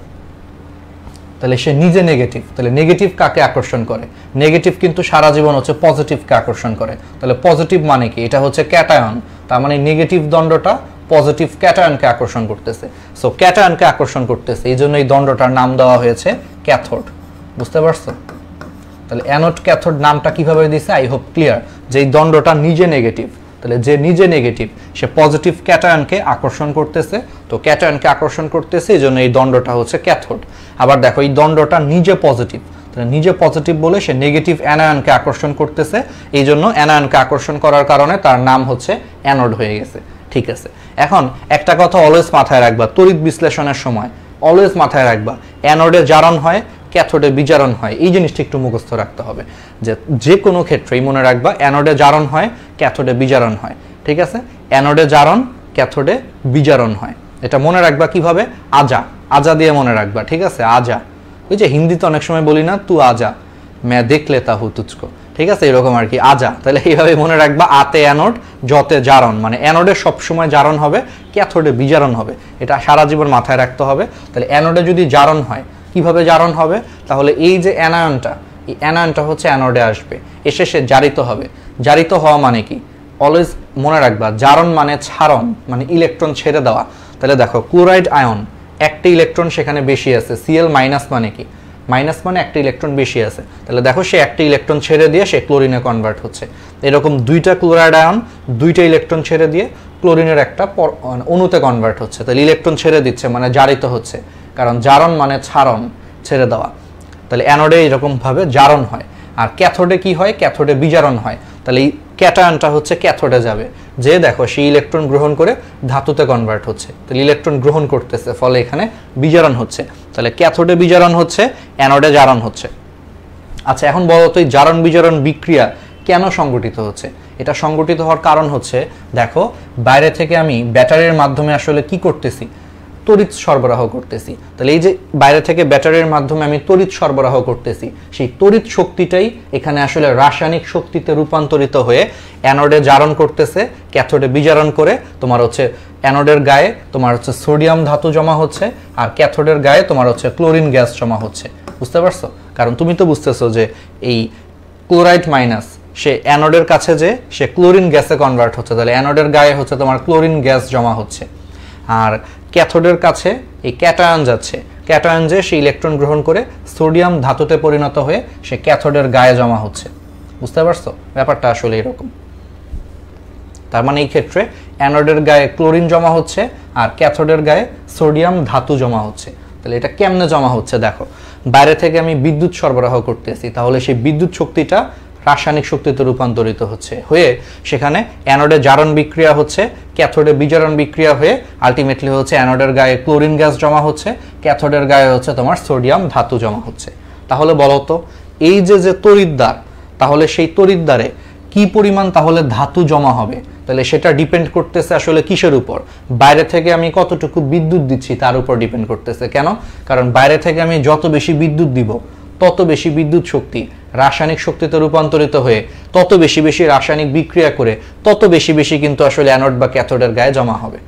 তাহলে সে নিজে নেগেটিভ, তাহলে নেগেটিভ কাকে আকর্ষণ করে, নেগেটিভ কিন্তু সারা জীবন হচ্ছে পজিটিভকে আকর্ষণ করে। তাহলে পজিটিভ মানে কি, এটা হচ্ছে ক্যাটায়ন। তার মানে নেগেটিভ দণ্ডটা পজিটিভ ক্যাটায়নকে আকর্ষণ করতেছে। সো ক্যাটায়নকে আকর্ষণ করতেছে, এই জন্য এই দণ্ডটার নাম দেওয়া হয়েছে ক্যাথোড। বুঝতে পারছো? তাহলে অ্যানোড ক্যাথোড নামটা কিভাবে দিছে, আই হোপ ক্লিয়ার, যে এই দণ্ডটা নিজে নেগেটিভ, তাহলে যে নিজে নেগেটিভ সে পজিটিভ ক্যাটায়নকে আকর্ষণ করতেছে, তো ক্যাটায়নকে আকর্ষণ করতেছে, এই জন্য এই দণ্ডটা হচ্ছে ক্যাথোড। আবার দেখো এই দণ্ডটা নিজে পজিটিভ, তাহলে নিজে পজিটিভ বলে সে নেগেটিভ অ্যানায়নকে আকর্ষণ করতেছে, এই জন্য অ্যানায়নকে আকর্ষণ করার কারণে তার নাম হচ্ছে অ্যানোড হয়ে গেছে। ঠিক আছে, এখন একটা কথা অলওয়েজ মাথায় রাখবা, তড়িৎ বিশ্লেষণের সময় অলওয়েজ মাথায় রাখবা অ্যানোডে জারণ হয়, ক্যাথোডে বিজারণ হয়। এই জিনিসটা একটু মুখস্থ রাখতে হবে, যে কোনো ক্ষেত্রেই মনে রাখবা অ্যানোডে জারণ হয়, ক্যাথোডে বিজারণ হয়। ঠিক আছে, অ্যানোডে জারণ, ক্যাথোডে বিজারণ হয়। এটা মনে রাখবা কিভাবে? আজা, আজা দিয়ে মনে রাখবা। ঠিক আছে, আজা, ওই যে হিন্দিতে অনেক সময় বলি না, তু আজা मैं देख लेता हूं तुझको, ঠিক আছে, এরকম আর কি, আজা। তাহলে এইভাবে মনে রাখবা, আতে অ্যানোড, যতে জারণ, মানে অ্যানোডে সবসময় জারণ হবে, ক্যাথোডে বিজারণ হবে, এটা সারা জীবন মাথায় রাখতে হবে। তাহলে অ্যানোডে যদি জারণ হয়, কিভাবে জারণ হবে? তাহলে এই যে অ্যানায়নটা, এই অ্যানায়নটা হচ্ছে অ্যানোডে আসবে, এসে সে জারিত হবে। জারিত হওয়া মানে কি? অলওয়েজ মনে রাখবা, জারণ মানে ছাড়ন, মানে ইলেকট্রন ছেড়ে দেওয়া। তাহলে দেখো ক্লোরাইড আয়ন, একটা ইলেকট্রন সেখানে বেশি আছে, Cl মাইনাস মানে কি? মাইনাস মানে একটা ইলেকট্রন বেশি আছে। তাহলে দেখো সে একটা ইলেকট্রন ছেড়ে দিয়ে সে ক্লোরিনে কনভার্ট হচ্ছে। এরকম দুইটা ক্লোরাইড আয়ন দুইটা ইলেকট্রন ছেড়ে দিয়ে ক্লোরিনের একটা অণুতে কনভার্ট হচ্ছে। তাহলে ইলেকট্রন ছেড়ে দিচ্ছে মানে জারিত হচ্ছে, কারণ জারণ মানে ছাড়ন, ছেড়ে দেওয়া। তাহলে অ্যানোডে এরকমভাবে জারণ হয়। আর ক্যাথোডে কি হয়? ক্যাথোডে বিজারণ হয়। তাহলে এই ক্যাটায়নটা হচ্ছে ক্যাথোডে যাবে, যে দেখো সেই ইলেকট্রন গ্রহণ করে ধাতুতে কনভার্ট হচ্ছে। তাহলে ইলেকট্রন গ্রহণ করতেছে, ফলে এখানে বিজারণ হচ্ছে। তাহলে ক্যাথোডে বিজারণ হচ্ছে, অ্যানোডে জারণ হচ্ছে। আচ্ছা, এখন বলো তো এই জারণ বিজারণ বিক্রিয়া কেন সংঘটিত হচ্ছে? এটা সংঘটিত হওয়ার কারণ হচ্ছে, দেখো বাইরে থেকে আমি ব্যাটারির মাধ্যমে আসলে কি করতেছি? তড়িৎ সরবরাহ করতেছি। তাহলে এই যে বাইরে থেকে ব্যাটারির মাধ্যমে আমি তড়িৎ সরবরাহ করতেছি, সেই তড়িৎ শক্তিটাই এখানে আসলে রাসায়নিক শক্তিতে রূপান্তরিত হয়ে অ্যানোডে জারণ করতেছে, ক্যাথোডে বিজারণ করে তোমার হচ্ছে অ্যানোডের গায়ে তোমার হচ্ছে সোডিয়াম ধাতু জমা হচ্ছে, আর ক্যাথোডের গায়ে তোমার হচ্ছে ক্লোরিন গ্যাস জমা হচ্ছে। বুঝতে পারছো? কারণ তুমি তো বুঝতেছো যে এই ক্লোরাইড মাইনাস সে অ্যানোডের কাছে যে সে ক্লোরিন গ্যাসে কনভার্ট হচ্ছে, তাহলে অ্যানোডের গায়ে হচ্ছে তোমার ক্লোরিন গ্যাস জমা হচ্ছে। আর ক্যাথোডের কাছে এই ক্যাটায়ন যাচ্ছে, ক্যাটায়ন যে সে ইলেকট্রন গ্রহণ করে সোডিয়াম ধাতুতে পরিণত হয়ে সে ক্যাথোডের গায়ে জমা হচ্ছে। বুঝতে পারছো? ব্যাপারটা আসলে এরকম। তার মানে এই ক্ষেত্রে অ্যানোডের গায়ে ক্লোরিন জমা হচ্ছে আর ক্যাথোডের গায়ে সোডিয়াম ধাতু জমা হচ্ছে। তাহলে এটা কেমনে জমা হচ্ছে? দেখো বাইরে থেকে আমি বিদ্যুৎ সরবরাহ করতেছি, তাহলে সেই বিদ্যুৎ শক্তিটা রাসায়নিক শক্তিতে রূপান্তরিত হচ্ছে, হয়ে সেখানে অ্যানোডে জারণ বিক্রিয়া হচ্ছে, ক্যাথোডে বিজারণ বিক্রিয়া হয়ে আলটিমেটলি হচ্ছে অ্যানোডের গায়ে ক্লোরিন গ্যাস জমা হচ্ছে, ক্যাথোডের গায়ে হচ্ছে তোমার সোডিয়াম ধাতু জমা হচ্ছে। তাহলে বলো তো এই যে তড়িৎদ্বার, তাহলে সেই তড়িৎদ্বারে কি পরিমাণ তাহলে ধাতু জমা হবে? তাহলে সেটা ডিপেন্ড করতেছে আসলে কিসের উপর? বাইরে থেকে আমি কতটুকু বিদ্যুৎ দিচ্ছি তার উপর ডিপেন্ড করতেছে। কেন? কারণ বাইরে থেকে আমি যত বেশি বিদ্যুৎ দিব, তত বেশি বিদ্যুৎ শক্তি রাসায়নিক শক্তিতে রূপান্তরিত হয়ে তত বেশি বেশি রাসায়নিক বিক্রিয়া করে তত বেশি বেশি কিন্তু আসলে অ্যানোড বা ক্যাথোডের গায়ে জমা হবে,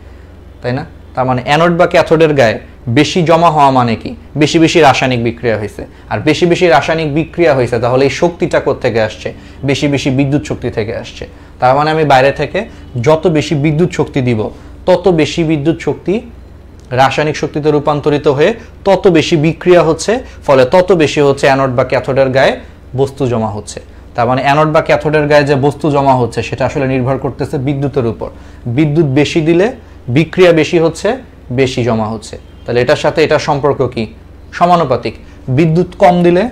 তাই না? তার মানে অ্যানোড বা ক্যাথোডের গায়ে বেশি জমা হওয়া মানে কি? বেশি বেশি রাসায়নিক বিক্রিয়া হয়েছে। আর বেশি বেশি রাসায়নিক বিক্রিয়া হয়েছে, তাহলে এই শক্তিটা কোত্থেকে আসছে? বেশি বেশি বিদ্যুৎ শক্তি থেকে আসছে। তার মানে আমি বাইরে থেকে যত বেশি বিদ্যুৎ শক্তি দিব, তত বেশি বিদ্যুৎ শক্তি রাসায়নিক শক্তিতে রূপান্তরিত হয়ে তত বেশি বিক্রিয়া হচ্ছে, ফলে তত বেশি হচ্ছে অ্যানোড বা ক্যাথোডের গায়ে বস্তু জমা হচ্ছে। তার মানে অ্যানোড বা ক্যাথোডের গায়ে যে বস্তু জমা হচ্ছে সেটা আসলে নির্ভর করতেছে বিদ্যুতের উপর। বিদ্যুৎ বেশি দিলে বিক্রিয়া বেশি হচ্ছে, বেশি জমা হচ্ছে। তাহলে এটার সাথে এটার সম্পর্ক কি? সমানুপাতিক। বিদ্যুৎ কম দিলে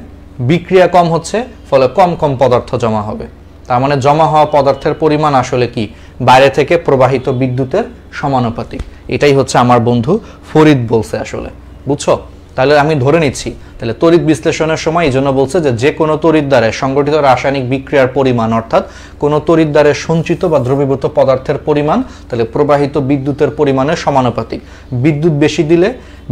বিক্রিয়া কম হচ্ছে, ফলে কম কম পদার্থ জমা হবে। তার মানে জমা হওয়া পদার্থের পরিমাণ আসলে কি? বাইরে থেকে প্রবাহিত বিদ্যুতের সমানুপাতিক। এটাই হচ্ছে আমার বন্ধু ফরিদ বলছে আসলে। বুঝছো? তাহলে আমি ধরে নিচ্ছি, তাহলে তড়িৎ বিশ্লেষণের সময় এই জন্য বলছে যে কোনো তড়িৎদ্বারে সংগঠিত রাসায়নিক বিক্রিয়ার পরিমাণ, অর্থাৎ কোনো তড়িৎদ্বারে সঞ্চিত বা দ্রবীভূত পদার্থের পরিমাণ তাহলে প্রবাহিত বিদ্যুতের পরিমাণের সমানুপাতিক। বিদ্যুৎ বেশি দিলে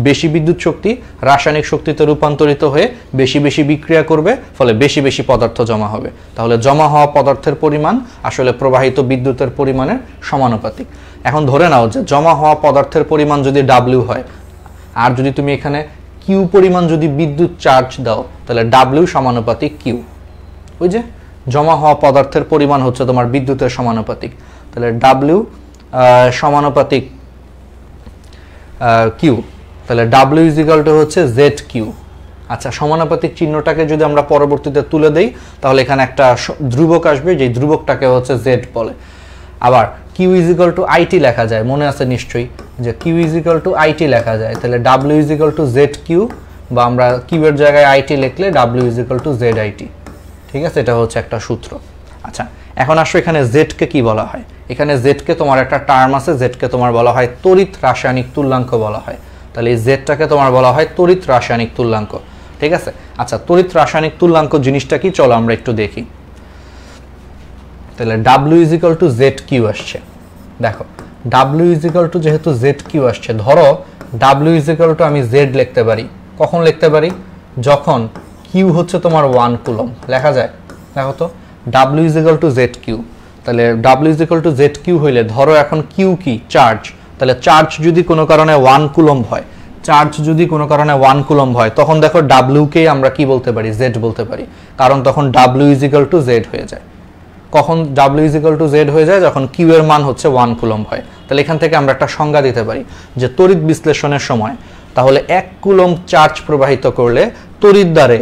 বেশি বিদ্যুৎ শক্তি রাসায়নিক শক্তিতে রূপান্তরিত হয়ে বেশি বেশি বিক্রিয়া করবে, ফলে বেশি বেশি পদার্থ জমা হবে। তাহলে জমা হওয়া পদার্থের পরিমাণ আসলে প্রবাহিত বিদ্যুতের পরিমাণের সমানুপাতিক। এখন ধরে নাও যে জমা হওয়া পদার্থের পরিমাণ যদি W হয়, আর যদি তুমি এখানে কিউ পরিমাণ যদি বিদ্যুৎ চার্জ দাও, তাহলে W সমানুপাতিক কিউ। ওই যে জমা হওয়া পদার্থের পরিমাণ হচ্ছে তোমার বিদ্যুতের সমানুপাতিক, তাহলে W সমানুপাতিক কিউ, তাহলে W ইজিক্যাল টু হচ্ছে জেড কিউ। আচ্ছা, সমানুপাতিক চিহ্নটাকে যদি আমরা পরবর্তীতে তুলে দেই, তাহলে এখানে একটা ধ্রুবক আসবে, যে ধ্রুবকটাকে হচ্ছে জেড বলে। আবার Q is equal to IT লেখা যায়, মনে আছে নিশ্চয়ই যে Q is equal to IT লেখা যায়, তাহলে W is equal to Z Q, বা আমরা কিউ এর জায়গায় আইটি লিখলে W is equal to Z IT. ঠিক আছে, এটা হচ্ছে একটা সূত্র। আচ্ছা, এখন আসো এখানে জেড কে কি বলা হয়। এখানে জেড কে তোমার একটা টার্ম আছে, জেড কে তোমার বলা হয় তড়িৎ রাসায়নিক তুল্যাঙ্ক বলা হয়। তাহলে এই জেডটাকে তোমার বলা হয় তড়িৎ রাসায়নিক তুল্যাঙ্ক। ঠিক আছে, আচ্ছা তড়িৎ রাসায়নিক তুল্যাঙ্ক জিনিসটা কি, চলো আমরা একটু দেখি। তাহলে W is equal to Z Q আসছে। দেখো ডাব্লিউ ইজ ইকুয়াল টু যেহেতু জেড কিউ আসছে, ধরো ডাব্লিউ ইজ ইকুয়াল টু আমি জেড লিখতে পারি। কখন লিখতে পারি? যখন কিউ হচ্ছে তোমার 1 কুলম। লেখা যায়? দেখো তো, W is equal to Z Q. তাহলে W is equal to Z Q হইলে ধরো এখন কিউ কি চার্জ, তাহলে চার্জ যদি কোনো কারণে 1 কুলম হয়, চার্জ যদি কোনো কারণে 1 কুলম হয়, তখন দেখো ডাব্লিউ কে আমরা কি বলতে পারি? জেড বলতে পারি, কারণ তখন W is equal to Z হয়ে যায়। কখন W is equal to Z হয়ে যায়? যখন কিউ এর মান হচ্ছে 1 কুলম হয়। তাহলে এখান থেকে আমরা একটা সংজ্ঞা দিতে পারি যে তড়িৎ বিশ্লেষণের সময় তাহলে 1 কুলম চার্জ প্রবাহিত করলে তড়িৎ দ্বারে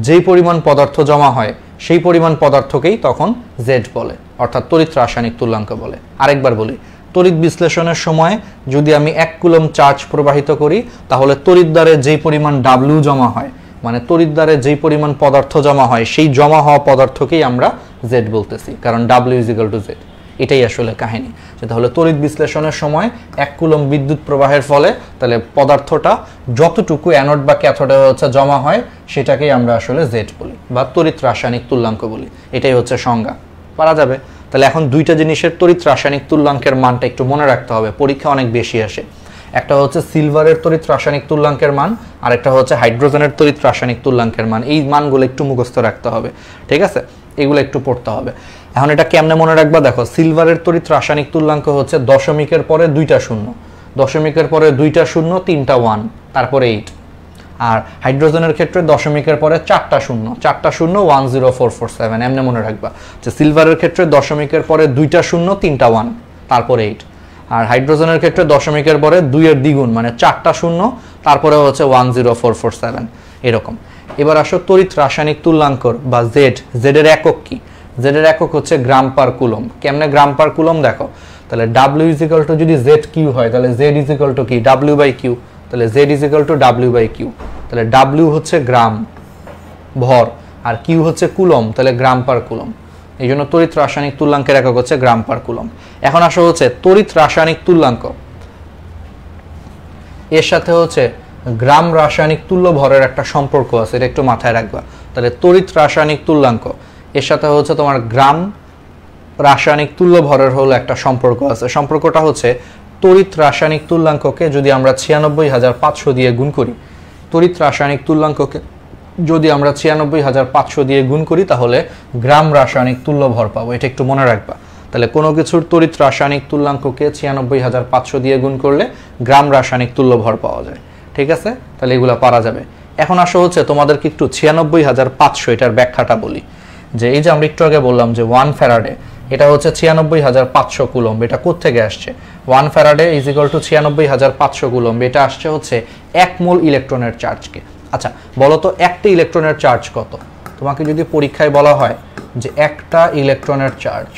যেই পরিমাণ পদার্থ জমা হয় সেই পরিমাণ পদার্থকেই তখন জেড বলে, অর্থাৎ তড়িৎ রাসায়নিক তুল্যাঙ্ক বলে। আরেকবার বলি, তড়িৎ বিশ্লেষণের সময় যদি আমি 1 কুলম চার্জ প্রবাহিত করি তাহলে তড়িৎ দ্বারে যেই পরিমাণ ডাব্লিউ জমা হয়, মানে তড়িৎ দ্বারে যেই পরিমাণ পদার্থ জমা হয় সেই জমা হওয়া পদার্থকেই আমরা জেড বলতেছি, কারণ W is equal to Z. এটাই আসলে কাহিনী, যে তাহলে তড়িৎ বিশ্লেষণের সময় 1 কুলম বিদ্যুৎ প্রবাহের ফলে তাহলে পদার্থটা যতটুকু অ্যানোড বা ক্যাথোডে হচ্ছে জমা হয় সেটাকেই আমরা আসলে জেড বলি বা তড়িৎ রাসায়নিক তুল্যাঙ্ক বলি। এটাই হচ্ছে সংজ্ঞা, পারা যাবে। তাহলে এখন দুইটা জিনিসের তড়িৎ রাসায়নিক তুল্যাঙ্কের মানটা একটু মনে রাখতে হবে, পরীক্ষা অনেক বেশি আসে। একটা হচ্ছে সিলভারের তড়িৎ রাসায়নিক তুল্যাঙ্কের মান, আর একটা হচ্ছে হাইড্রোজেনের তড়িৎ রাসায়নিক তুল্যাঙ্কের মান। এই মানগুলো একটু মুখস্থ রাখতে হবে, ঠিক আছে? এগুলো একটু পড়তে হবে। এখন এটা কেমনে মনে রাখবা? দেখো, সিলভারের তড়িৎ রাসায়নিক তুল্যাঙ্ক হচ্ছে দশমিকের পরে 2টা শূন্য, দশমিকের পরে 2টা শূন্য, 3টা 1, তারপরে 8। আর হাইড্রোজেনের ক্ষেত্রে দশমিকের পরে 4টা শূন্য, 4টা শূন্য, 10447। এমনি মনে রাখবা যে সিলভারের ক্ষেত্রে দশমিকের পরে 2টা শূন্য, 3টা 1, তারপরে 8। আর হাইড্রোজেনের ক্ষেত্রে দশমিকের পরে 2 এর দ্বিগুণ মানে 4টা শূন্য, তারপরে হচ্ছে 10447, এরকম। এবার আসো তড়িৎ রাসায়নিক তুল্যাঙ্কর বা জেড। জেড এর একক কি? জেড এর একক হচ্ছে গ্রাম পার কুলম। কেমনে গ্রাম পার কুলম? দেখো, তাহলে ডাব্লিউ ইজ ইকুয়াল টু যদি জেড কিউ হয় তাহলে জেড ইজ ইকুয়াল টু কি? W by Q. তাহলে Z is equal two W by Q. তাহলে ডাব্লিউ হচ্ছে গ্রাম ভর আর কিউ হচ্ছে কুলম, তাহলে গ্রাম পার কুলম। এই জন্য তড়িৎ রাসায়নিক তুল্যাঙ্কের একক হচ্ছে গ্রাম পার কুলম। এখন আসো হচ্ছে তড়িৎ রাসায়নিক তুল্যাঙ্ক, এর সাথে হচ্ছে গ্রাম রাসায়নিক তুল্য ভরের একটা সম্পর্ক আছে, এটা একটু মাথায় রাখবা। তাহলে তড়িৎ রাসায়নিক তুল্যাঙ্ক এর সাথে হচ্ছে তোমার গ্রাম রাসায়নিক তুল্য ভরের হলো একটা সম্পর্ক আছে। সম্পর্কটা হচ্ছে তড়িৎ রাসায়নিক তুল্যাঙ্ককে যদি আমরা 96,500 দিয়ে গুণ করি, তড়িৎ রাসায়নিক তুল্যাঙ্ককে যদি আমরা 96,500 দিয়ে গুণ করি তাহলে গ্রাম রাসায়নিক তুল্য ভর পাবো। এটা একটু মনে রাখবা। তাহলে কোনো কিছুর তড়িৎ রাসায়নিক তুল্যাঙ্ককে 96,500 দিয়ে গুণ করলে গ্রাম রাসায়নিক তুল্য ভর পাওয়া যায়, ঠিক আছে? তাহলে এগুলো পারা যাবে। এখন আসো হচ্ছে তোমাদেরকে একটু 96,500 এটার ব্যাখ্যাটা বলি। যে এই যে আমরা একটু আগে বললাম যে 1 ফ্যারাডে, এটা হচ্ছে 96,500 কুলম্ব। এটা কোত্থেকে আসছে? 1 Faraday is equal two 96,500 coulomb. এটা আসছে হচ্ছে 1 মোল ইলেকট্রনের চার্জকে। আচ্ছা বলো তো, একটা ইলেকট্রনের চার্জ কত? তোমাকে যদি পরীক্ষায় বলা হয় যে একটা ইলেকট্রনের চার্জ,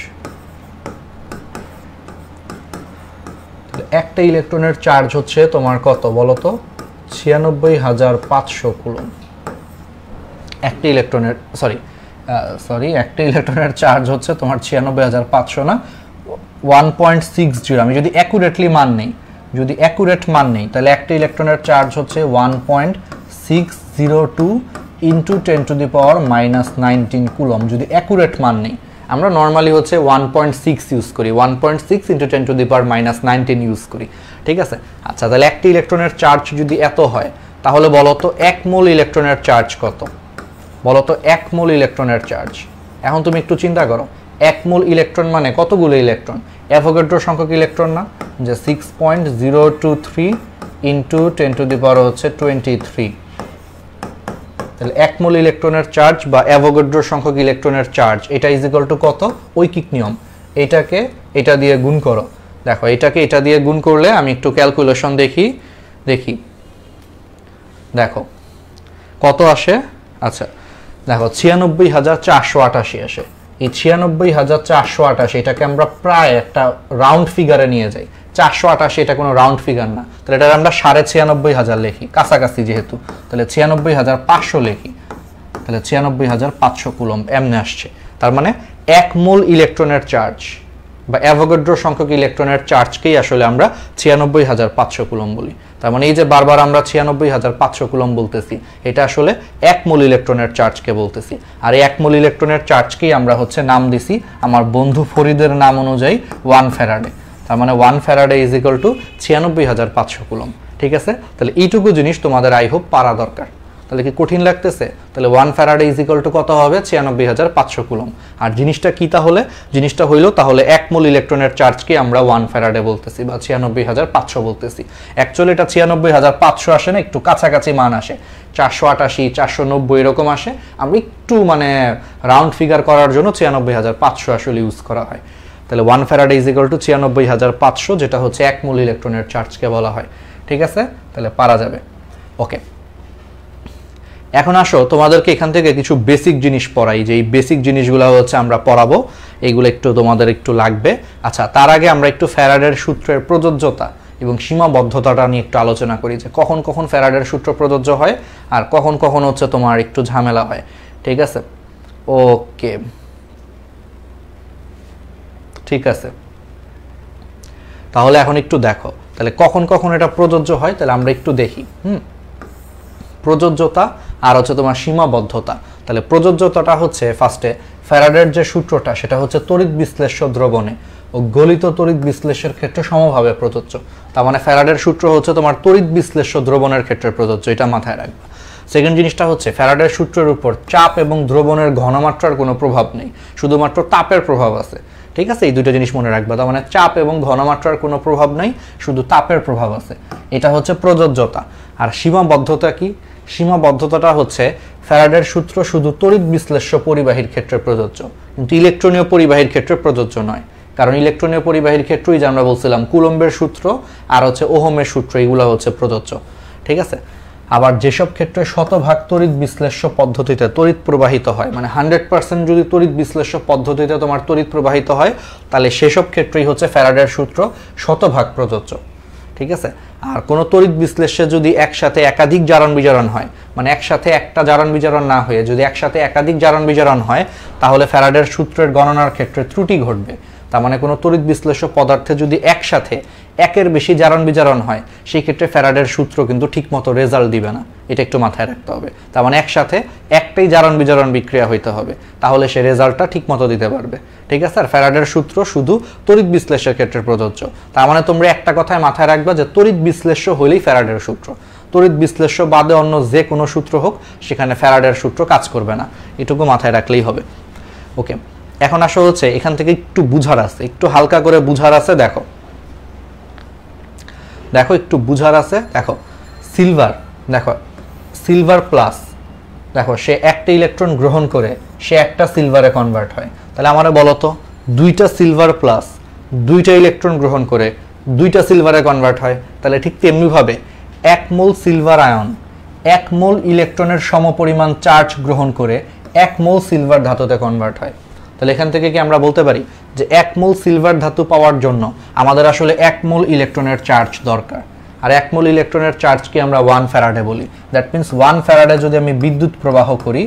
একটা ইলেকট্রনের চার্জ হচ্ছে তোমার কত বলো তো? 96,500 কুলম্ব। একটা ইলেকট্রনের একটা ইলেকট্রনের চার্জ হচ্ছে তোমার 96,500 না, 1.60। আমি যদি অ্যাকুরেটলি মান নেই, যদি অ্যাকুরেট মান নেই তাহলে একটা ইলেকট্রনের চার্জ হচ্ছে 1.602 ইন্টু 10⁻⁻19 কুলম, যদি অ্যাকুরেট মান নেই। আমরা নর্মালি হচ্ছে 1.6 ইউজ করি, 1.6 ইন্টু 10⁻⁻19 ইউজ করি, ঠিক আছে? আচ্ছা, তাহলে একটা ইলেকট্রনের চার্জ যদি এত হয় তাহলে বলো তো 1 মোল ইলেকট্রনের চার্জ কত? বলো তো 1 মোল ইলেকট্রনের চার্জ। এখন তুমি একটু চিন্তা করো, 1 মোল ইলেকট্রন মানে কতগুলো ইলেকট্রন? অ্যাভোগাড্রো সংখ্যক ইলেকট্রন না, যে 6.023 ইন্টু 10⁻23। তাহলে 1 মোল ইলেকট্রনের চার্জ বা অ্যাভোগাড্রো সংখ্যক ইলেকট্রনের চার্জ, এটা ইজ ইকুয়াল টু কত? ঐকিক নিয়ম, এটাকে এটা দিয়ে গুণ করো। দেখো, এটাকে এটা দিয়ে গুণ করলে আমি একটু ক্যালকুলেশন দেখি দেখো কত আসে। আচ্ছা দেখো, 96,488 আসে। এই 96,488 এটাকে আমরা প্রায় একটা রাউন্ড ফিগারে নিয়ে যাই। 488 এটা কোনো রাউন্ড ফিগার না, তাহলে এটা আমরা 96,500 লিখি, কাছাকাছি যেহেতু, তাহলে 96,500 লিখি, তাহলে 96,500 কুলম্ব এমনি আসছে। তার মানে 1 মোল ইলেকট্রনের চার্জ বা অ্যাভোগাড্রো সংখ্যক ইলেকট্রনের চার্জকেই আসলে আমরা 96,500 কুলম্ব বলি। তার মানে এই যে বারবার আমরা 96,500 কুলম্ব বলতেছি, এটা আসলে 1 মোল ইলেকট্রনের চার্জকে বলতেছি। আর এই 1 মোল ইলেকট্রনের চার্জকেই আমরা হচ্ছে নাম দিছি আমার বন্ধু ফরিদের নাম অনুযায়ী 1 ফ্যারাডে। তার মানে 1 Faraday is equal two 96,500 coulomb. ঠিক আছে, তাহলে এইটুকু জিনিস তোমাদের আই হোপ পারা দরকার। তাহলে কি কঠিন লাগতেছে? তাহলে 1 ফ্যারাডে ইজ ইকুয়াল টু কত হবে? 96,500 কুলম্ব। আর জিনিসটা কি তাহলে? জিনিসটা হইলো তাহলে 1 মোল ইলেকট্রনের চার্জকে আমরা 1 ফ্যারাডে বলতেছি বা 96,500 বলতেছি। অ্যাকচুয়ালি এটা 96,500 আসে না, একটু কাছাকাছি মান আসে, 488, 490 এরকম আসে। আমরা একটু মানে রাউন্ড ফিগার করার জন্য 96,500 আসলে ইউজ করা হয়। তাহলে 1 ফ্যারাডে ইজ ইকুয়াল টু 96,500, যেটা হচ্ছে 1 মোল ইলেকট্রনের চার্জকে বলা হয়। ঠিক আছে, তাহলে পারা যাবে। ওকে, এখন আসো তোমাদেরকে এখান থেকে কিছু বেসিক জিনিস পড়াই, যে এই বেসিক জিনিসগুলো হচ্ছে আমরা পড়াবো, এইগুলো একটু তোমাদের একটু লাগবে। আচ্ছা, তার আগে আমরা একটু ফ্যারাডের সূত্রের প্রযোজ্যতা এবং সীমাবদ্ধতাটা নিয়ে একটু আলোচনা করি, যে কখন কখন ফ্যারাডের সূত্র প্রযোজ্য হয় আর কখন কখন হচ্ছে তোমার একটু ঝামেলা হয়। ঠিক আছে, ওকে, ঠিক আছে। তাহলে এখন একটু দেখো, তাহলে কখন কখন এটা প্রযোজ্য হয়, তাহলে আমরা একটু দেখি। প্রযোজ্যতা আর হচ্ছে তোমার সীমাবদ্ধতা। তাহলে প্রযোজ্যতাটা হচ্ছে ফার্স্টে ফ্যারাডের যে সূত্রটা, সেটা হচ্ছে তড়িৎ বিশ্লেষ্য দ্রবণে ও গলিত তড়িৎ বিশ্লেষের ক্ষেত্রে সমভাবে প্রযোজ্য। তার মানে ফ্যারাডের সূত্র হচ্ছে তোমার তড়িৎ বিশ্লেষ্য দ্রবণের ক্ষেত্রে প্রযোজ্য, এটা মাথায় রাখবা। সেকেন্ড জিনিসটা হচ্ছে ফ্যারাডের সূত্রের উপর চাপ এবং দ্রবণের ঘনমাত্রার কোনো প্রভাব নেই, শুধুমাত্র তাপের প্রভাব আছে। ঠিক আছে, এই দুটো জিনিস মনে রাখবা। তার মানে চাপ এবং ঘনমাত্রার কোনো প্রভাব নাই, শুধু তাপের প্রভাব আছে। এটা হচ্ছে প্রযোজ্যতা। আর সীমাবদ্ধতা কি? সীমাবদ্ধতাটা হচ্ছে ফ্যারাডের সূত্র শুধু তড়িৎ বিশ্লেষ্য পরিবাহীর ক্ষেত্রে প্রযোজ্য, কিন্তু ইলেকট্রনীয় পরিবাহীর ক্ষেত্রে প্রযোজ্য নয়। কারণ ইলেকট্রনীয় পরিবাহীর ক্ষেত্রেই যে আমরা বলছিলাম কুলম্বের সূত্র আর হচ্ছে ওহমের সূত্র, এগুলো হচ্ছে প্রযোজ্য। ঠিক আছে, আবার যেসব ক্ষেত্রে শতভাগ তড়িৎ বিশ্লেষ্য পদ্ধতিতে তড়িৎ প্রবাহিত হয়, মানে 100% যদি তড়িৎ বিশ্লেষ্য পদ্ধতিতে তোমার তড়িৎ প্রবাহিত হয়, তাহলে সেসব ক্ষেত্রেই হচ্ছে ফ্যারাডের সূত্র শতভাগ প্রযোজ্য। ঠিক আছে, আর কোনো তড়িৎ বিশ্লেষ্যে যদি একসাথে একাধিক জারণ বিজারণ হয়, মানে একসাথে একটা জারণ বিজারণ না হয়ে যদি একসাথে একাধিক জারণ বিজারণ হয়, তাহলে ফ্যারাডের সূত্রের গণনার ক্ষেত্রে ত্রুটি ঘটবে। তার মানে কোনো তড়িৎ বিশ্লেষ্য পদার্থে যদি একসাথে একের বেশি জারণ বিজারণ হয়, সেই ক্ষেত্রে ফ্যারাডের সূত্র কিন্তু ঠিকমতো রেজাল্ট দিবে না, এটা একটু মাথায় রাখতে হবে। তার মানে একসাথে একটাই জারণ বিজারণ বিক্রিয়া হইতে হবে, তাহলে সে রেজাল্টটা ঠিকমতো দিতে পারবে। ঠিক আছে, আর ফ্যারাডের সূত্র শুধু তড়িৎ বিশ্লেষ্যের ক্ষেত্রে প্রযোজ্য। তার মানে তোমরা একটা কথায় মাথায় রাখবা যে তড়িৎ বিশ্লেষ্য হলেই ফ্যারাডের সূত্র, তড়িৎ বিশ্লেষ্য বাদে অন্য যে কোনো সূত্র হোক সেখানে ফ্যারাডের সূত্র কাজ করবে না, এটুকু মাথায় রাখলেই হবে। ওকে, এখন আসা হচ্ছে এখান থেকে একটু বুঝার আছে, একটু হালকা করে বুঝার আছে। দেখো দেখো একটু বুঝার আছে। দেখো সিলভার, দেখো সিলভার প্লাস, দেখো সে একটা ইলেকট্রন গ্রহণ করে সে একটা সিলভারে কনভার্ট হয়। তাহলে আমারে বলো তো, দুইটা সিলভার প্লাস দুইটা ইলেকট্রন গ্রহণ করে দুইটা সিলভারে কনভার্ট হয়, তাহলে ঠিক তেমনিভাবে 1 মোল সিলভার আয়ন 1 মোল ইলেকট্রনের সমপরিমাণ চার্জ গ্রহণ করে 1 মোল সিলভার ধাতুতে কনভার্ট হয়। তাহলে এখান থেকে কি আমরা বলতে পারি যে 1 মোল সিলভার ধাতু পাওয়ার জন্য আমাদের আসলে 1 মোল ইলেকট্রনের চার্জ দরকার। আর 1 মোল ইলেকট্রনের চার্জকে আমরা 1 ফ্যারাডে বলি। দ্যাট মিন্স 1 ফ্যারাডে যদি আমি বিদ্যুৎ প্রবাহ করি,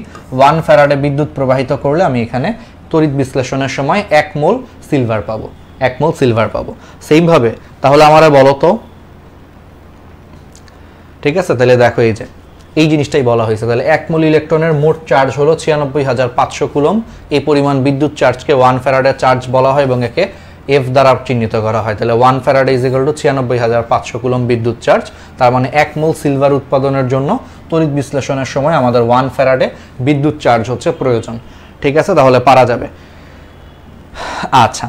1 ফ্যারাডে বিদ্যুৎ প্রবাহিত করলে আমি এখানে তড়িৎ বিশ্লেষণের সময় 1 মোল সিলভার পাবো, 1 মোল সিলভার পাবো। সেইভাবে তাহলে আমারে বলো তো, ঠিক আছে, তাহলে দেখো এই যে এই জিনিসটাই বলা হয়েছে। তাহলে 1 মোল ইলেকট্রনের মোট চার্জ হলো 96,500 কুলম্ব। এই পরিমাণ বিদ্যুৎ চার্জকে 1 ফ্যারাডে চার্জ বলা হয় এবং একে F দ্বারা চিহ্নিত করা হয়। তাহলে 1 Faraday is equal two 96,500 coulomb বিদ্যুৎ চার্জ। তার মানে 1 মোল সিলভার উৎপাদনের জন্য তড়িৎ বিশ্লেষণের সময় আমাদের 1 ফ্যারাডে বিদ্যুৎ চার্জ হচ্ছে প্রয়োজন। ঠিক আছে, তাহলে পারা যাবে। আচ্ছা,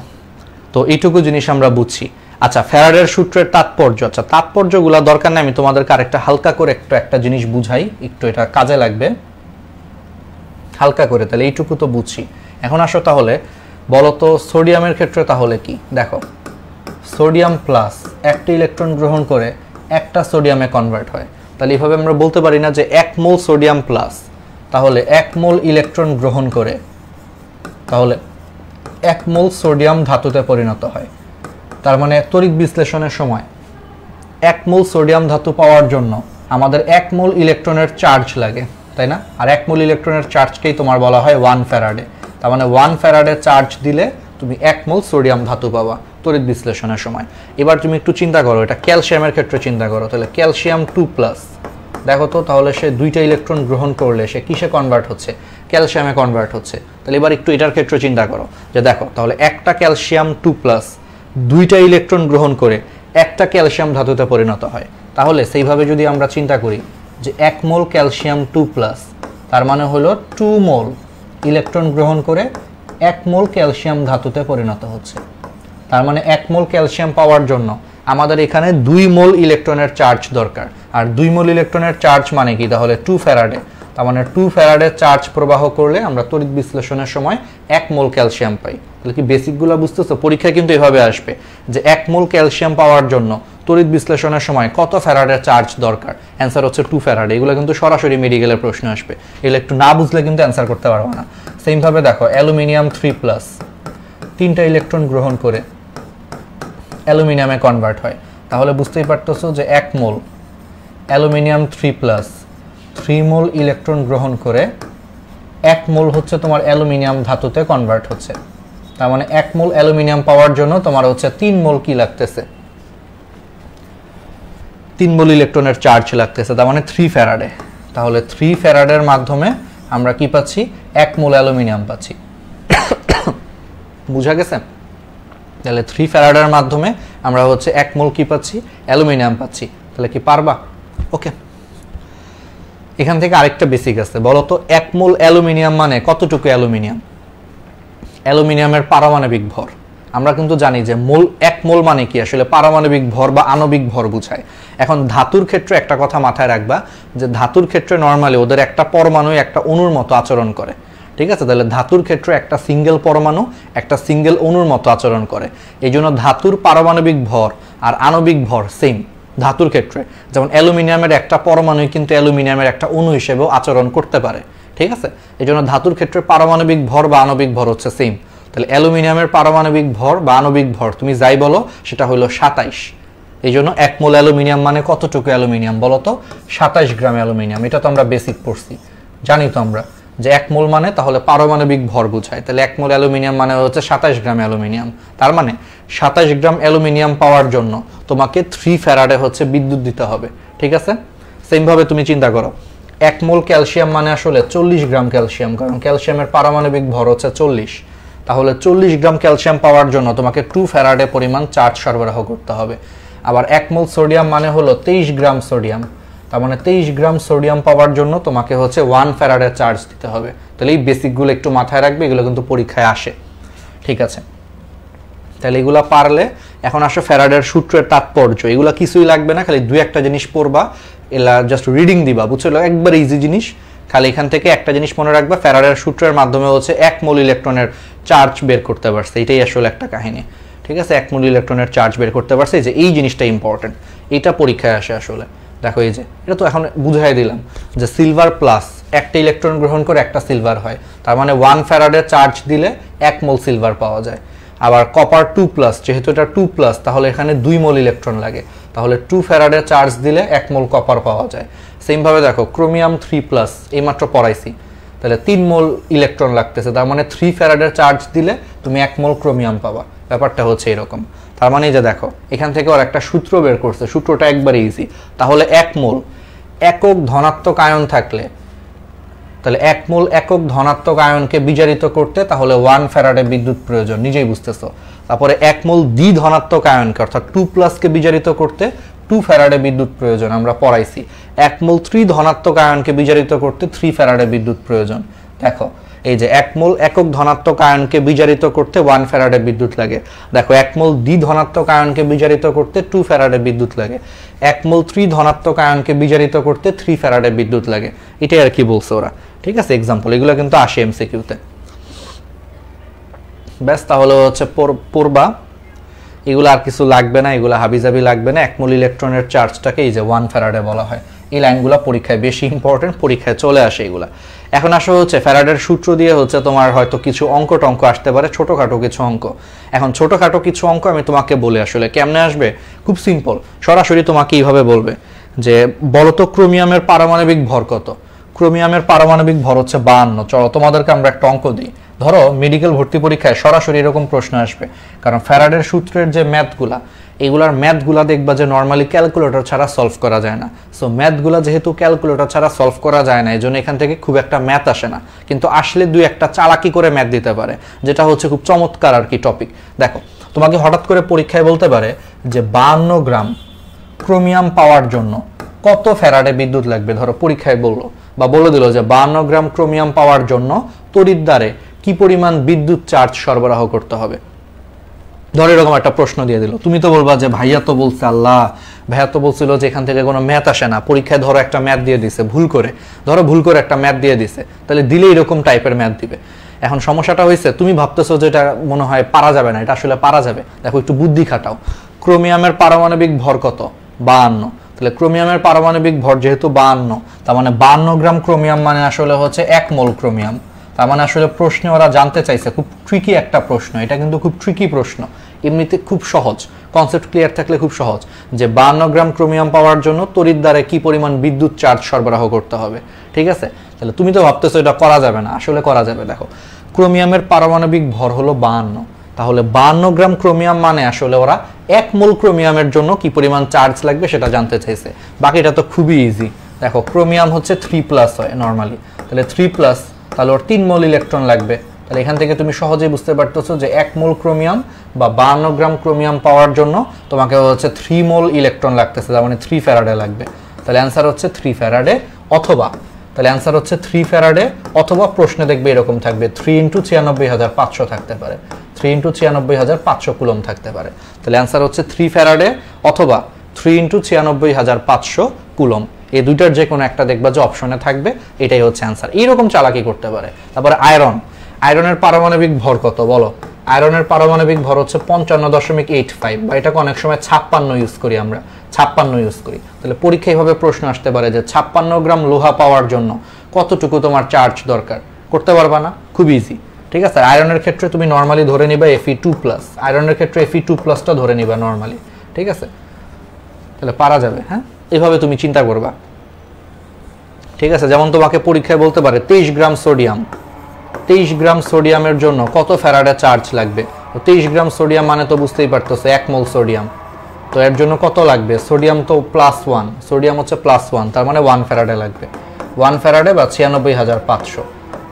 তো এইটুকু জিনিস আমরা বুঝছি। আচ্ছা, ফ্যারাডের সূত্রের তাৎপর্য, আচ্ছা তাৎপর্যগুলো দরকার নেই, আমি তোমাদেরকে আরেকটা হালকা করে একটা জিনিস বুঝাই, একটু এটা কাজে লাগবে হালকা করে। তাহলে এইটুকু তো বুঝছি। এখন আসো তাহলে বলো তো সোডিয়ামের ক্ষেত্রে তাহলে কি? দেখো সোডিয়াম প্লাস একটা ইলেকট্রন গ্রহণ করে একটা সোডিয়ামে কনভার্ট হয়। তাহলে এইভাবে আমরা বলতে পারি না যে 1 মোল সোডিয়াম প্লাস তাহলে 1 মোল ইলেকট্রন গ্রহণ করে তাহলে 1 মোল সোডিয়াম ধাতুতে পরিণত হয়। তার মানে তড়িৎ বিশ্লেষণের সময় 1 মোল সোডিয়াম ধাতু পাওয়ার জন্য আমাদের 1 মোল ইলেকট্রনের চার্জ লাগে, তাই না? আর 1 মোল ইলেকট্রনের চার্জকেই তোমার বলা হয় 1 ফ্যারাডে। তার মানে 1 ফ্যারাডে চার্জ দিলে তুমি 1 মোল সোডিয়াম ধাতু পাবা তড়িৎ বিশ্লেষণের সময়। এবার তুমি একটু চিন্তা করো, এটা ক্যালসিয়ামের ক্ষেত্রে চিন্তা করো, তাহলে ক্যালসিয়াম 2+, দেখো তো তাহলে সে 2টা ইলেকট্রন গ্রহণ করলে সে কিসে কনভার্ট হচ্ছে? ক্যালসিয়ামে কনভার্ট হচ্ছে। তাহলে এবার একটু এটার ক্ষেত্রে চিন্তা করো যে দেখো তাহলে একটা ক্যালসিয়াম 2+, 2টা ইলেকট্রন গ্রহণ করে একটা ক্যালসিয়াম ধাতুতে পরিণত হয়। তাহলে সেইভাবে যদি আমরা চিন্তা করি যে 1 মোল ক্যালসিয়াম 2+, তার মানে হলো 2 মোল ইলেকট্রন গ্রহণ করে 1 মোল ক্যালসিয়াম ধাতুতে পরিণত হচ্ছে। তার মানে 1 মোল ক্যালসিয়াম পাওয়ার জন্য আমাদের এখানে 2 মোল ইলেকট্রনের চার্জ দরকার। আর 2 মোল ইলেকট্রনের চার্জ মানে কি? তাহলে 2 ফ্যারাডে। তার মানে 2 ফ্যারাডে চার্জ প্রবাহ করলে আমরা তড়িৎ বিশ্লেষণের সময় 1 মোল ক্যালসিয়াম পাই। তাহলে কি বেসিকগুলো বুঝতেছো? পরীক্ষায় কিন্তু এভাবে আসবে যে 1 মোল ক্যালসিয়াম পাওয়ার জন্য তড়িৎ বিশ্লেষণের সময় কত ফ্যারাডের চার্জ দরকার? অ্যান্সার হচ্ছে 2 ফ্যারাডে। এগুলো কিন্তু সরাসরি মেডিকেলের প্রশ্ন আসবে, এগুলো একটু না বুঝলে কিন্তু অ্যান্সার করতে পারবো না। সেমভাবে দেখো অ্যালুমিনিয়াম 3+, 3টা ইলেকট্রন গ্রহণ করে অ্যালুমিনিয়ামে কনভার্ট হয়। তাহলে বুঝতেই পারতেছো যে 1 মোল অ্যালুমিনিয়াম 3+, 3 মোল ইলেকট্রন গ্রহণ করে 1 মোল হচ্ছে তোমার অ্যালুমিনিয়াম ধাতুতে কনভার্ট হচ্ছে। তার মানে 1 মোল অ্যালুমিনিয়াম পাওয়ার জন্য তোমার হচ্ছে 3 মোল কি লাগতেছে? 3 মোল ইলেকট্রনের চার্জ লাগতেছে, তার মানে 3 ফ্যারাডে। তাহলে 3 ফ্যারাডের মাধ্যমে আমরা কি পাচ্ছি? 1 মোল অ্যালুমিনিয়াম পাচ্ছি। বুঝা গেছে? তাহলে 3 ফ্যারাডের মাধ্যমে আমরা হচ্ছে 1 মোল কি পাচ্ছি? অ্যালুমিনিয়াম পাচ্ছি। তাহলে কি পারবা? ওকে, এখান থেকে আরেকটা বেসিক আছে, বলো তো 1 মোল অ্যালুমিনিয়াম মানে কতটুকু অ্যালুমিনিয়াম? অ্যালুমিনিয়ামের পারমাণবিক ভর আমরা কিন্তু জানি যে মোল 1 মোল মানে কি? আসলে পারমাণবিক ভর বা আণবিক ভর বোঝায়। এখন ধাতুর ক্ষেত্রে একটা কথা মাথায় রাখবা যে ধাতুর ক্ষেত্রে নরমালি ওদের একটা পরমাণু একটা অণুর মতো আচরণ করে, ঠিক আছে? তাহলে ধাতুর ক্ষেত্রে একটা সিঙ্গেল পরমাণু একটা সিঙ্গেল অণুর মতো আচরণ করে। এই জন্য ধাতুর পারমাণবিক ভর আর আণবিক ভর সেম ধাতুর ক্ষেত্রে। যেমন অ্যালুমিনিয়ামের একটা পরমাণু কিন্তু অ্যালুমিনিয়ামের একটা অণু হিসেবেও আচরণ করতে পারে, ঠিক আছে? এই জন্য ধাতুর ক্ষেত্রে পারমাণবিক ভর বা আণবিক ভর হচ্ছে সেম। তাহলে অ্যালুমিনিয়ামের পারমাণবিক ভর বা আণবিক ভর তুমি যাই বলো সেটা হলো 27। এই জন্য 1 মোল অ্যালুমিনিয়াম মানে কতটুকু অ্যালুমিনিয়াম বলো তো? 27 গ্রাম অ্যালুমিনিয়াম। এটা তো আমরা বেসিক পড়ছি, জানি তো আমরা যে 1 মোল মানে তাহলে পারমাণবিক ভর বোঝায়। তাহলে 1 মোল অ্যালুমিনিয়াম মানে হচ্ছে 27 গ্রাম অ্যালুমিনিয়াম। তার মানে 27 গ্রাম অ্যালুমিনিয়াম পাওয়ার জন্য তোমাকে 3 ফ্যারাডে হচ্ছে বিদ্যুৎ দিতে হবে, ঠিক আছে? সেমভাবে তুমি চিন্তা করো 1 মোল ক্যালসিয়াম মানে আসলে 40 গ্রাম ক্যালসিয়াম, কারণ ক্যালসিয়ামের পারমাণবিক ভর হচ্ছে 40। তাহলে 40 গ্রাম ক্যালসিয়াম পাওয়ার জন্য তোমাকে 2 ফ্যারাডে পরিমাণ চার্জ সরবরাহ করতে হবে। আবার 1 মোল সোডিয়াম মানে হলো 23 গ্রাম সোডিয়াম, তার মানে 23 গ্রাম সোডিয়াম পাওয়ার জন্য তোমাকে হচ্ছে 1 ফ্যারাডে চার্জ দিতে হবে। তাহলে এই বেসিকগুলো একটু মাথায় রাখবে, এগুলো কিন্তু পরীক্ষায় আসে, ঠিক আছে? তাহলে এগুলো পারলে এখন আসো ফ্যারাডের সূত্রের তাৎপর্য। এগুলো কিছুই লাগবে না, খালি 2-1টা জিনিস পড়বা, এলা জাস্ট রিডিং দিবা, বুঝছো? একবার ইজি জিনিস। খালি এখান থেকে একটা জিনিস মনে রাখবা, ফ্যারাডের সূত্রের মাধ্যমে হচ্ছে 1 মোল ইলেকট্রনের চার্জ বের করতে পারছে। এটাই আসলে একটা কাহিনী, ঠিক আছে? 1 মোল ইলেকট্রনের চার্জ বের করতে পারছে, যে এই জিনিসটা ইম্পর্টেন্ট, এটা পরীক্ষায় আসে আসলে। দেখো এই যে এটা তো এখন বুঝাই দিলাম যে সিলভার প্লাস একটা ইলেকট্রন গ্রহণ করে একটা সিলভার হয়, তার মানে 1 ফ্যারাডে চার্জ দিলে 1 মোল সিলভার পাওয়া যায়। আবার কপার 2+, যেহেতু এটা 2+, তাহলে এখানে 2 মোল ইলেকট্রন লাগে, তাহলে 2 ফ্যারাডে চার্জ দিলে 1 মোল কপার পাওয়া যায়। সেমভাবে দেখো ক্রোমিয়াম 3+, এইমাত্র পড়াইছি, তাহলে 3 মোল ইলেকট্রন লাগতেছে, তার মানে 3 ফ্যারাডের চার্জ দিলে তুমি 1 মোল ক্রোমিয়াম পাবা। ব্যাপারটা হচ্ছে এরকম। তার মানে এই যে দেখো এখান থেকে ওর একটা সূত্র বের করছে, সূত্রটা একবারে ইজি। তাহলে 1 মোল একক ধনাত্মক আয়ন থাকলে, তাহলে 1 মোল একক ধনাত্মক আয়নকে বিজারিত করতে তাহলে 1 ফ্যারাডে বিদ্যুৎ প্রয়োজন, নিজেই বুঝতেছো। তারপরে 1 মোল দ্বি ধনাত্মক আয়নকে অর্থাৎ 2+ কে বিজারিত করতে 2 ফ্যারাডে বিদ্যুৎ প্রয়োজন, আমরা পড়াইছি। 1 মোল 3 ধনাত্মক আয়নকে বিজারিত করতে 3 ফ্যারাডে বিদ্যুৎ প্রয়োজন। দেখো এই যে 1 মোল একক ধনাত্মক আয়নকে বিজারিত করতে 1 ফ্যারাডে বিদ্যুৎ লাগে। দেখো 1 মোল দ্বি ধনাত্মক আয়নকে বিজারিত করতে 2 ফ্যারাডে বিদ্যুৎ লাগে। 1 মোল 3 ধনাত্মক আয়নকে বিজারিত করতে 3 ফ্যারাডে বিদ্যুৎ লাগে। এটাই আর কি বলছে ওরা, ঠিক আছে? এক্সাম্পল এগুলো কিন্তু আসে এমসিকিউতে। ব্যাস, তাহলে হচ্ছে পড়বা, এগুলো আর কিছু লাগবে না, এগুলো হাবিজাবি লাগবে না। 1 মোল ইলেকট্রনের চার্জটাকে এই যে 1 ফ্যারাডে বলা হয়। এই লাইনগুলো পরীক্ষায় বেশি ইম্পর্টেন্ট, পরীক্ষায় চলে আসে এগুলা। এখন আসলে হচ্ছে ফ্যারাডের সূত্র দিয়ে হচ্ছে তোমার হয়তো কিছু অঙ্ক টঙ্ক আসতে পারে, ছোটোখাটো কিছু অঙ্ক। এখন ছোটোখাটো কিছু অঙ্ক আমি তোমাকে বলে আসলে কেমনে আসবে, খুব সিম্পল, সরাসরি তোমাকে এইভাবে বলবে যে বলতো ক্রোমিয়ামের পারমাণবিক ভর কত। ক্রোমিয়ামের পারমাণবিক ভর হচ্ছে 52। চলো তোমাদেরকে আমরা একটা অঙ্ক দিই। ধরো মেডিকেল ভর্তি পরীক্ষায় সরাসরি এরকম প্রশ্ন আসবে, কারণ ফ্যারাডের সূত্রের যে ম্যাথগুলা, এগুলার ম্যাথগুলা দেখবা যে নর্মালি ক্যালকুলেটর ছাড়া সলভ করা যায় না। সো ম্যাথগুলা যেহেতু ক্যালকুলেটর ছাড়া সলভ করা যায় না, এই জন্য এখান থেকে খুব একটা ম্যাথ আসে না, কিন্তু আসলে দুই একটা চালাকি করে ম্যাথ দিতে পারে, যেটা হচ্ছে খুব চমৎকার আর কি টপিক। দেখো তোমাকে হঠাৎ করে পরীক্ষায় বলতে পারে যে 52 গ্রাম ক্রোমিয়াম পাওয়ার জন্য কত ফ্যারাডে বিদ্যুৎ লাগবে। ধরো পরীক্ষায় বললো বা বলে দিল যে 52 গ্রাম ক্রোমিয়াম পাওয়ার জন্য তড়িৎ দ্বারে কি পরিমাণ বিদ্যুৎ চার্জ সরবরাহ করতে হবে। ধরো এরকম একটা প্রশ্ন দিয়ে দিল, তুমি তো বলবা যে ভাইয়া তো বলছে, আল্লাহ ভাইয়া তো বলছিল যে এখান থেকে কোনো ম্যাথ আসে না, পরীক্ষায় ধরো একটা ম্যাথ দিয়ে দিছে ভুল করে, ধরো ভুল করে একটা ম্যাথ দিয়ে দিছে, তাহলে দিলে এরকম টাইপের ম্যাথ দিবে। এখন সমস্যাটা হয়েছে তুমি ভাবতেছো যে এটা মনে হয় পারা যাবে না, এটা আসলে পারা যাবে। দেখো একটু বুদ্ধি খাটাও। ক্রোমিয়ামের পারমাণবিক ভর কত, 52। তাহলে ক্রোমিয়ামের পারমাণবিক ভর যেহেতু 52, তার মানে 52 গ্রাম ক্রোমিয়াম মানে আসলে হচ্ছে 1 মোল ক্রোমিয়াম। তার মানে আসলে প্রশ্নে ওরা জানতে চাইছে, খুব ট্রিকি একটা প্রশ্ন, এটা কিন্তু খুব ট্রিকি প্রশ্ন, এমনিতে খুব সহজ, কনসেপ্ট ক্লিয়ার থাকলে খুব সহজ, যে 52 গ্রাম ক্রোমিয়াম পাওয়ার জন্য তড়িৎ দ্বারে কি পরিমাণ বিদ্যুৎ চার্জ সরবরাহ করতে হবে। ঠিক আছে, তাহলে তুমি তো ভাবতেছো এটা করা যাবে না, আসলে করা যাবে। দেখো ক্রোমিয়ামের পারমাণবিক ভর হলো 52, তাহলে 52 গ্রাম ক্রোমিয়াম মানে আসলে ওরা 1 মোল ক্রোমিয়ামের জন্য কি পরিমাণ চার্জ লাগবে সেটা জানতে চাইছে। বাকিটা তো খুবই ইজি। দেখো ক্রোমিয়াম হচ্ছে 3+ হয় নর্মালি, তাহলে 3+, তাহলে ওর 3 মোল ইলেকট্রন লাগবে। তাহলে এখান থেকে তুমি সহজেই বুঝতে পারতেছো যে 1 মোল ক্রোমিয়াম বা 52 গ্রাম ক্রোমিয়াম পাওয়ার জন্য তোমাকে হচ্ছে 3 মোল ইলেকট্রন লাগতেছে, তার মানে 3 ফ্যারাডে লাগবে। তাহলে অ্যান্সার হচ্ছে 3 ফ্যারাডে, অথবা তাহলে অ্যান্সার হচ্ছে 3 ফ্যারাডে, অথবা প্রশ্নে দেখবে এরকম থাকবে 3 × 96,500 থাকতে পারে, 3 × 96,500 কুলম থাকতে পারে। তাহলে অ্যান্সার হচ্ছে 3 ফ্যারাডে অথবা 3 × 96,500 কুলম। এই দুইটার যে কোনো একটা দেখবা যে অপশনে থাকবে, এটাই হচ্ছে অ্যান্সার। এইরকম চালাকি করতে পারে। তারপরে আয়রন, আয়রনের পারমাণবিক ভর কত বলো। আয়রনের পারমাণবিক ভর হচ্ছে 55.85, বা এটাকে অনেক সময় 56 ইউজ করি আমরা, 56 ইউজ করি। তাহলে পরীক্ষা এইভাবে প্রশ্ন আসতে পারে যে 56 গ্রাম লোহা পাওয়ার জন্য কতটুকু তোমার চার্জ দরকার, করতে পারবা না, খুব ইজি। ঠিক আছে, আয়রনের ক্ষেত্রে তুমি নর্মালি ধরে নিবা Fe2+, আয়রনের ক্ষেত্রে Fe2+টা ধরে নিবা নর্মালি। ঠিক আছে, তাহলে পারা যাবে। হ্যাঁ, এইভাবে তুমি চিন্তা করবা। ঠিক আছে, যেমন তোমাকে পরীক্ষায় বলতে পারে 23 গ্রাম সোডিয়াম, 23 গ্রাম সোডিয়ামের জন্য কত ফ্যারাডে চার্জ লাগবে। তো 23 গ্রাম সোডিয়াম মানে তো বুঝতেই পারতেছো 1 মোল সোডিয়াম, তো এর জন্য কত লাগবে, সোডিয়াম তো +1, সোডিয়াম হচ্ছে +1, তার মানে 1 ফ্যারাডে লাগবে। 1 ফ্যারাডে বা 96,500,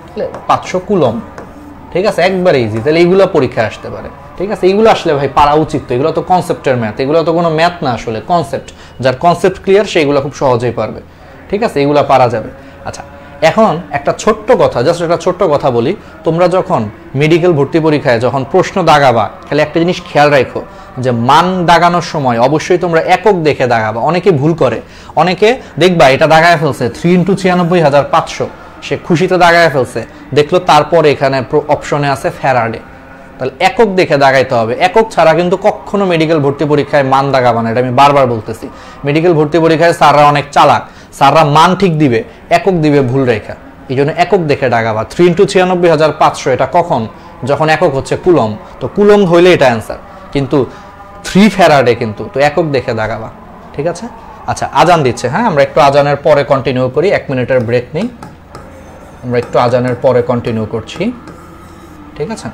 তাহলে 500 কুলম। ঠিক আছে, একবারে ইজি। তাহলে এইগুলো পরীক্ষায় আসতে পারে। ঠিক আছে, এইগুলো আসলে ভাই পারা উচিত, তো এগুলো তো কনসেপ্টের ম্যাথ, এগুলো তো কোনো ম্যাথ না, আসলে কনসেপ্ট। যার কনসেপ্ট ক্লিয়ার সেইগুলো খুব সহজেই পারবে। ঠিক আছে, এগুলো পারা যাবে। আচ্ছা, এখন একটা ছোট্ট কথা, জাস্ট একটা ছোট্ট কথা বলি। তোমরা যখন মেডিকেল ভর্তি পরীক্ষায় যখন প্রশ্ন দাগাবা, তাহলে একটা জিনিস খেয়াল রাখো যে মান দাগানোর সময় অবশ্যই তোমরা একক দেখে দাগাবা। অনেকে ভুল করে, অনেকে দেখবা এটা দাগায় ফেলছে 3 × 96,500, সে খুশিতে দাগায় ফেলছে, দেখলো তারপরে এখানে অপশনে আছে ফ্যারাডে। তাহলে একক দেখে দাগাইতে হবে, একক ছাড়া কিন্তু কখনো মেডিকেল ভর্তি পরীক্ষায় মান দাগাবা না, এটা আমি বারবার বলতেছি। মেডিকেল ভর্তি পরীক্ষায় স্যাররা অনেক চালাক, স্যাররা মান ঠিক দিবে, একক দিবে ভুল রেখা। এই জন্য একক দেখে দাগাবা। 3 × 96,500 এটা কখন, যখন একক হচ্ছে কুলম, তো কুলম হইলে এটা অ্যান্সার, কিন্তু 3 ফ্যারাডে কিন্তু, তো একক দেখে দাগাবা। ঠিক আছে, আচ্ছা আজান দিচ্ছে, হ্যাঁ আমরা একটু আজানের পরে কন্টিনিউ করি, 1 মিনিটের ব্রেক নেই, আমরা একটু আজানের পরে কন্টিনিউ করছি। ঠিক আছে,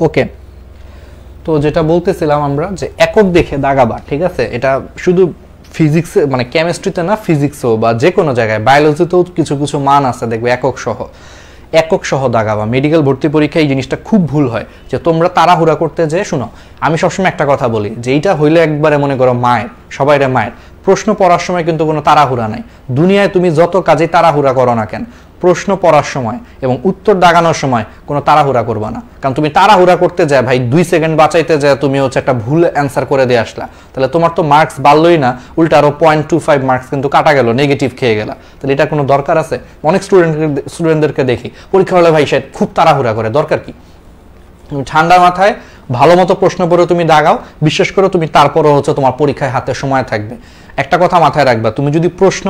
ওকে, তো যেটা বলতেছিলাম আমরা যে একক দেখে দাগাবা, ঠিক আছে? এটা শুধু ফিজিক্সে মানে কেমিস্ট্রিতে না, ফিজিক্সও বা যে কোনো জায়গায়, বায়োলজিতেও কিছু কিছু মান আছে দেখবে একক সহ দাগাবা। মেডিকেল ভর্তি পরীক্ষায় এই জিনিসটা খুব ভুল হয় যে তোমরা তাড়াহুড়া করতে যে, শুনো আমি সবসময় একটা কথা বলি যে এইটা হইলে একবারে মনে করো মায়ের, সবাইরে মায়ের। প্রশ্ন পড়ার সময় কিন্তু কোনো তাড়াহুড়া নাই। দুনিয়ায় তুমি যত কাজে তাড়াহুড়া করো না কেন, প্রশ্ন পড়ার সময় এবং উত্তর দাগানোর সময় কোনো তাড়াহুড়া করবা না। কারণ তুমি তাড়াহুড়া করতে যায় ভাই, 2 সেকেন্ড বাঁচাইতে যায় তুমি হচ্ছে একটা ভুল অ্যান্সার করে দিয়ে আসলা, তাহলে তোমার তো মার্কস বাড়লোই না, উল্টা আরো 0.25 মার্কস কিন্তু কাটা গেল, নেগেটিভ খেয়ে গেলা। তাহলে এটা কোনো দরকার আছে? অনেক স্টুডেন্টদেরকে দেখি পরীক্ষা হলে ভাই সে খুব তাড়াহুড়া করে, দরকার কি? ঠান্ডা মাথায় ভালো মতো প্রশ্ন পড়ে তুমি দাগাও, বিশ্বাস করো তুমি তারপরও হচ্ছে তোমার পরীক্ষায় হাতে সময় থাকবে। একটা কথা মাথায় রাখবা, তুমি যদি প্রশ্ন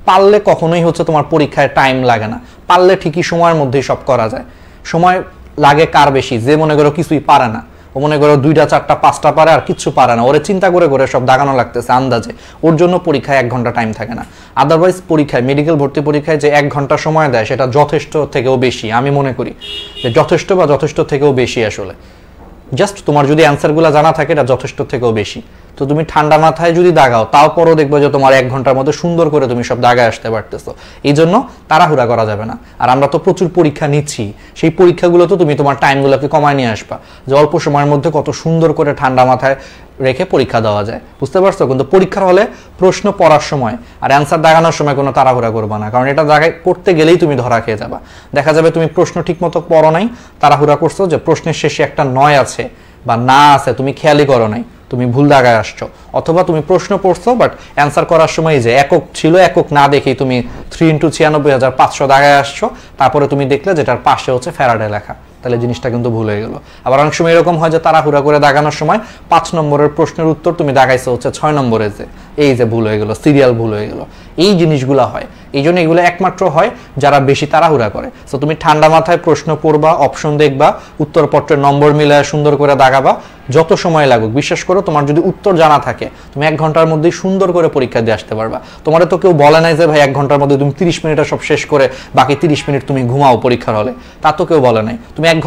পারলে কখনোই হচ্ছে তোমার পরীক্ষায় টাইম লাগে না। পারলে ঠিকই সময়ের মধ্যেই সব করা যায়। সময় লাগে কার বেশি? যে মনে করো কিছুই পারে না, ও মনে করো 2টা 4টা 5টা পারে আর কিচ্ছু পারে না, ওরে চিন্তা করে করে সব দাগানো লাগতেছে আন্দাজে, ওর জন্য পরীক্ষায় 1 ঘন্টা টাইম থাকে না। আদারওয়াইজ পরীক্ষায়, মেডিকেল ভর্তি পরীক্ষায় যে 1 ঘন্টা সময় দেয় সেটা যথেষ্ট থেকেও বেশি, আমি মনে করি যে যথেষ্ট বা যথেষ্ট থেকেও বেশি। আসলে জাস্ট তোমার যদি অ্যান্সারগুলো জানা থাকে এটা যথেষ্ট থেকেও বেশি। তো তুমি ঠান্ডা মাথায় যদি দাগাও, তারপরও দেখবে যে তোমার 1 ঘন্টার মধ্যে সুন্দর করে তুমি সব দাগায় আসতে পারতেছো। এই জন্য তাড়াহুড়া করা যাবে না। আর আমরা তো প্রচুর পরীক্ষা নিচ্ছি, সেই পরীক্ষাগুলো তো তুমি তোমার টাইমগুলোকে কমায় নিয়ে আসবা, যে অল্প সময়ের মধ্যে কত সুন্দর করে ঠান্ডা মাথায় রেখে পরীক্ষা দেওয়া যায়, বুঝতে পারছো? কিন্তু পরীক্ষার হলে প্রশ্ন পড়ার সময় আর অ্যান্সার দাগানোর সময় কোনো তাড়াহুড়া করবা না, কারণ এটা দাগায় করতে গেলেই তুমি ধরা খেয়ে যাবা। দেখা যাবে তুমি প্রশ্ন ঠিক মতো পড়ো নাই, তাড়াহুড়া করছো, যে প্রশ্নের শেষে একটা নয় আছে বা না আছে তুমি খেয়ালই করো নাই, তুমি ভুল দাগায় আসছো। অথবা তুমি প্রশ্ন পড়ছো বাট অ্যান্সার করার সময় যে একক ছিল, একক না দেখেই তুমি 3 × 96,500 দাগায় আসছো, তারপরে তুমি দেখলে যেটার পাশে হচ্ছে ফ্যারাডে লেখা, তাহলে জিনিসটা কিন্তু ভুল হয়ে গেল। আবার অনেক সময় এরকম হয় যে তাড়াহুড়া করে দাগানোর সময় 5 নম্বরের প্রশ্নের উত্তর তুমি দাগাইছো হচ্ছে 6 নম্বরে, যে এই যে ভুল হয়ে গেল, সিরিয়াল ভুল হয়ে গেল। এই জিনিসগুলো হয়, এই জন্য এগুলো একমাত্র হয় যারা বেশি তাড়াহুড়া করে। তো তুমি ঠান্ডা মাথায় প্রশ্ন পড়বা, অপশন দেখবা, উত্তরপত্রের নম্বর মিলায় সুন্দর করে দাগাবা, যত সময় লাগুক। বিশ্বাস করো তোমার যদি উত্তর জানা থাকে তুমি 1 ঘন্টার মধ্যেই সুন্দর করে পরীক্ষা দিয়ে আসতে পারবা। তোমার তো কেউ বলে নাই যে ভাই 1 ঘন্টার মধ্যে তুমি 30 মিনিটে সব শেষ করে বাকি 30 মিনিট তুমি ঘুমাও পরীক্ষার হলে, তা তো কেউ বলে নাই। তুমি 1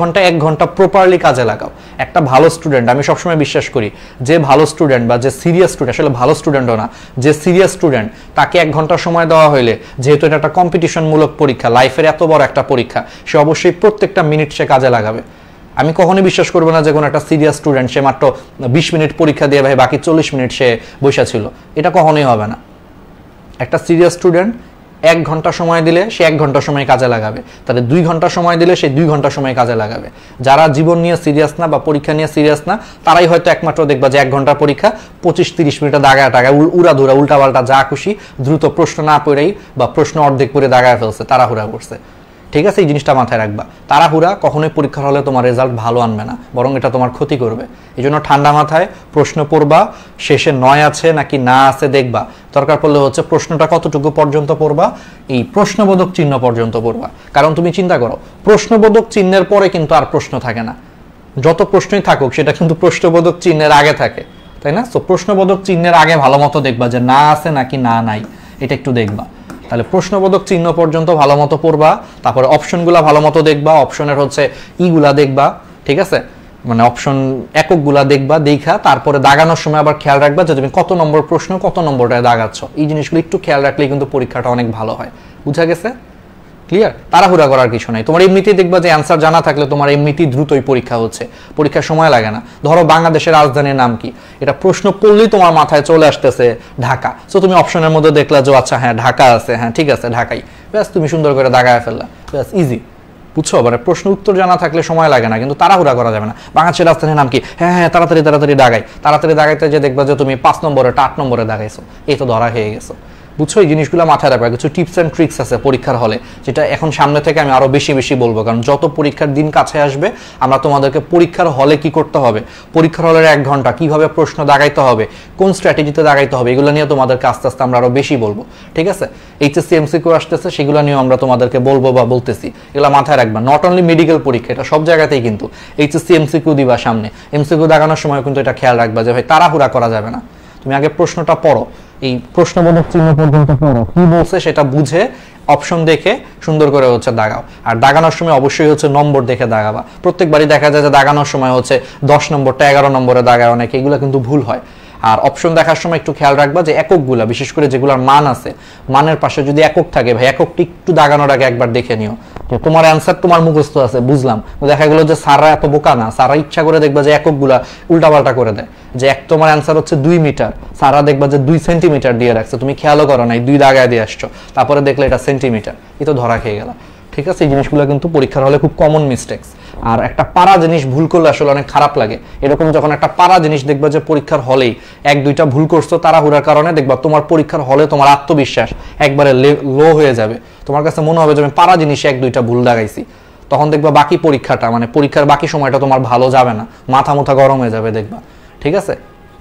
ঘন্টা প্রপারলি কাজে লাগাও। একটা ভালো স্টুডেন্ট, আমি সবসময় বিশ্বাস করি যে ভালো স্টুডেন্ট বা যে সিরিয়াস স্টুডেন্ট, আসলে ভালো স্টুডেন্টও না, যে সিরিয়াস স্টুডেন্ট, তাকে 1 ঘন্টা সময় দেওয়া হইলে, যেহেতু এটা একটা কম্পিটিশনমূলক পরীক্ষা, লাইফের এত বড় একটা পরীক্ষা, সে অবশ্যই প্রত্যেকটা মিনিট সে কাজে লাগাবে। আমি কখনোই বিশ্বাস করবো না যে কোনো একটা সিরিয়াস স্টুডেন্ট সে মাত্র 20 মিনিট পরীক্ষা দিয়ে ভাই বাকি 40 মিনিট সে বসে ছিল, এটা কখনোই হবে না। একটা সিরিয়াস স্টুডেন্ট 1 ঘন্টা সময় দিলে সে 1 ঘন্টা সময় কাজে লাগাবে, তাহলে 2 ঘন্টা সময় দিলে সে 2 ঘন্টা সময় কাজে লাগাবে। যারা জীবন নিয়ে সিরিয়াস না বা পরীক্ষা নিয়ে সিরিয়াস না, তারাই হয়তো একমাত্র দেখবা যে 1 ঘন্টার পরীক্ষা 25-30 মিনিটে দাগায় উড়াধুরা উল্টাপাল্টা যা খুশি দ্রুত প্রশ্ন না পড়েই বা প্রশ্ন অর্ধেক করে দাগায় ফেলছে, তাড়াহুড়া করছে। ঠিক আছে, এই জিনিসটা মাথায় রাখবা। তাড়াহুড়া কখনোই পরীক্ষার হলে তোমার রেজাল্ট ভালো আনবে না, বরং এটা তোমার ক্ষতি করবে। এই জন্য ঠান্ডা মাথায় প্রশ্ন পড়বা, শেষে নয় আছে নাকি না আছে দেখবা, দরকার পড়লে হচ্ছে প্রশ্নটা কতটুকু পর্যন্ত পড়বা, এই প্রশ্নবোধক চিহ্ন পর্যন্ত পড়বা। কারণ তুমি চিন্তা করো, প্রশ্নবোধক চিহ্নের পরে কিন্তু আর প্রশ্ন থাকে না, যত প্রশ্নই থাকুক সেটা কিন্তু প্রশ্নবোধক চিহ্নের আগে থাকে, তাই না? তো প্রশ্নবোধক চিহ্নের আগে ভালো মতো দেখবা যে না আছে নাকি না নাই, এটা একটু দেখবা। তাহলে প্রশ্নবোধক চিহ্ন পর্যন্ত ভালো মতো পড়বা, তারপরে অপশনগুলা ভালো মতো দেখবা, অপশনের হচ্ছে ইগুলা দেখবা, ঠিক আছে, মানে অপশন এককগুলা দেখবা, দেখা তারপরে দাগানোর সময় আবার খেয়াল রাখবা যে তুমি কত নম্বর প্রশ্ন কত নম্বরটায় দাগাচ্ছ। এই জিনিসগুলো একটু খেয়াল রাখলেই কিন্তু পরীক্ষাটা অনেক ভালো হয়। বুঝা গেছে? ক্লিয়ার? তাড়াহুড়া করার কিছু নাই। তোমার এমনিতেই দেখবা যে অ্যান্সার জানা থাকলে তোমার এমনিতেই দ্রুতই পরীক্ষা হচ্ছে, পরীক্ষার সময় লাগে না। ধরো বাংলাদেশের রাজধানীর নাম কি, এটা প্রশ্ন পড়লেই তোমার মাথায় চলে আসতেছে ঢাকা, সো তুমি অপশনের মধ্যে দেখলা যে আচ্ছা হ্যাঁ ঢাকা আছে, হ্যাঁ ঠিক আছে ঢাকাই, ব্যাস তুমি সুন্দর করে দাগায় ফেললা, ব্যাস ইজি। বুঝছো? মানে প্রশ্ন উত্তর জানা থাকলে সময় লাগে না, কিন্তু তাড়াহুড়া করা যাবে না। বাংলাদেশের রাজধানীর নাম কি, হ্যাঁ তাড়াতাড়ি তাড়াতাড়ি দাগাইতে যে দেখবা যে তুমি 5 নম্বরে 8 নম্বরে দাগাইছো, এই তো ধরা হয়ে গেছো। বুঝছো? এই জিনিসগুলো মাথায় রাখবা। কিছু টিপস অ্যান্ড ট্রিক্স আছে পরীক্ষার হলে, যেটা এখন সামনে থেকে আমি আরো বেশি বেশি বলবো, কারণ যত পরীক্ষার দিন কাছে আসবে আমরা তোমাদেরকে পরীক্ষার হলে কি করতে হবে, পরীক্ষার হলের 1 ঘন্টা কিভাবে প্রশ্ন দাগাইতে হবে, কোন স্ট্র্যাটেজিতে দাগাইতে হবে, এগুলো নিয়ে তোমাদেরকে আস্তে আস্তে আমরা আরো বেশি বলবো। ঠিক আছে? এইচএসসি এমসিকিউ আসতেছে, সেগুলো নিয়েও আমরা তোমাদেরকে বলবো বা বলতেছি, এগুলো মাথায় রাখবা। নট অনলি মেডিকেল পরীক্ষা, এটা সব জায়গাতেই কিন্তু এইচএসসি এমসিকিউ দিবা সামনে, এমসিকিউ দাগানোর সময় কিন্তু এটা খেয়াল রাখবা যে ভাই তাড়াহুড়া করা যাবে না, তুমি আগে প্রশ্নটা পড়ো, এই প্রশ্নবোধক চিহ্ন পর্যন্ত পড়ো, কি বলছে সেটা বুঝে অপশন দেখে সুন্দর করে হচ্ছে দাগাও। আর দাগানোর সময় অবশ্যই হচ্ছে নম্বর দেখে দাগাবা। প্রত্যেকবারই দেখা যায় যে দাগানোর সময় হচ্ছে 10 নম্বরটা 11 নম্বরে দাগায় অনেকে, এগুলো কিন্তু ভুল হয়। আর অপশন দেখার সময় একটু খেয়াল রাখবা যে এককগুলা, বিশেষ করে যেগুলোর মান আছে, মানের পাশে যদি একক থাকে ভাই, এককটি একটু দাগানোর আগে একবার দেখে নিও যে তোমার অ্যান্সার তোমার মুখস্থ আছে, বুঝলাম। দেখা গেল যে সারা এত বোকা না, সারা ইচ্ছা করে দেখবা যে এককগুলা উল্টাপাল্টা করে দেয়, যে এক তোমার অ্যান্সার হচ্ছে 2 মিটার, সারা দেখবা যে 2 সেন্টিমিটার দিয়ে রাখছে, তুমি খেয়ালও করো নাই, 2 দাগায় দিয়ে আসছো, তারপরে দেখলে এটা সেন্টিমিটার, এই তো ধরা খেয়ে গেল। ঠিক আছে, এই জিনিসগুলো কিন্তু পরীক্ষার হলে খুব কমন মিস্টেক্স। আর একটা পারা জিনিস ভুল করলে আসলে অনেক খারাপ লাগে। এরকম যখন একটা পারা জিনিস দেখবা যে পরীক্ষার হলেই 1-2টা ভুল করছো তাড়াহুড়ার কারণে, দেখবা তোমার পরীক্ষার হলে তোমার আত্মবিশ্বাস একবারে লো হয়ে যাবে। তোমার কাছে মনে হবে যে আমি পারা জিনিসে 1-2টা ভুল দাগাইছি। তখন দেখবা বাকি পরীক্ষাটা, মানে পরীক্ষার বাকি সময়টা তোমার ভালো যাবে না, মাথা গরম হয়ে যাবে দেখবা। ঠিক আছে,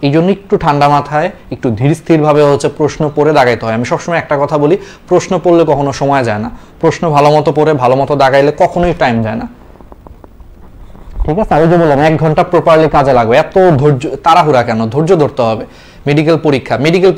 এই জন্য একটু ঠান্ডা মাথায় একটু ধীর স্থির ভাবে হচ্ছে প্রশ্ন পড়ে দাগাইতে হয়। আমি সবসময় একটা কথা বলি, প্রশ্ন পড়লে কখনো সময় যায় না, প্রশ্ন ভালো মতো পড়ে ভালো মতো দাগাইলে কখনোই টাইম যায় না। ঠিক আছে, আমি যে বললাম 1 ঘন্টা প্রপারলি কাজে লাগবে, এত ধৈর্য তাড়াহুড়া কেন? ধৈর্য ধরতে হবে। মেডিকেল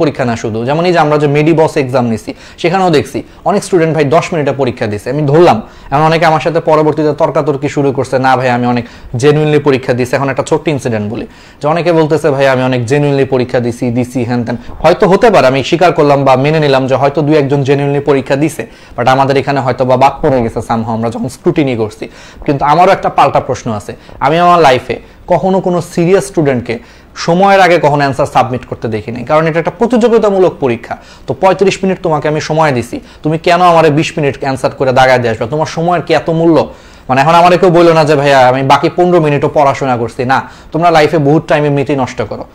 পরীক্ষা না শুধু, যেমন এই যে আমরা যে মেডিবস এক্সাম নিছি, সেখানেও দেখছি অনেক স্টুডেন্ট ভাই 10 মিনিটে পরীক্ষা দিছে, আমি ধরলাম। এখন অনেকে আমার সাথে পরবর্তীতে তর্কাতর্কি শুরু করছে, না ভাই আমি অনেক জেনুইনলি পরীক্ষা দিছি। এখন একটা ছোট্ট ইনসিডেন্ট বলি, যে অনেকে বলতেছে ভাই আমি অনেক জেনুইনলি পরীক্ষা দিছি হ্যান ত্যান। হয়তো হতে পারে, আমি স্বীকার করলাম বা মেনে নিলাম যে হয়তো 2-1 জন জেনুইনলি পরীক্ষা দিছে, বাট আমাদের এখানে হয়তো বা বাদ পড়ে গেছে সামহাও, আমরা যখন স্ক্রুটিনি করছি। কিন্তু আমারও একটা পাল্টা প্রশ্ন আছে, আমি আমার লাইফে কখনো কোনো সিরিয়াস স্টুডেন্টকে সময়ের আগে কখনো অ্যান্সার সাবমিট করতে দেখি নাই, কারণ এটা একটা প্রতিযোগিতামূলক পরীক্ষা। তো 35 মিনিট তোমাকে আমি সময় দিছি, তুমি কেন আমারে 20 মিনিট অ্যান্সার করে দাগায় দিয়ে আসবে? তোমার সময়ের কি এত মূল্য? মানে এখন আমার কেউ বললো না যে ভাইয়া আমি বাকি 15 মিনিটও পড়াশোনা করছি, না, তোমরা লাইফে বহুত টাইম এমনিতেই নষ্ট করো।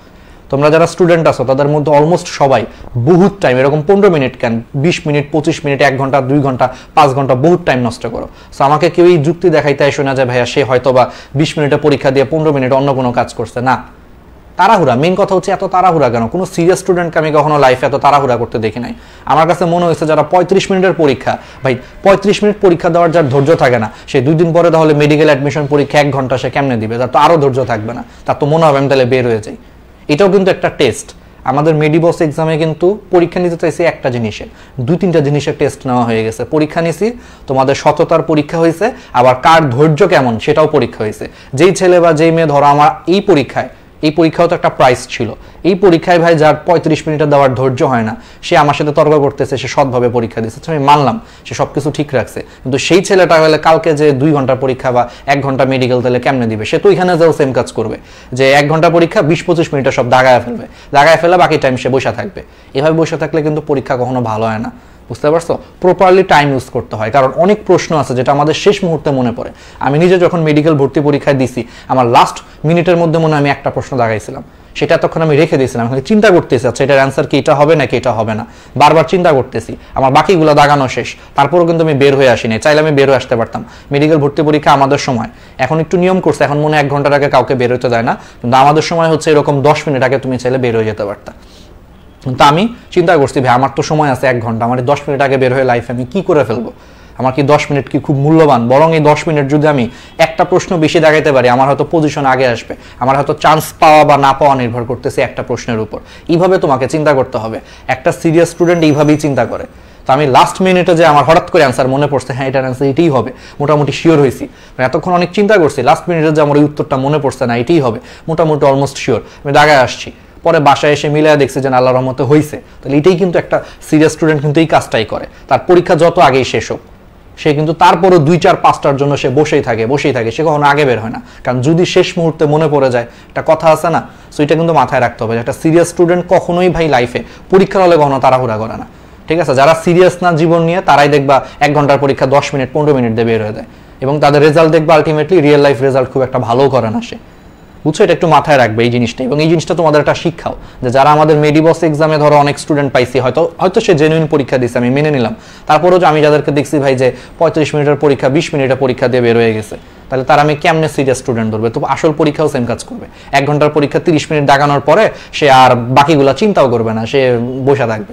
তোমরা যারা স্টুডেন্ট আছো তাদের মধ্যে অলমোস্ট সবাই বহুত টাইম, এরকম 15 মিনিট কেন, 20 মিনিট, 25 মিনিট, 1 ঘন্টা, 2 ঘন্টা, 5 ঘন্টা বহুত টাইম নষ্ট করো। সো আমাকে কেউ এই যুক্তি দেখাইতে আসে না যে ভাইয়া সে হয়তো বা 20 মিনিটে পরীক্ষা দিয়ে 15 মিনিট অন্য কোনো কাজ করছে, না। তাড়াহুড়া, মেইন কথা হচ্ছে এত তাড়াহুড়া কেন? কোনো সিরিয়াস স্টুডেন্টকে আমি কখনো লাইফে এত তাড়াহুড়া করতে দেখি নাই। আমার কাছে মনে হয়েছে যারা 35 মিনিটের পরীক্ষা, ভাই 35 মিনিট পরীক্ষা দেওয়ার যার ধৈর্য থাকে না, সে 2 দিন পরে তাহলে মেডিকেল অ্যাডমিশন পরীক্ষা 1 ঘন্টা সে কেমনে দিবে? তার তো আরো ধৈর্য থাকবে না, তার তো মনে হবে আমি তাহলে বের হয়ে যাই। এটাও কিন্তু একটা টেস্ট। আমাদের মেডিবস এক্সামে কিন্তু পরীক্ষা নিতে চাইছি একটা জিনিসের, 2-3টা জিনিসের টেস্ট নেওয়া হয়ে গেছে। পরীক্ষা নিছি, তোমাদের সততার পরীক্ষা হয়েছে, আবার কার ধৈর্য কেমন সেটাও পরীক্ষা হয়েছে। যেই ছেলে বা যেই মেয়ে ধরো আমার এই পরীক্ষাও তো একটা প্রাইস ছিল, এই পরীক্ষায় ভাই যার 35 মিনিটে দেওয়ার ধৈর্য হয় না, সে আমার সাথে তর্ক করতেছে, সে সৎভাবে পরীক্ষা দিচ্ছে, আমি মানলাম সে সবকিছু ঠিক রাখছে, কিন্তু সেই ছেলেটা হলে কালকে যে 2 ঘন্টার পরীক্ষা বা 1 ঘন্টা মেডিকেল তাহলে কেমনে দিবে? সে তো এখানে যাও সেম কাজ করবে, যে 1 ঘন্টা পরীক্ষা 20-25 মিনিটে সব দাগায় ফেলে বাকি টাইম সে বসে থাকবে। এভাবে বসে থাকলে কিন্তু পরীক্ষা কখনো ভালো হয় না, বুঝতে পারছো? প্রপারলি টাইম ইউজ করতে হয়, কারণ অনেক প্রশ্ন আছে যেটা আমাদের শেষ মুহূর্তে মনে পড়ে। আমি নিজে যখন মেডিকেল ভর্তি পরীক্ষায় দিছি, আমার লাস্ট মিনিটের মধ্যে মনে হয় আমি একটা প্রশ্ন দাগাইছিলাম, সেটা তখন আমি রেখে দিয়েছিলাম, চিন্তা করতেছি আচ্ছা এটার অ্যান্সার কি এটা হবে নাকি এটা হবে না, বারবার চিন্তা করতেছি, আমার বাকিগুলো দাগানো শেষ, তারপরও কিন্তু আমি বের হয়ে আসিনি। চাইলে আমি বের হয়ে আসতে পারতাম। মেডিকেল ভর্তি পরীক্ষা আমাদের সময়, এখন একটু নিয়ম করছে, এখন মনে 1 ঘন্টার আগে কাউকে বের হতে দেয় না, কিন্তু আমাদের সময় হচ্ছে এরকম 10 মিনিট আগে তুমি চাইলে বের হয়ে যেতে পারতা। কিন্তু আমি চিন্তা করছি ভাই আমার তো সময় আছে 1 ঘন্টা, আমার 10 মিনিট আগে বের হয়ে লাইফে আমি কি করে ফেলবো? আমার কি 10 মিনিট কি খুব মূল্যবান? বরং এই 10 মিনিট যদি আমি একটা প্রশ্ন বেশি দাগাইতে পারি, আমার হয়তো পজিশন আগে আসবে, আমার হয়তো চান্স পাওয়া বা না পাওয়া নির্ভর করতেছে একটা প্রশ্নের উপর। এইভাবে তোমাকে চিন্তা করতে হবে। একটা সিরিয়াস স্টুডেন্ট এইভাবেই চিন্তা করে। তো আমি লাস্ট মিনিটে যে আমার হঠাৎ করে অ্যান্সার মনে পড়ছে, হ্যাঁ এটার অ্যান্সার এটাই হবে, মোটামুটি শিওর হয়েছি। এতক্ষণ অনেক চিন্তা করছি, লাস্ট মিনিটে যে আমার এই উত্তরটা মনে পড়ছে না এটাই হবে, মোটামুটি অলমোস্ট শিওর, আমি দাগায় আসছি। পরে বাসায় এসে মিলায়া দেখছে যে আল্লাহর রহমতে হয়েছে। তাহলে এটাই কিন্তু একটা সিরিয়াস স্টুডেন্ট কিন্তু এই কাজটাই করে। তার পরীক্ষা যত আগেই শেষ হোক, সে কিন্তু তারপরও 2-4-5টার জন্য সে বসেই থাকে, সে কখনো আগে বের হয় না। কারণ যদি শেষ মুহূর্তে মনে পড়ে যায়, একটা কথা আছে না, সো এটা কিন্তু মাথায় রাখতে হবে। একটা সিরিয়াস স্টুডেন্ট কখনোই ভাই লাইফে পরীক্ষার হলে কখনো তাড়াহুড়া করে না। ঠিক আছে, যারা সিরিয়াস না জীবন নিয়ে, তারাই দেখবা 1 ঘন্টার পরীক্ষা 10 মিনিট 15 মিনিট দিয়ে বের হয়ে যায়, এবং তাদের রেজাল্ট দেখবা আলটিমেটলি রিয়েল লাইফ রেজাল্ট খুব একটা ভালো করে না সে। বুঝছো, এটা একটু মাথায় রাখবে এই জিনিসটা। এবং এই জিনিসটা তোমাদের একটা শিক্ষাও, যে যারা আমাদের মেডিবস এক্সামে ধরো অনেক স্টুডেন্ট পাইছি, হয়তো সে জেনুইন পরীক্ষা দিচ্ছে, আমি মেনে নিলাম, তারপরেও যে আমি যাদেরকে দেখছি ভাই যে 35 মিনিটের পরীক্ষা 20 মিনিটের পরীক্ষা দিয়ে বের হয়ে গেছে, তাহলে তারা আমি কেমনে সিরিয়াস স্টুডেন্ট ধরবে? তো আসল পরীক্ষাও সেম কাজ করবে। 1 ঘন্টার পরীক্ষা 30 মিনিট দাগানোর পরে সে আর বাকিগুলো চিন্তাও করবে না, সে বসে থাকবে।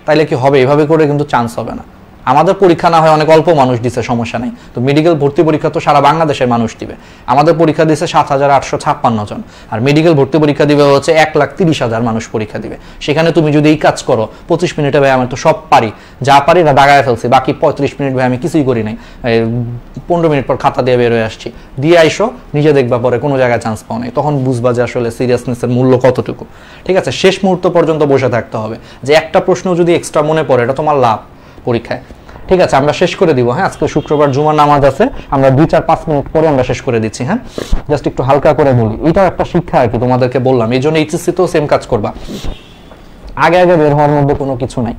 তাইলে কি হবে? এভাবে করে কিন্তু চান্স হবে না। আমাদের পরীক্ষা না হয় অনেক অল্প মানুষ দিছে, সমস্যা নাই। তো মেডিকেল ভর্তি পরীক্ষা তো সারা বাংলাদেশের মানুষ দিবে। আমাদের পরীক্ষা দিছে 7,856 জন, আর মেডিকেল ভর্তি পরীক্ষা দিবে হচ্ছে 1,30,000 মানুষ পরীক্ষা দিবে। সেখানে তুমি যদি এই কাজ করো 25 মিনিটে ভাই আমি তো সব পারি, যা পারি না দাগায় ফেলছি, বাকি 35 মিনিট ভাই আমি কিছুই করি নাই, 15 মিনিট পর খাতা দিয়ে বের হয়ে আসছি, দিয়ে আইসো, নিজে দেখবা পরে কোনো জায়গায় চান্স পাও নাই, তখন বুঝবা যে আসলে সিরিয়াসনেসের মূল্য কতটুকু। ঠিক আছে, শেষ মুহূর্ত পর্যন্ত বসে থাকতে হবে, যে একটা প্রশ্ন যদি এক্সট্রা মনে পড়ে এটা তোমার লাভ পরীক্ষায়। ঠিক আছে, আমরা শেষ করে দিব। হ্যাঁ, আজকে শুক্রবার জুমার নামাজ আছে, আমরা 2-4-5 মিনিট পরে আমরা শেষ করে দিচ্ছি। হ্যাঁ, জাস্ট একটু হালকা করে বলি, এটাও একটা শিক্ষা আর কি তোমাদেরকে বললাম। এই জন্য এইচএসসি তেও সেম কাজ করবা, আগে আগে বের হওয়ার মধ্যে কোনো কিছু নাই।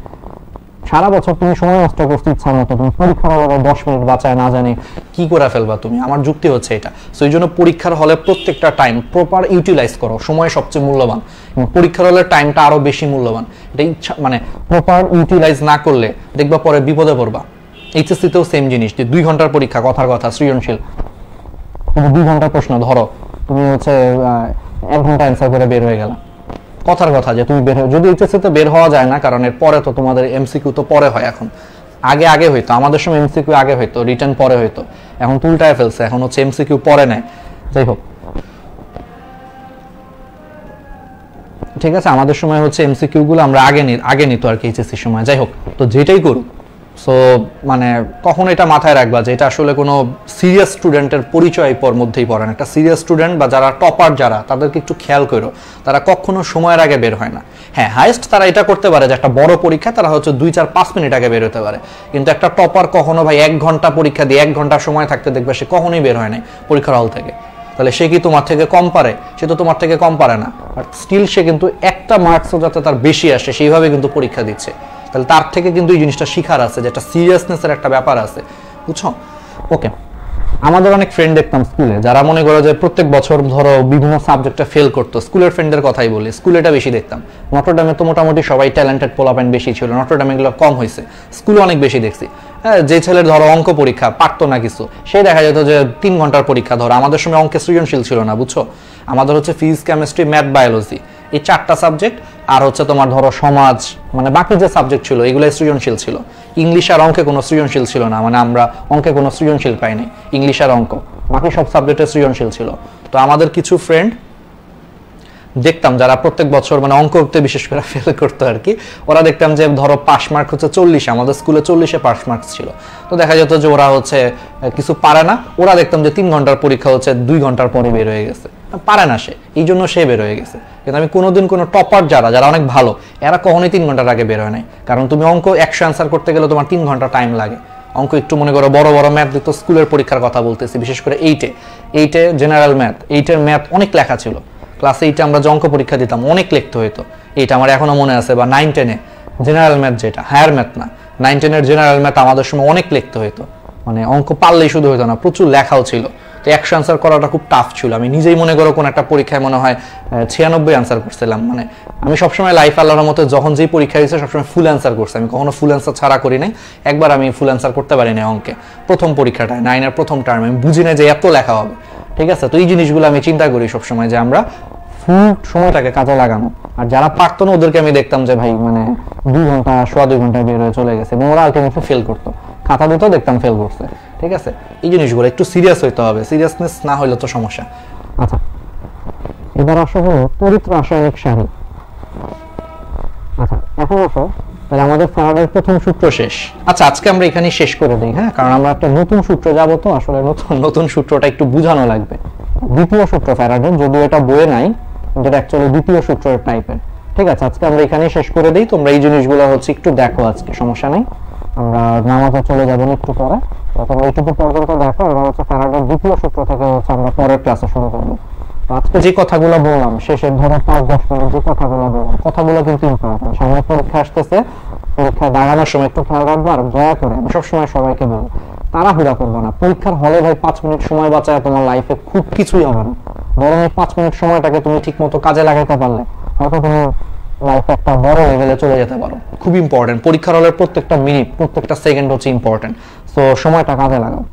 সারা বছর তুমি সময় নষ্ট করতে ইচ্ছা মতো, তুমি পরীক্ষার হলে 10 মিনিট বাঁচায় না জানি কি করে ফেলবা তুমি। আমার যুক্তি হচ্ছে এটা। সো এই জন্য পরীক্ষার হলে প্রত্যেকটা টাইম প্রপার ইউটিলাইজ করো, সময় সবচেয়ে মূল্যবান, পরীক্ষার হলের টাইমটা আরো বেশি মূল্যবান। এটা মানে প্রপার ইউটিলাইজ না করলে দেখবা পরে বিপদে পড়বা। এইচএসসি তেও সেম জিনিস, যে 2 ঘন্টার পরীক্ষা, কথার কথা সৃজনশীল, 2 ঘন্টার প্রশ্ন ধরো, তুমি হচ্ছে 1 ঘন্টা অ্যান্সার করে বের হয়ে গেলা, কথার কথা যে তুমি বের হয়ে, যদি এইচএসসি তে বের হওয়া যায় না, কারণ এর পরে তো তোমাদের এমসিকিউ তো পরে হয়। এখন আগে হইতো, আমাদের সময় এমসিকিউ আগে হইতো, রিটার্ন পরে হইতো, এখন উল্টায় ফেলছে, এখন হচ্ছে এমসিকিউ পরে নেয়। যাই হোক, ঠিক আছে, আমাদের সময় হচ্ছে এমসিকিউ গুলো আমরা আগে নিত আর কি এইচএসসি সময়। যাই হোক, তো যেটাই করুক, সো মানে কখনো এটা মাথায় রাখবা যে এটা আসলে কোনো সিরিয়াস স্টুডেন্টের পরিচয় মধ্যেই পড়ে না। একটা সিরিয়াস স্টুডেন্ট বা যারা টপার যারা, তাদেরকে একটু খেয়াল করো, তারা কখনো সময়ের আগে বের হয় না। হ্যাঁ, হাইয়েস্ট তারা এটা করতে পারে যে একটা বড় পরীক্ষা তারা হচ্ছে 2-4-5 মিনিট আগে বের হতে পারে, কিন্তু একটা টপার কখনো ভাই 1 ঘন্টা পরীক্ষা দিয়ে 1 ঘন্টা সময় থাকতে দেখবে সে কখনোই বের হয় নাই পরীক্ষার হল থেকে। তাহলে সে কি তোমার থেকে কম পারে? সে তো তোমার থেকে কম পারে না, বাট স্টিল সে কিন্তু একটা মার্কসও যাতে তার বেশি আসে সেইভাবে কিন্তু পরীক্ষা দিচ্ছে। তাহলে তার থেকে কিন্তু এই জিনিসটা শিখার আছে, যে একটা সিরিয়াসনেসের একটা ব্যাপার আছে, বুঝছো? ওকে, আমাদের অনেক ফ্রেন্ড দেখতাম স্কুলে যারা মনে করো যে প্রত্যেক বছর ধরো বিভিন্ন সাবজেক্টে ফেল করতো। স্কুলের ফ্রেন্ডের কথাই বলি, স্কুলে এটা বেশি দেখতাম। নটরডেমে তো মোটামুটি সবাই ট্যালেন্টেড পোলাপাইন বেশি ছিল, নটরডেমে এগুলো কম হয়েছে, স্কুলে অনেক বেশি দেখছি। হ্যাঁ, যে ছেলের ধরো অঙ্ক পরীক্ষা পারতো না কিছু, সে দেখা যেত যে 3 ঘন্টার পরীক্ষা। ধরো আমাদের সময় অঙ্কে সৃজনশীল ছিল না, বুঝছো? আমাদের হচ্ছে ফিজিক্স, কেমিস্ট্রি, ম্যাথ, বায়োলজি, এই 4টা সাবজেক্ট, আর হচ্ছে তোমার ধরো সমাজ, মানে বাকি যে সাবজেক্ট ছিল এগুলো সৃজনশীল ছিল। ইংলিশ আর অঙ্কে কোনো সৃজনশীল ছিল না, মানে আমরা অঙ্কে কোনো সৃজনশীল পাই নাই, ইংলিশ আর অঙ্ক, বাকি সব সাবজেক্টে সৃজনশীল ছিল। তো আমাদের কিছু ফ্রেন্ড দেখতাম যারা প্রত্যেক বছর মানে অঙ্কতে বিশেষ করে ফেল করতো আর কি, ওরা দেখতাম যে ধরো পাস মার্ক হচ্ছে 40, আমাদের স্কুলে 40-এ পাস মার্কস ছিল। তো দেখা যেত যে ওরা হচ্ছে কিছু পারে না, ওরা দেখতাম যে 3 ঘন্টার পরীক্ষা হচ্ছে 2 ঘন্টার পরে বের হয়ে গেছে, পারে না সে, এই জন্য সে বের হয়ে গেছে। কিন্তু আমি কোনোদিন কোনো টপার যারা অনেক ভালো, এরা কখনোই 3 ঘন্টার আগে বের হয় নাই। কারণ তুমি অঙ্ক 100 অ্যান্সার করতে গেলে তোমার 3 ঘন্টা টাইম লাগে। অঙ্ক একটু মনে করো বড় বড় ম্যাথ দিত, স্কুলের পরীক্ষার কথা বলতেছি, বিশেষ করে 8-এ জেনারেল ম্যাথ, 8-এর ম্যাথ অনেক লেখা ছিল। ক্লাস 8-এ আমরা যে অঙ্ক পরীক্ষা দিতাম অনেক লিখতে হইতো, এইটা আমার এখনো মনে আছে। বা 9-10-এ জেনারেল ম্যাথ, যেটা হায়ার ম্যাথ না, 9-10-এর জেনারেল ম্যাথ আমাদের সময় অনেক লিখতে হইতো, মানে অঙ্ক পারলেই শুধু হইতো না, প্রচুর লেখাও ছিল। তো 100 অ্যান্সার করাটা খুব টাফ ছিল। আমি নিজেই মনে করো কোন একটা পরীক্ষায় মনে হয় 96 অ্যান্সার করছিলাম। মানে আমি সবসময় লাইফ আল্লাহর মতো যখন যেই পরীক্ষা দিয়েছে সবসময় ফুল অ্যান্সার করছি, আমি কখনো ফুল অ্যান্সার ছাড়া করি নাই। একবার আমি ফুল অ্যান্সার করতে পারি না অঙ্কে, প্রথম পরীক্ষাটায় 9-এর প্রথম টার্মে, আমি বুঝি না যে এত লেখা হবে। ঠিক আছে, তো এই জিনিসগুলো আমি চিন্তা করি সবসময় যে আমরা ফুল সময়টাকে কাজে লাগানো। আর যারা পারতো না ওদেরকে আমি দেখতাম যে ভাই মানে 2 ঘন্টা 2.5 ঘন্টায় বের হয়ে চলে গেছে, এবং ওরা আলটিমেটলি ফেল করতো, খাতা দিতেও দেখতাম ফেল করছে। ঠিক আছে, এই জিনিসগুলো একটু সিরিয়াস হইতে হবে, সিরিয়াসনেস না হইলে তো সমস্যা। আচ্ছা, এবার আসো হলো তড়িৎ রাসায়নিক সারি। আচ্ছা, এখন আসো তাহলে আমাদের ফ্যারাডের প্রথম সূত্র শেষ। আচ্ছা, আজকে আমরা এখানে শেষ করে দিই। হ্যাঁ, কারণ আমরা একটা নতুন সূত্র যাবো, তো আসলে নতুন সূত্রটা একটু বোঝানো লাগবে। দ্বিতীয় সূত্র ফ্যারাডের, যদিও এটা বইয়ে নাই, যেটা অ্যাকচুয়ালি দ্বিতীয় সূত্রের টাইপের। ঠিক আছে, আজকে আমরা এখানেই শেষ করে দিই। তোমরা এই জিনিসগুলো হচ্ছে একটু দেখো আজকে, সমস্যা নেই, আমরা নামাজে চলে যাবো একটু পরে। তোমরা এইটুকু পর্যন্ত দেখো, এবার হচ্ছে ফ্যারাডের দ্বিতীয় সূত্র থেকে হচ্ছে আমরা পরের ক্লাসে শুরু করবো। আজকে যে কথাগুলো বললাম, শেষের ধরো 5-10 মিনিট যে কথাগুলো বললাম, কথাগুলো কিন্তু ইম্পর্টেন্ট। সামনে পরীক্ষা আসতেছে, পরীক্ষা দাঁড়ানোর সময় একটু খেয়াল রাখবো। আর দয়া করে আমি সবসময় সবাইকে বলবো, তাড়াহুড়া করবো না। পরীক্ষার হলে ভাই 5 মিনিট সময় বাঁচায় তোমার লাইফে খুব কিছুই হবে না, বরং এই 5 মিনিট সময়টাকে তুমি ঠিক মতো কাজে লাগাতে পারলে হয়তো তুমি লাইফে একটা বড় লেভেলে চলে যেতে পারো। খুব ইম্পর্টেন্ট, পরীক্ষার হলের প্রত্যেকটা মিনিট, প্রত্যেকটা সেকেন্ড হচ্ছে ইম্পর্টেন্ট। সো সময়টা কাজে লাগাও।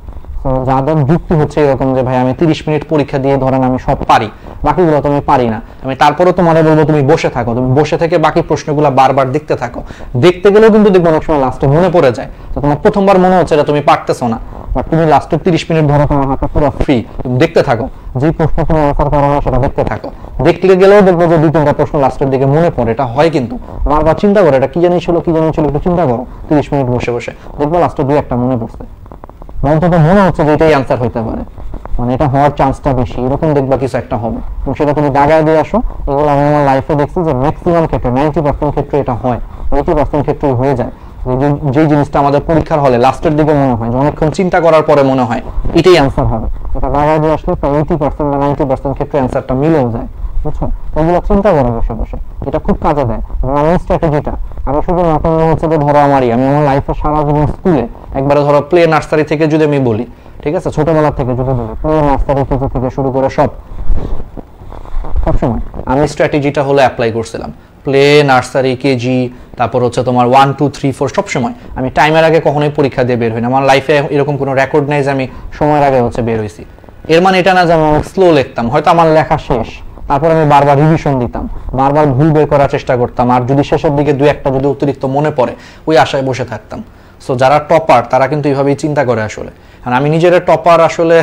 তো যাদের যুক্তি হচ্ছে এরকম যে ভাই আমি 30 মিনিট পরীক্ষা দিয়ে ধরেন আমি সব পারি, বাকিগুলো তো আমি পারি না, আমি তারপরেও তোমাদের বলবো তুমি বসে থাকো, তুমি বসে থেকে বাকি প্রশ্নগুলো বারবার দেখতে থাকো। দেখতে গেলেও কিন্তু দেখবো অনেক সময় লাস্টে মনে পড়ে যায়। তো তোমার প্রথমবার মনে হচ্ছে এটা তুমি পারতেছো না, বাট তুমি লাস্টে 30 মিনিট ধরো তোমার হাতে পুরো ফ্রি, তুমি দেখতে থাকো, যে প্রশ্ন তুমি আনসার করো না সেটা দেখতে থাকো। দেখতে গেলেও দেখবো যে 2-3টা প্রশ্ন লাস্টের দিকে মনে পড়ে। এটা হয় কিন্তু, বারবার চিন্তা করো এটা কি জানি ছিল একটু চিন্তা করো 30 মিনিট বসে বসে, দেখবো লাস্টে 2-1টা মনে পড়ছে, অন্তত মনে হচ্ছে যে এটাই আনসার হইতে পারে, মানে এটা হওয়ার চান্সটা বেশি, এরকম দেখবা কিছু একটা হবে, এবং সেটা তুমি দাগায় দিয়ে আসো। এগুলো আমি আমার লাইফে দেখছি যে ম্যাক্সিমাম ক্ষেত্রে 90% ক্ষেত্রে এটা হয়, 80% ক্ষেত্রেই হয়ে যায়। যে জিনিসটা আমাদের পরীক্ষার হলে লাস্টের দিকে মনে হয়, যে অনেকক্ষণ চিন্তা করার পরে মনে হয় এটাই আনসার হবে, এটা দাগায় দিয়ে আসলে প্রায় 80% বা 90% ক্ষেত্রে আনসারটা মিলেও যায়, বুঝছো? এগুলো চিন্তা করো বসে বসে, এটা খুব কাজে দেয়। রানিং স্ট্র্যাটেজিটা আমি শুধু নাটক হচ্ছে যে ধরো আমি আমার লাইফে সারা জীবন স্কুলে একবারে ধরো প্লে নার্সারি থেকে যদি আমি বলি, ঠিক আছে, ছোটবেলা থেকে যদি বলি, প্লে নার্সারি থেকে শুরু করে সবসময় আমি স্ট্র্যাটেজিটা হলো অ্যাপ্লাই করছিলাম। প্লে নার্সারি কেজি, তারপর হচ্ছে তোমার 1 2 3 4 সবসময় আমি টাইমের আগে কখনোই পরীক্ষা দিয়ে বের হই না। আমার লাইফে এরকম কোনো রেকর্ড নেই যে আমি সময়ের আগে হচ্ছে বের হইছি। এর মানে এটা না যে আমি অনেক স্লো লিখতাম, হয়তো আমার লেখা শেষ, তারপর আমি বারবার রিভিশন দিতাম, বারবার ভুল বের করার চেষ্টা করতাম, আর যদি শেষের দিকে 2-1টা যদি অতিরিক্ত মনে পড়ে ওই আশায় বসে থাকতাম। সো যারা টপার তারা কিন্তু এইভাবেই চিন্তা করে আসলে। আর আমি নিজের টপার আসলে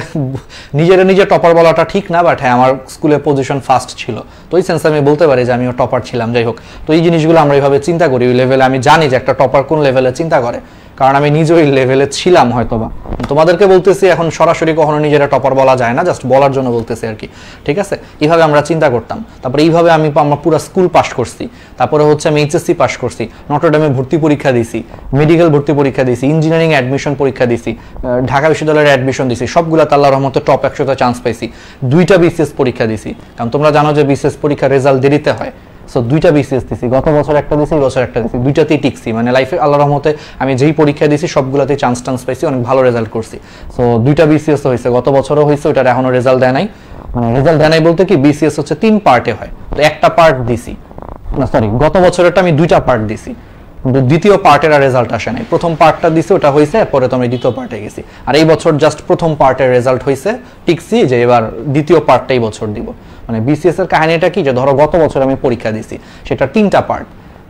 নিজে টপার বলাটা ঠিক না, বাট হ্যাঁ আমার স্কুলে পজিশন ফার্স্ট ছিল, তো এই সেন্সে আমি বলতে পারি যে আমিও টপার ছিলাম। যাই হোক, তো এই জিনিসগুলো আমরা এইভাবে চিন্তা করি, ওই লেভেলে আমি জানি যে একটা টপার কোন লেভেলে চিন্তা করে, কারণ আমি নিজে ওই লেভেলে ছিলাম হয়তোবা। তোমাদেরকে বলতেছি, এখন সরাসরি কখনো নিজেরা টপার বলা যায় না, জাস্ট বলার জন্য বলতেছি আর কি, ঠিক আছে? এইভাবে আমরা চিন্তা করতাম। তারপরে এইভাবে আমার পুরো স্কুল পাস করছি, তারপরে হচ্ছে আমি এইচএসসি পাস করছি, নটরডেমে ভর্তি পরীক্ষা দিছি, মেডিকেল ভর্তি পরীক্ষা দিছি, ইঞ্জিনিয়ারিং অ্যাডমিশন পরীক্ষা দিছি, ঢাকা বিশ্ববিদ্যালয়ের অ্যাডমিশন দিছি, সবগুলোতে আল্লাহর রহমতে টপ 100তে চান্স পাইছি। 2টা বিসিএস পরীক্ষা দিছি, কারণ তোমরা জানো যে বিসিএস পরীক্ষার রেজাল্ট দেরিতে হয়। সো 2টা বিসিএস দিছি, গত বছর একটা দিছি, এই বছর একটা দিছি, 2টাতেই টিকছি, মানে লাইফে আল্লাহর রহমতে আমি যেই পরীক্ষা দিছি সবগুলোতেই চান্স পাইছি, অনেক ভালো রেজাল্ট করছি। সো 2টা বিসিএস হয়েছে, গত বছরও হয়েছে, ওটার এখনো রেজাল্ট দেয় নাই। মানে রেজাল্ট দেয় নাই বলতে কি, বিসিএস হচ্ছে 3 পার্টে হয়, তো একটা পার্ট দিছি, না সরি গত বছরটা আমি 2টা পার্ট দিছি, কিন্তু দ্বিতীয় পার্টের আর রেজাল্ট আসে নাই। প্রথম পার্টটা দিছি, ওটা হয়েছে, পরে তো আমি দ্বিতীয় পার্টে গেছি। আর এই বছর জাস্ট প্রথম পার্টের রেজাল্ট হয়েছে, টিকছি, যে এবার দ্বিতীয় পার্টটাই বছর দিব। মানে বিসিএস এর কাহিনীটা কি, যে ধরো গত বছর আমি পরীক্ষা দিছি, সেটা 3টা পার্ট,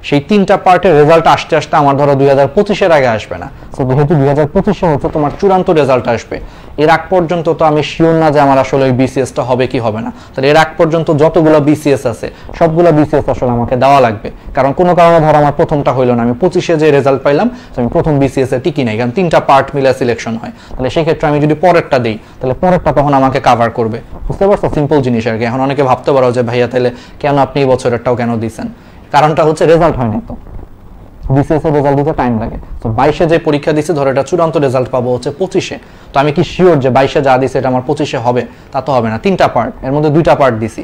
সেই 3টা পার্টের রেজাল্ট আসতে আমার ধরো 2025-এর আগে আসবে না। সো যেহেতু 2025-এ হচ্ছে তোমার চূড়ান্ত রেজাল্ট আসবে, এর আগ পর্যন্ত তো আমি শিওর না যে আমার আসলে ওই বিসিএসটা হবে কি হবে না। তাহলে এর আগ পর্যন্ত যতগুলো বিসিএস আছে সবগুলো বিসিএস আসলে আমাকে দেওয়া লাগবে, কারণ কোনো কারণে ধরো আমার প্রথমটা হইলো না, আমি 25-এ যে রেজাল্ট পাইলাম, আমি প্রথম বিসিএস এ টিকি নাই, কারণ 3টা পার্ট মিলে সিলেকশন হয়। তাহলে সেই ক্ষেত্রে আমি যদি পরেরটা দিই, তাহলে পরেরটা তখন আমাকে কভার করবে। বুঝতে পারছো? সিম্পল জিনিস আর কি। এখন অনেকে ভাবতে পারো যে ভাইয়া তাহলে কেন আপনি এই বছরেরটাও কেন দিচ্ছেন? কারণটা হচ্ছে রেজাল্ট হয় না, তো বিসিএস এর রেজাল্ট দিতে টাইম লাগে। তো 22-এ যে পরীক্ষা দিছে, ধরো এটা চূড়ান্ত রেজাল্ট পাবো হচ্ছে 25-এ, তো আমি কি শিওর যে 22-এ যা দিছে এটা আমার 25-এ হবে? তা তো হবে না। 3টা পার্ট, এর মধ্যে 2টা পার্ট দিছি,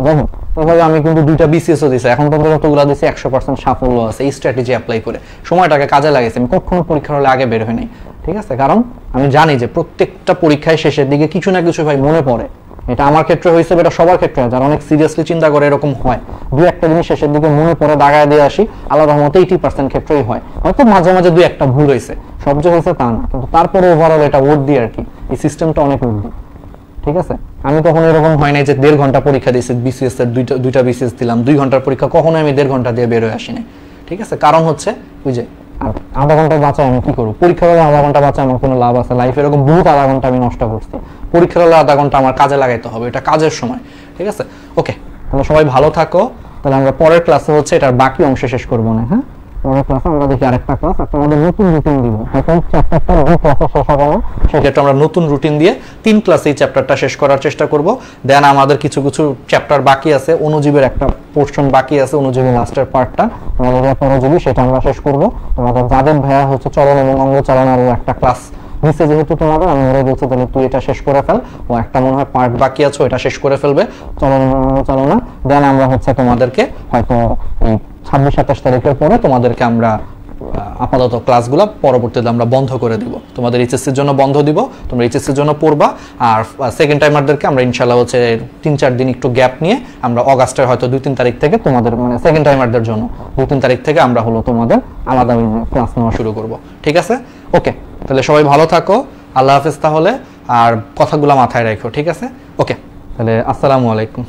দেখো এইভাবে আমি কিন্তু 2টা বিসিএসও দিছি, এখন পর্যন্ত যতগুলো দিছি 100% সাফল্য আছে এই স্ট্র্যাটেজি অ্যাপ্লাই করে, সময়টাকে কাজে লাগাইছি। আমি কখনো পরীক্ষার হলে আগে বের হই নাই, ঠিক আছে? কারণ আমি জানি যে প্রত্যেকটা পরীক্ষায় শেষের দিকে কিছু না কিছু ভাই মনে পড়ে। এটা আমার ক্ষেত্রে হয়েছে, এটা সবার ক্ষেত্রে হয়, যারা অনেক সিরিয়াসলি চিন্তা করে এরকম হয়। 2-1টা জিনিস শেষের দিকে মনে পড়ে, দাগায় দিয়ে আসি, আল্লাহর রহমতে 80% ক্ষেত্রেই হয়। হয়তো মাঝে মাঝে 2-1টা ভুল হয়েছে, সব যে হয়েছে তা না, কিন্তু তারপরে ওভারঅল এটা ওর দিয়ে আর কি, এই সিস্টেমটা অনেক ওর দিয়ে, ঠিক আছে? আমি কখনো এরকম হয় নাই যে 1.5 ঘন্টা পরীক্ষা দিয়েছি, বিসিএস এর 2টা বিসিএস দিলাম, 2 ঘন্টার পরীক্ষা, কখনো আমি 1.5 ঘন্টা দিয়ে বের হয়ে আসি নাই, ঠিক আছে? কারণ হচ্ছে ওই যে আর আধা ঘন্টা বাঁচায় আমি কি করবো? পরীক্ষার হলে আধা ঘন্টা বাঁচায় আমার কোনো লাভ আছে? লাইফে এরকম বহুত আধা ঘন্টা আমি নষ্ট করছি। পরীক্ষার হলে আধা ঘন্টা আমার কাজে লাগাইতে হবে, এটা কাজের সময়, ঠিক আছে? ওকে, তাহলে সবাই ভালো থাকো। তাহলে আমরা পরের ক্লাসে হচ্ছে এটার বাকি অংশ শেষ করবো না, হ্যাঁ? পরের ক্লাসে আমরা দেখি আরেকটা ক্লাস, আমাদের নতুন রুটিন দিব, হয়তো চ্যাপ্টারটা 2 ক্লাসে শেষ হবে না, সেক্ষেত্রে আমরা নতুন রুটিন দিয়ে 3 ক্লাসে এই চ্যাপ্টারটা শেষ করার চেষ্টা করব। দেন আমাদের কিছু চ্যাপ্টার বাকি আছে, অনুজীবের একটা পোর্শন বাকি আছে, অনুজীবের লাস্টের পার্টটা আমাদের পরজীবী, সেটা আমরা শেষ করব। তোমাদের যাদের ভাইয়া হচ্ছে চলন এবং অঙ্গ চালনারও একটা ক্লাস নিচে যেহেতু তোমাদের, আমি ওরা বলছি তাহলে তুই এটা শেষ করে ফেল, ও একটা মনে হয় পার্ট বাকি আছে, এটা শেষ করে ফেলবে চলন এবং অঙ্গ চালনা। দেন আমরা হচ্ছে তোমাদেরকে হয়তো এই 26-27 তারিখের পরে তোমাদেরকে আমরা আপাতত ক্লাসগুলো পরবর্তীতে আমরা বন্ধ করে দিব, তোমাদের এইচএসসির জন্য বন্ধ দিব, তোমরা এইচএসসির জন্য পড়বা। আর সেকেন্ড টাইমারদেরকে আমরা ইনশাআল্লাহ হচ্ছে 3-4 দিন একটু গ্যাপ নিয়ে আমরা অগাস্টের হয়তো 2-3 তারিখ থেকে তোমাদের, মানে সেকেন্ড টাইমারদের জন্য 2-3 তারিখ থেকে আমরা হলো তোমাদের আলাদা ক্লাস নেওয়া শুরু করব, ঠিক আছে? ওকে, তাহলে সবাই ভালো থাকো, আল্লাহ হাফেজ তাহলে, আর কথাগুলো মাথায় রাখো, ঠিক আছে? ওকে, তাহলে আসসালামু আলাইকুম।